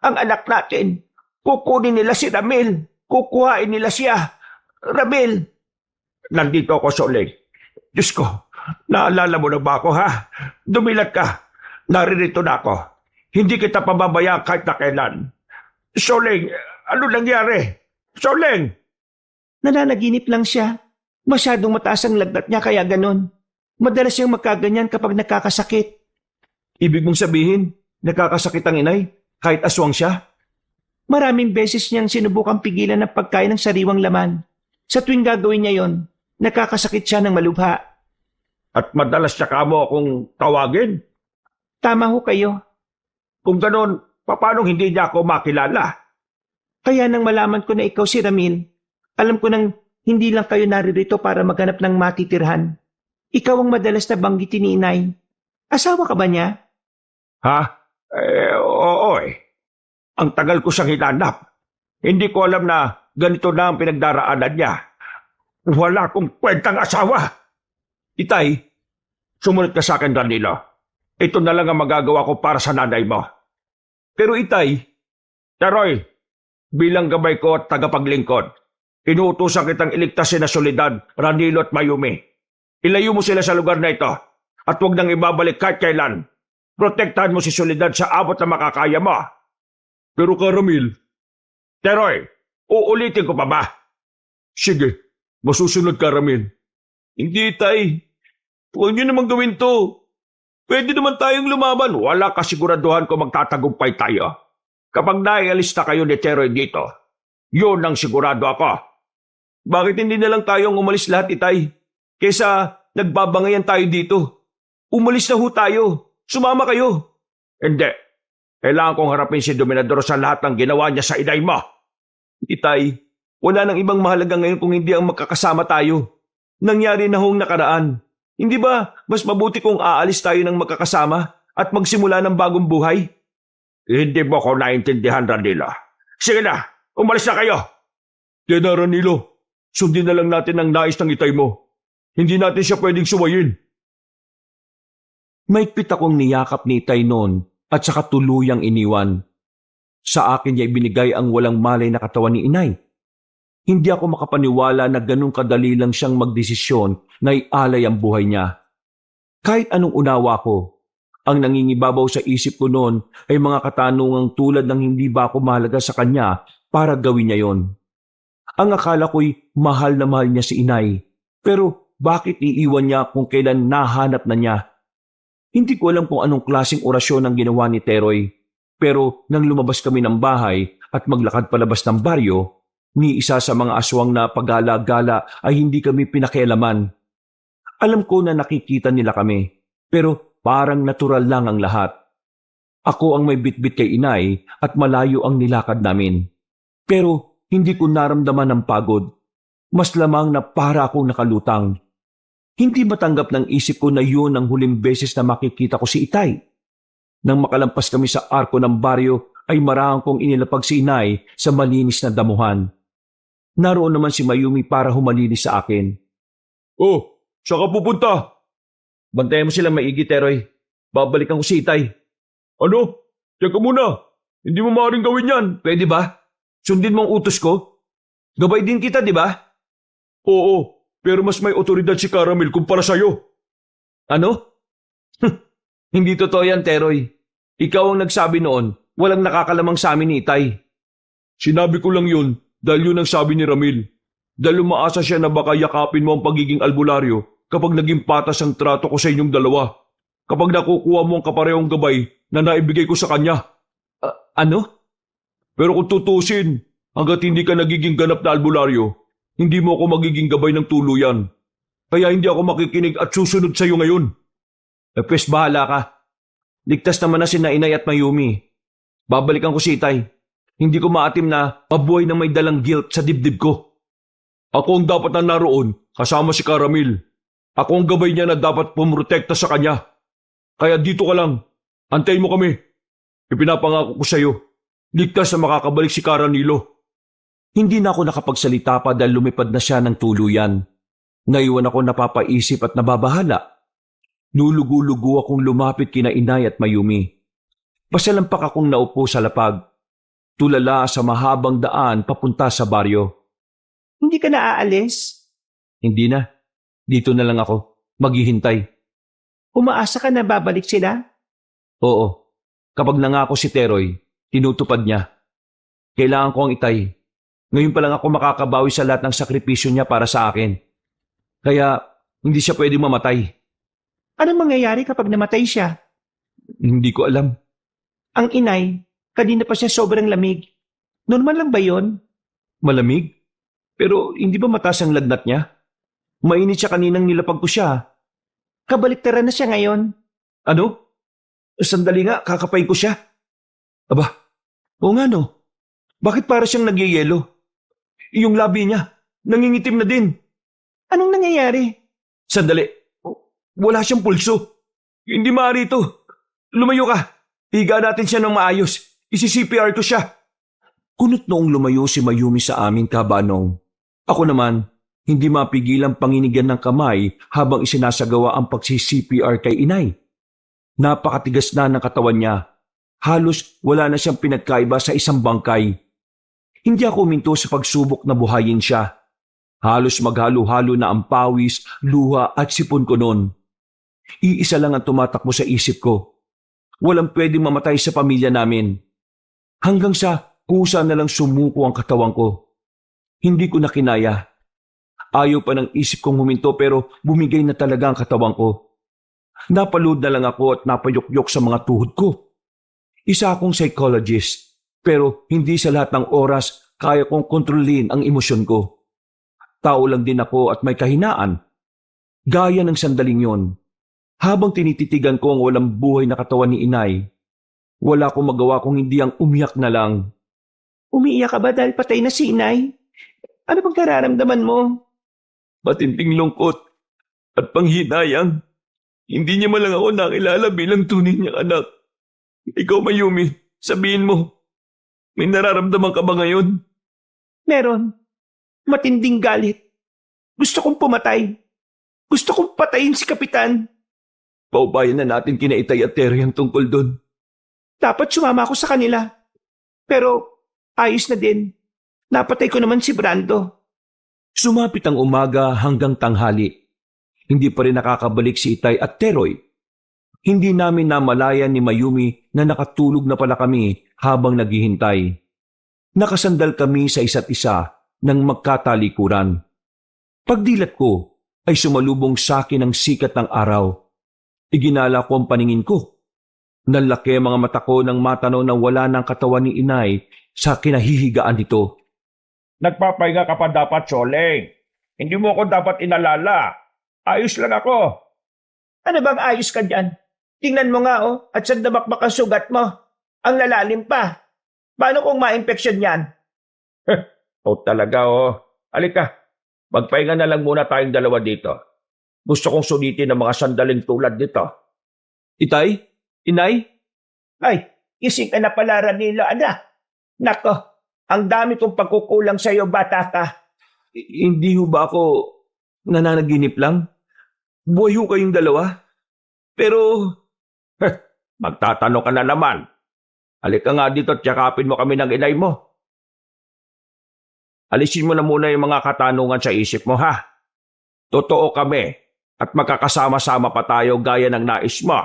Ang anak natin. Kukunin nila si Ramil. Kukuhain nila siya. Ramil! Nandito ako, Soleng. Diyos ko, naalala mo na ba ako, ha? Dumilat ka. Naririto na ako. Hindi kita pababayaan kahit na kailan. Soleng, ano nangyari? Soleng! Nananaginip lang siya. Masyadong mataas ang lagnat niya kaya ganon. Madalas siyang magkaganyan kapag nakakasakit. Ibig mong sabihin, nakakasakit ang inay kahit aswang siya? Maraming beses niyang sinubukang pigilan ng pagkain ng sariwang laman. Sa tuwing gagawin niya yon, nakakasakit siya ng malubha. At madalas siya kamo akong tawagin. Tama ho kayo. Kung ganon, paano hindi niya ako makilala? Kaya nang malaman ko na ikaw si Ramil, alam ko nang hindi lang kayo naririto para maghanap ng matitirhan. Ikaw ang madalas na banggitin ni Inay. Asawa ka ba niya? Ha? Oo eh. Ang tagal ko siyang hinanap. Hindi ko alam na ganito na ang pinagdaraanan niya. Wala akong kwentang asawa. Itay, Sumunod ka sa akin, Danilo. Ito na lang ang magagawa ko para sa nanay mo. pero Itay, Teroy, bilang gabay ko at tagapaglingkod, inuutosan kitang iligtas si na Soledad, Ranilo at Mayumi. Ilayo mo sila sa lugar na ito at huwag nang ibabalik kahit kailan. Protektahan mo si Soledad sa abot na makakaya mo. pero Karamil, Teroy, uulitin ko pa ba? sige, masusunod Karamil. Hindi Itay, huwag niyo naman gawin to. Pwede naman tayong lumaban. Wala kasiguraduhan kung magtatagumpay tayo. Kapag naialis na kayo ni Teroy dito, yun ang sigurado ako. Bakit hindi na lang tayong umalis lahat, Itay? Kesa nagbabangayan tayo dito. Umalis na ho tayo. Sumama kayo. Hindi. Kailangan kong harapin si Dominador sa lahat ng ginawa niya sa inay mo. Itay, wala nang ibang mahalaga ngayon kung hindi ang magkakasama tayo. Nangyari na hong nakaraan. Hindi ba mas mabuti kung aalis tayo ng magkakasama at magsimula ng bagong buhay? Hindi mo ko naintindihan, Ranilo. Sige na, umalis na kayo. Tena Ranilo, sundin na lang natin ang nais ng itay mo. Hindi natin siya pwedeng suwayin. Maigpit akong niyakap ni Itay noon at saka tuluyang iniwan. Sa akin niya ibinigay ang walang malay na katawan ni inay. Hindi ako makapaniwala na ganun kadali lang siyang magdesisyon na ialay ang buhay niya. Kahit anong unawa ko, ang nangingibabaw sa isip ko noon ay mga katanungang tulad ng hindi ba ako mahalaga sa kanya para gawin niya yon. Ang akala ko'y mahal na mahal niya si inay, pero bakit iiwan niya kung kailan nahanap na niya? Hindi ko alam kung anong klaseng orasyon ang ginawa ni Teroy, pero nang lumabas kami ng bahay at maglakad palabas ng baryo, ni isa sa mga aswang na pagala-gala ay hindi kami pinakialaman. Alam ko na nakikita nila kami, pero parang natural lang ang lahat. Ako ang may bitbit kay inay at malayo ang nilakad namin. Pero hindi ko naramdaman ang pagod. Mas lamang na para akong nakalutang. Hindi matanggap ng isip ko na yun ang huling beses na makikita ko si Itay. Nang makalampas kami sa arko ng baryo ay marahang kong inilapag si inay sa malinis na damuhan. Naroon naman si Mayumi para humalinis sa akin. Oh, saan ka pupunta? Bantayan mo silang maigi, Teroy. Babalikan ko si Itay. Ano? Teka muna. Hindi mo maaaring gawin yan. Pwede ba? Sundin mo ang utos ko? Gabay din kita, di ba? Oo, pero mas may otoridad si Caramel kumpara sa'yo. Ano? Hindi totoo yan, Teroy. Ikaw ang nagsabi noon, walang nakakalamang sa amin ni Itay. Sinabi ko lang yun dahil yun ang sabi ni Ramil. Dahil umaasa siya na baka yakapin mo ang pagiging albularyo kapag naging patas ang trato ko sa inyong dalawa. Kapag nakukuha mo ang kaparehong gabay na naibigay ko sa kanya. Ano? Pero kung tutusin, hanggat hindi ka nagiging ganap na albularyo, hindi mo ako magiging gabay ng tuluyan. Kaya hindi ako makikinig at susunod sa iyo ngayon. Pwes bahala ka. Ligtas naman na sina Inay at Mayumi. Babalikan ko si Itay. Hindi ko maatim na mabuhay na may dalang guilt sa dibdib ko. Ako ang dapat na naroon kasama si Caramel. Ako ang gabay niya na dapat pumrotekta sa kanya. Kaya dito ka lang. Antayin mo kami. Ipinapangako ko sa iyo. Ligtas na makakabalik si Caranilo. Hindi na ako nakapagsalita pa dahil lumipad na siya ng tuluyan. Naiwan ako napapaisip at nababahala. Lulugo-lugo akong lumapit kina Inay at Mayumi. Pasalampak akong naupo sa lapag. Tulala sa mahabang daan papunta sa baryo. Hindi ka na aalis? Hindi na. Dito na lang ako. Maghihintay. Umaasa ka na babalik sila? Oo. Kapag nangako si Teroy, tinutupad niya. Kailangan ko ang Itay. Ngayon pa lang ako makakabawi sa lahat ng sakripisyo niya para sa akin. Kaya hindi siya pwedeng mamatay. Anong mangyayari kapag namatay siya? Hindi ko alam. Ang inay, kanina pa siya sobrang lamig. Normal lang ba yon? Malamig? Pero hindi ba mataas ang lagnat niya? Mainit siya kaninang nilapag ko siya. Kabaliktaran na siya ngayon. Ano? Sandali nga, kakapain ko siya. Aba, oo nga no. Bakit para siyang nagyayelo? Yung labi niya, nangingitim na din. Anong nangyayari? Sandali, wala siyang pulso. Hindi maaari ito. Lumayo ka. Higa natin siya ng maayos. Isi-CPR ko siya. Kunot noong lumayo si Mayumi sa amin, Kabanong. Ako naman, hindi mapigilang panginigan ng kamay habang isinasagawa ang pagsi-CPR kay inay. Napakatigas na ng katawan niya. Halos wala na siyang pinagkaiba sa isang bangkay. Hindi ako huminto sa pagsubok na buhayin siya. Halos maghalo-halo na ang pawis, luha at sipon ko noon. Iisa lang ang tumatakbo sa isip ko. Walang pwedeng mamatay sa pamilya namin. Hanggang sa kusa na lang sumuko ang katawan ko. Hindi ko na kinaya. Ayaw pa ng isip kong huminto pero bumigay na talaga ang katawan ko. Napalood na lang ako at napayukyok sa mga tuhod ko. Isa akong psychologist pero hindi sa lahat ng oras kaya kong kontrolin ang emosyon ko. Tao lang din ako at may kahinaan. Gaya ng sandaling yon. Habang tinititigan ko ang walang buhay na katawan ni inay, wala akong magawa kung hindi ang umiyak na lang. Umiiyak ka ba dahil patay na si inay? Ano bang kararamdaman mo? Matinding lungkot at panghinayang. Hindi niya man lang ako nakilala bilang tunay niyang anak. Ikaw, Mayumi, Sabihin mo, may nararamdaman ka ba ngayon? Meron. Matinding galit. Gusto kong pumatay. Gusto kong patayin si Kapitan. Paubayan na natin kina Itay at Terry ang tungkol doon. Dapat sumama ako sa kanila. Pero ayos na din. Napatay ko naman si Brando. Sumapit ang umaga hanggang tanghali. Hindi pa rin nakakabalik si Itay at Teroy. Hindi namin namalayan ni Mayumi na nakatulog na pala kami habang naghihintay. Nakasandal kami sa isa't isa ng magkatalikuran. Pagdilat ko ay sumalubong sa akin ang sikat ng araw. Iginala ko ang paningin ko. Nalaki ang mga mata ko nang matanaw na wala ng katawan ni Inay sa kinahihigaan nito. Nagpapahinga ka pa dapat, Soleng. Hindi mo ako dapat inalala. Ayos lang ako. Ano bang ayos ka dyan? Tingnan mo nga at sa dabakbak ang sugat mo. Ang lalalim pa. Paano kung ma-infection yan? Talaga. Halika, magpahinga na lang muna tayong dalawa dito. Gusto kong sulitin ang mga sandaling tulad nito. Itay? Inay? Ay, ising ka na pala, Ranilo, anak. Nako, ang dami kong pagkukulang sa iyo, bata ka. Hindi ho ba ako nananaginip lang? Buhay ho kayong dalawa? Pero Magtatanong ka na naman. Halika nga dito at yakapin mo kami ng inay mo. Alisin mo na muna yung mga katanungan sa isip mo, ha? Totoo kami at magkakasama-sama pa tayo gaya ng nais mo.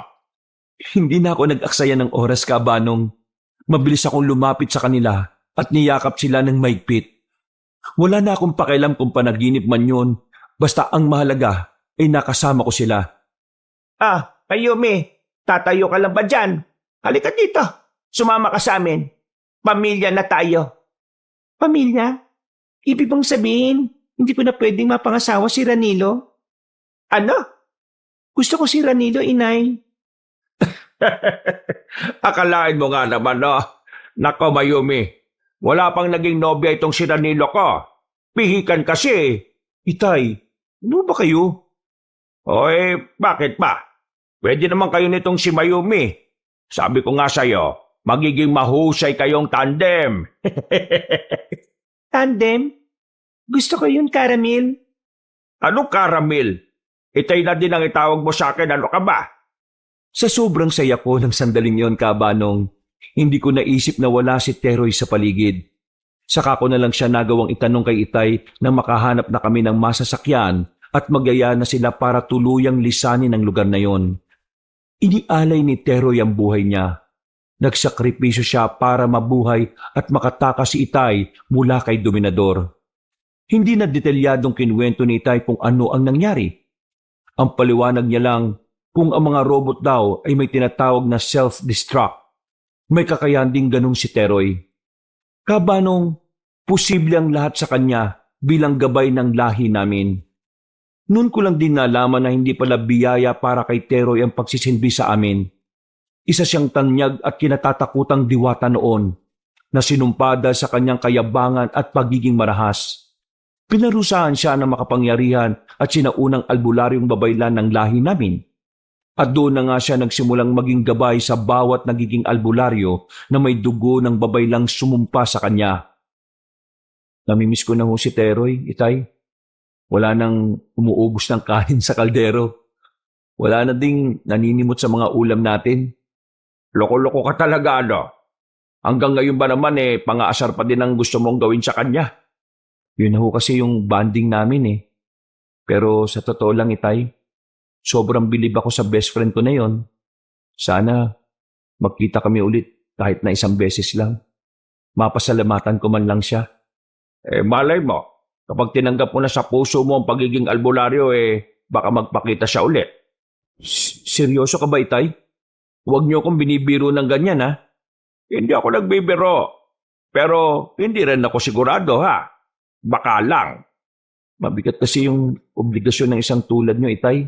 hindi na ako nag-aksaya ng oras, Kabanong. Mabilis akong lumapit sa kanila at niyakap sila ng maigpit. Wala na akong pakialam kung panaginip man yun. Basta ang mahalaga ay nakasama ko sila. Mayumi, tatayo ka lang ba dyan? Halika dito. Sumama ka sa amin. Pamilya na tayo. Pamilya? Ibig bang sabihin, hindi ko na pwedeng mapangasawa si Ranilo? Ano? Gusto ko si Ranilo, Inay. Akalain mo nga naman, no? Nako, Mayumi. Wala pang naging nobya itong si Ranilo ko. Pihikan kasi. Itay, ano ba kayo? Bakit ba? Pwede naman kayo nitong si Mayumi. Sabi ko nga sa'yo, magiging mahusay kayong tandem. Tandem? Gusto ko yun, Caramel. Anong karamil? Itay na din ang itawag mo sa akin, ano ka ba? Sa sobrang saya ko ng sandaling yon, Kabanong, hindi ko naisip na wala si Teroy sa paligid. Saka ko na lang siya nagawang itanong kay Itay na makahanap na kami ng masasakyan at magyaya na sila para tuluyang lisanin ang lugar na yon. Inialay ni Teroy ang buhay niya. Nagsakripisyo siya para mabuhay at makatakas si Itay mula kay Dominador. Hindi na detalyadong kinuwento ni Itay kung ano ang nangyari. Ang paliwanag niya lang kung ang mga robot daw ay may tinatawag na self-destruct. May kakayahan ding ganun si Teroy. Kabanong, posible ang lahat sa kanya bilang gabay ng lahi namin. Noon ko lang din nalaman na hindi pala biyaya para kay Teroy ang pagsisilbi sa amin. Isa siyang tanyag at kinatatakutang diwata noon na sinumpada sa kanyang kayabangan at pagiging marahas. Pinarusahan siya ng makapangyarihan at sinaunang albularyong babaylan ng lahi namin. At doon na nga siya nagsimulang maging gabay sa bawat nagiging albularyo na may dugo ng babaylang sumumpa sa kanya. Namimiss ko na ho si Teroy, Itay. Wala nang umuubos ng kanin sa kaldero. Wala na ding naninimot sa mga ulam natin. Loko-loko ka talaga, ano? Hanggang ngayon ba naman pang-aasar pa din ang gusto mong gawin sa kanya? Yun na ho kasi yung bonding namin Pero sa totoo lang, Itay, sobrang bilib ako sa best friend ko na yon. Sana magkita kami ulit kahit na isang beses lang. Mapasalamatan ko man lang siya. Malay mo. Kapag tinanggap mo na sa puso mo ang pagiging albularyo, baka magpakita siya ulit. Seryoso ka ba, Itay? Huwag niyo akong binibiro ng ganyan, ha? Hindi ako nagbibiro. Pero hindi rin ako sigurado, ha? Baka lang. Mabigat kasi yung obligasyon ng isang tulad niyo, Itay.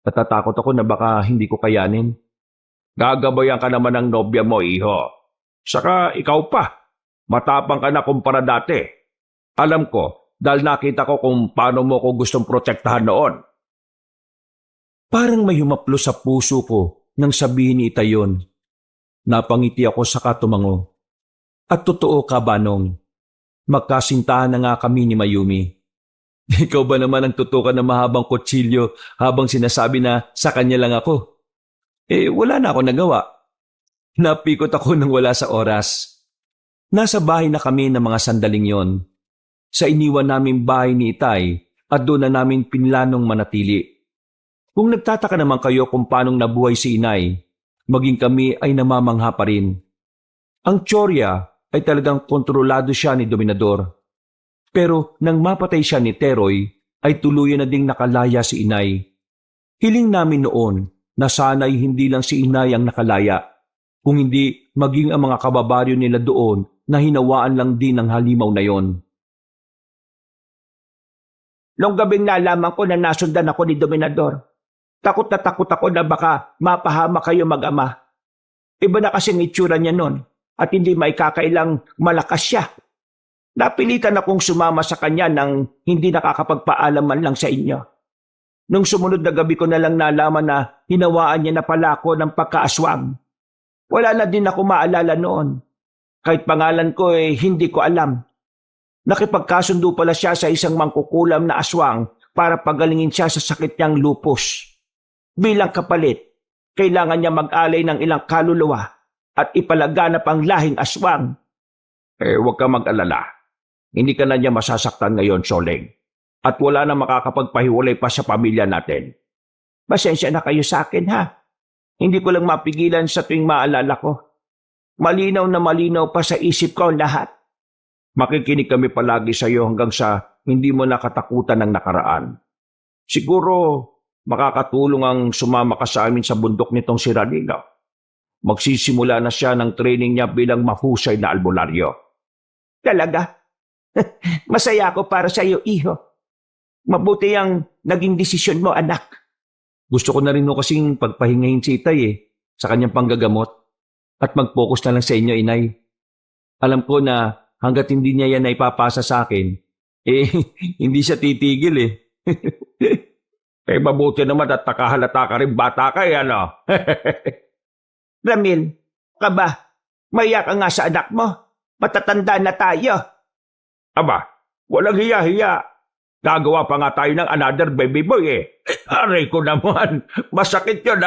Natatakot ako na baka hindi ko kayanin. Gagabayan ka naman ng nobya mo, iho. Saka ikaw pa. Matapang ka na kumpara dati. Alam ko, dahil nakita ko kung paano mo ko gustong protektahan noon. Parang may humaplo sa puso ko nang sabihin ni Itay yun. Napangiti ako sa katumango. At totoo ka, Banong. Magkasintahan na nga kami ni Mayumi. Ikaw ba naman ang tutukan ng mahabang kutsilyo habang sinasabi na sa kanya lang ako? Wala na ako nagawa. Napikot ako nang wala sa oras. Nasa bahay na kami ng mga sandaling yon. Sa iniwan naming bahay ni Itay at doon na namin pinlanong manatili. Kung nagtataka naman kayo kung paanong nabuhay si Inay, maging kami ay namamangha pa rin. Ang tsorya ay talagang kontrolado siya ni Dominador. Pero nang mapatay siya ni Teroy, ay tuluyan na ding nakalaya si Inay. Hiling namin noon na sana'y hindi lang si Inay ang nakalaya, kung hindi maging ang mga kababaryo nila doon na hinawaan lang din ng halimaw na yon. Noong gabing nalaman ko na nasundan ako ni Dominador, takot ako na baka mapahama kayo mag-ama. Iba na kasing itsura niya noon at hindi maikakailang malakas siya. Napilitan akong sumama sa kanya nang hindi nakakapagpaalam man lang sa inyo. Nung sumunod na gabi ko na lang nalaman na hinawaan niya na pala ako ng pagkaaswang. Wala na din ako maalala noon. Kahit pangalan ko hindi ko alam. Nakipagkasundo pala siya sa isang mangkukulam na aswang para pagalingin siya sa sakit niyang lupus. Bilang kapalit, kailangan niya mag-alay ng ilang kaluluwa at ipalaganap ang lahing aswang. Huwag ka mag-alala. Hindi ka na niya masasaktan ngayon, Soleng. At wala na makakapagpahiwalay pa sa pamilya natin. Pasensya na kayo sa akin, ha? Hindi ko lang mapigilan sa tuwing maalala ko. Malinaw na malinaw pa sa isip ko ang lahat. Makikinig kami palagi sa iyo hanggang sa hindi mo nakatakutan ng nakaraan. Siguro makakatulong ang sumama ka sa amin sa bundok nitong si Ranila. Magsisimula na siya ng training niya bilang mahusay na albularyo. Talaga? Masaya ako para sa iyo, iho. Mabuti ang naging desisyon mo, anak. Gusto ko na rin kasing pagpahingahin si Itay sa kanyang panggagamot at mag-focus na lang sa inyo, Inay. Alam ko na hanggat hindi niya yan na ipapasa sa akin, hindi siya titigil Mabuti naman at nakahalata ka rin bata ka ano? Ramil, ka ba? Maya ka nga sa anak mo. Matatanda na tayo. Aba, walang hiya-hiya. Gagawa pa nga tayo ng another baby boy Aray ko naman, masakit yun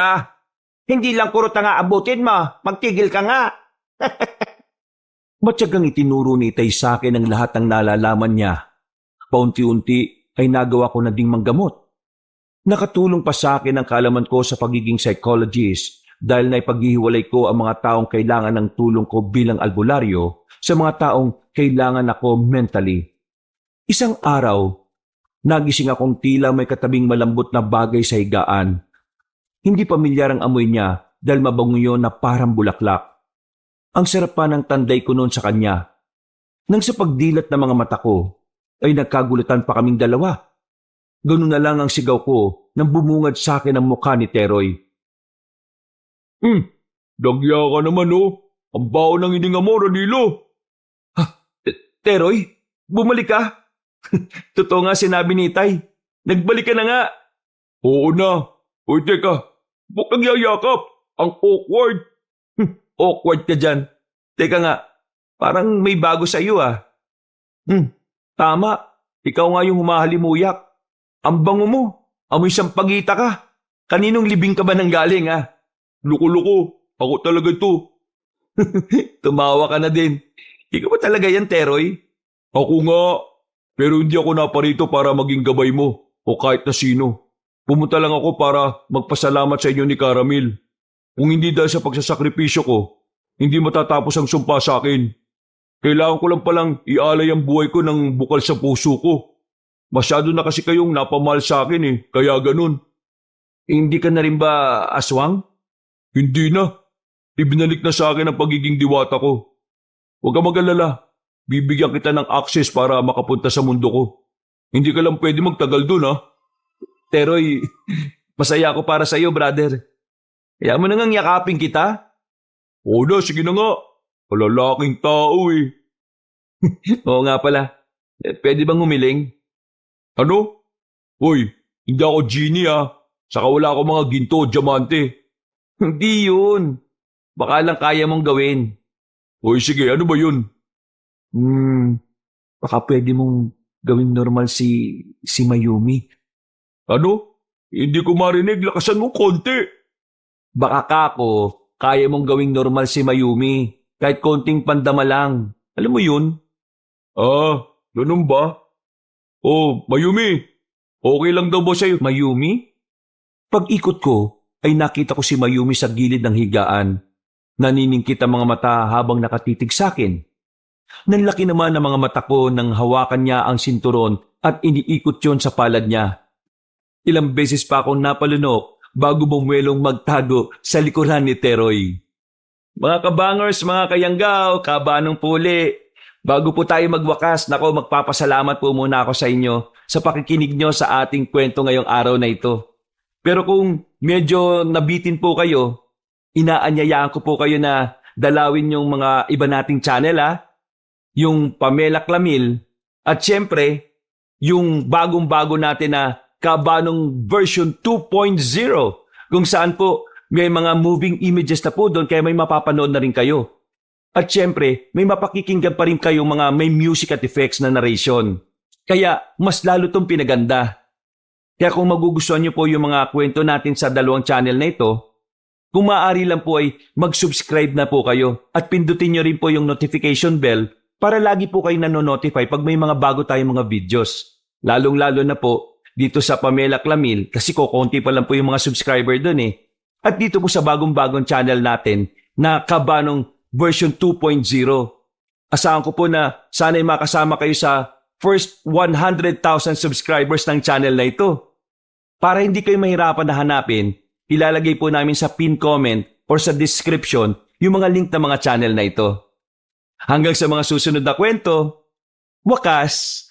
Hindi lang kurot nga abutin mo. Magtigil ka nga. Matyagang itinuro ni Itay sa akin ang lahat ng nalalaman niya. Paunti-unti ay nagawa ko na ding manggamot. Nakatulong pa sa akin ang kaalaman ko sa pagiging psychologist dahil naipaghihiwalay ko ang mga taong kailangan ng tulong ko bilang albularyo sa mga taong kailangan ako mentally. Isang araw, nagising akong tila may katabing malambot na bagay sa higaan. Hindi pamilyar ang amoy niya dahil mabango yun na parang bulaklak. Ang sarap pa ng tanday ko noon sa kanya. Nang sa pagdilat ng mga mata ko, ay nagkagulatan pa kaming dalawa. Ganun na lang ang sigaw ko nang bumungad sa akin ang mukha ni Teroy. Dagya ka naman Ang baho ng hininga mo, Ranilo. Teroy, bumalik ka? Totoo nga sinabi ni Itay. Nagbalik ka na nga. Oo na. Uy, teka. Buk nagyayakap. Ang awkward. Awkward ka dyan. Teka nga, parang may bago sa iyo Tama, ikaw nga yung humahalimuyak. Ang bango mo, amoy sampagita ka. Kaninong libing ka ba nang galing Luko-luko, ako talaga to. Tumawa ka na din. Ikaw ba talaga yan, Teroy? Ako nga. Pero hindi ako naparito para maging gabay mo o kahit na sino. Pumunta lang ako para magpasalamat sa inyo ni Caramil. Kung hindi dahil sa pagsasakripisyo ko, hindi matatapos ang sumpa sa akin. Kailangan ko lang palang ialay ang buhay ko ng bukal sa puso ko. Masyado na kasi kayong napamahal sa akin kaya ganun. Hindi ka na rin ba aswang? Hindi na. Ibinalik na sa akin ang pagiging diwata ko. Huwag ka mag-alala. Bibigyan kita ng access para makapunta sa mundo ko. Hindi ka lang pwede magtagal dun Teroy, masaya ako para sa iyo, brother. Kaya mo nang yakapin kita? Oo na, sige na nga. Malalaking tao Oo nga pala. Pwede bang humiling? Ano? Uy, hindi ako genie Saka wala ako mga ginto o diamante. Hindi yun. Baka lang kaya mong gawin. Oy, sige, ano ba yun? Baka pwede mong gawing normal si Mayumi. Ano? Hindi ko marinig, lakasan mo konti. Baka kako, kaya mong gawing normal si Mayumi. Kahit konting pandama lang. Alam mo yun? Ah, ganun ba? Oh, Mayumi, okay lang daw ba sa'yo? Mayumi? Pag-ikot ko, ay nakita ko si Mayumi sa gilid ng higaan. Naniningkit ang mga mata habang nakatitig sa akin. Nanlaki naman ang mga mata ko nang hawakan niya ang sinturon at iniikot yon sa palad niya. Ilang beses pa akong napalunok bago bumuelong magtago sa likuran ni Teroy. Mga kabangers, mga kayanggaw, kabanong puli. Bago po tayo magwakas, magpapasalamat po muna ako sa inyo sa pakikinig nyo sa ating kwento ngayong araw na ito. Pero kung medyo nabitin po kayo, inaanyayaan ko po kayo na dalawin yung mga iba nating channel yung Pamela Clamil at syempre yung bagong-bago natin na Kabanong version 2.0 kung saan po may mga moving images na po doon kaya may mapapanood na rin kayo. At syempre may mapakikinggan pa rin kayo mga may music at effects na narration. Kaya mas lalo itong pinaganda. Kaya kung magugustuhan nyo po yung mga kwento natin sa dalawang channel na ito, kung maaari lang po ay mag-subscribe na po kayo at pindutin nyo rin po yung notification bell para lagi po kayo nanonotify pag may mga bago tayong mga videos. Lalong-lalo na po dito sa Pamela Clamil kasi konti pa lang po yung mga subscriber doon At dito po sa bagong-bagong channel natin na Kabanong version 2.0. Asahan ko po na sana'y makasama kayo sa first 100,000 subscribers ng channel na ito. Para hindi kayo mahirapan na hanapin, ilalagay po namin sa pin comment or sa description yung mga link ng mga channel na ito. Hanggang sa mga susunod na kwento, wakas!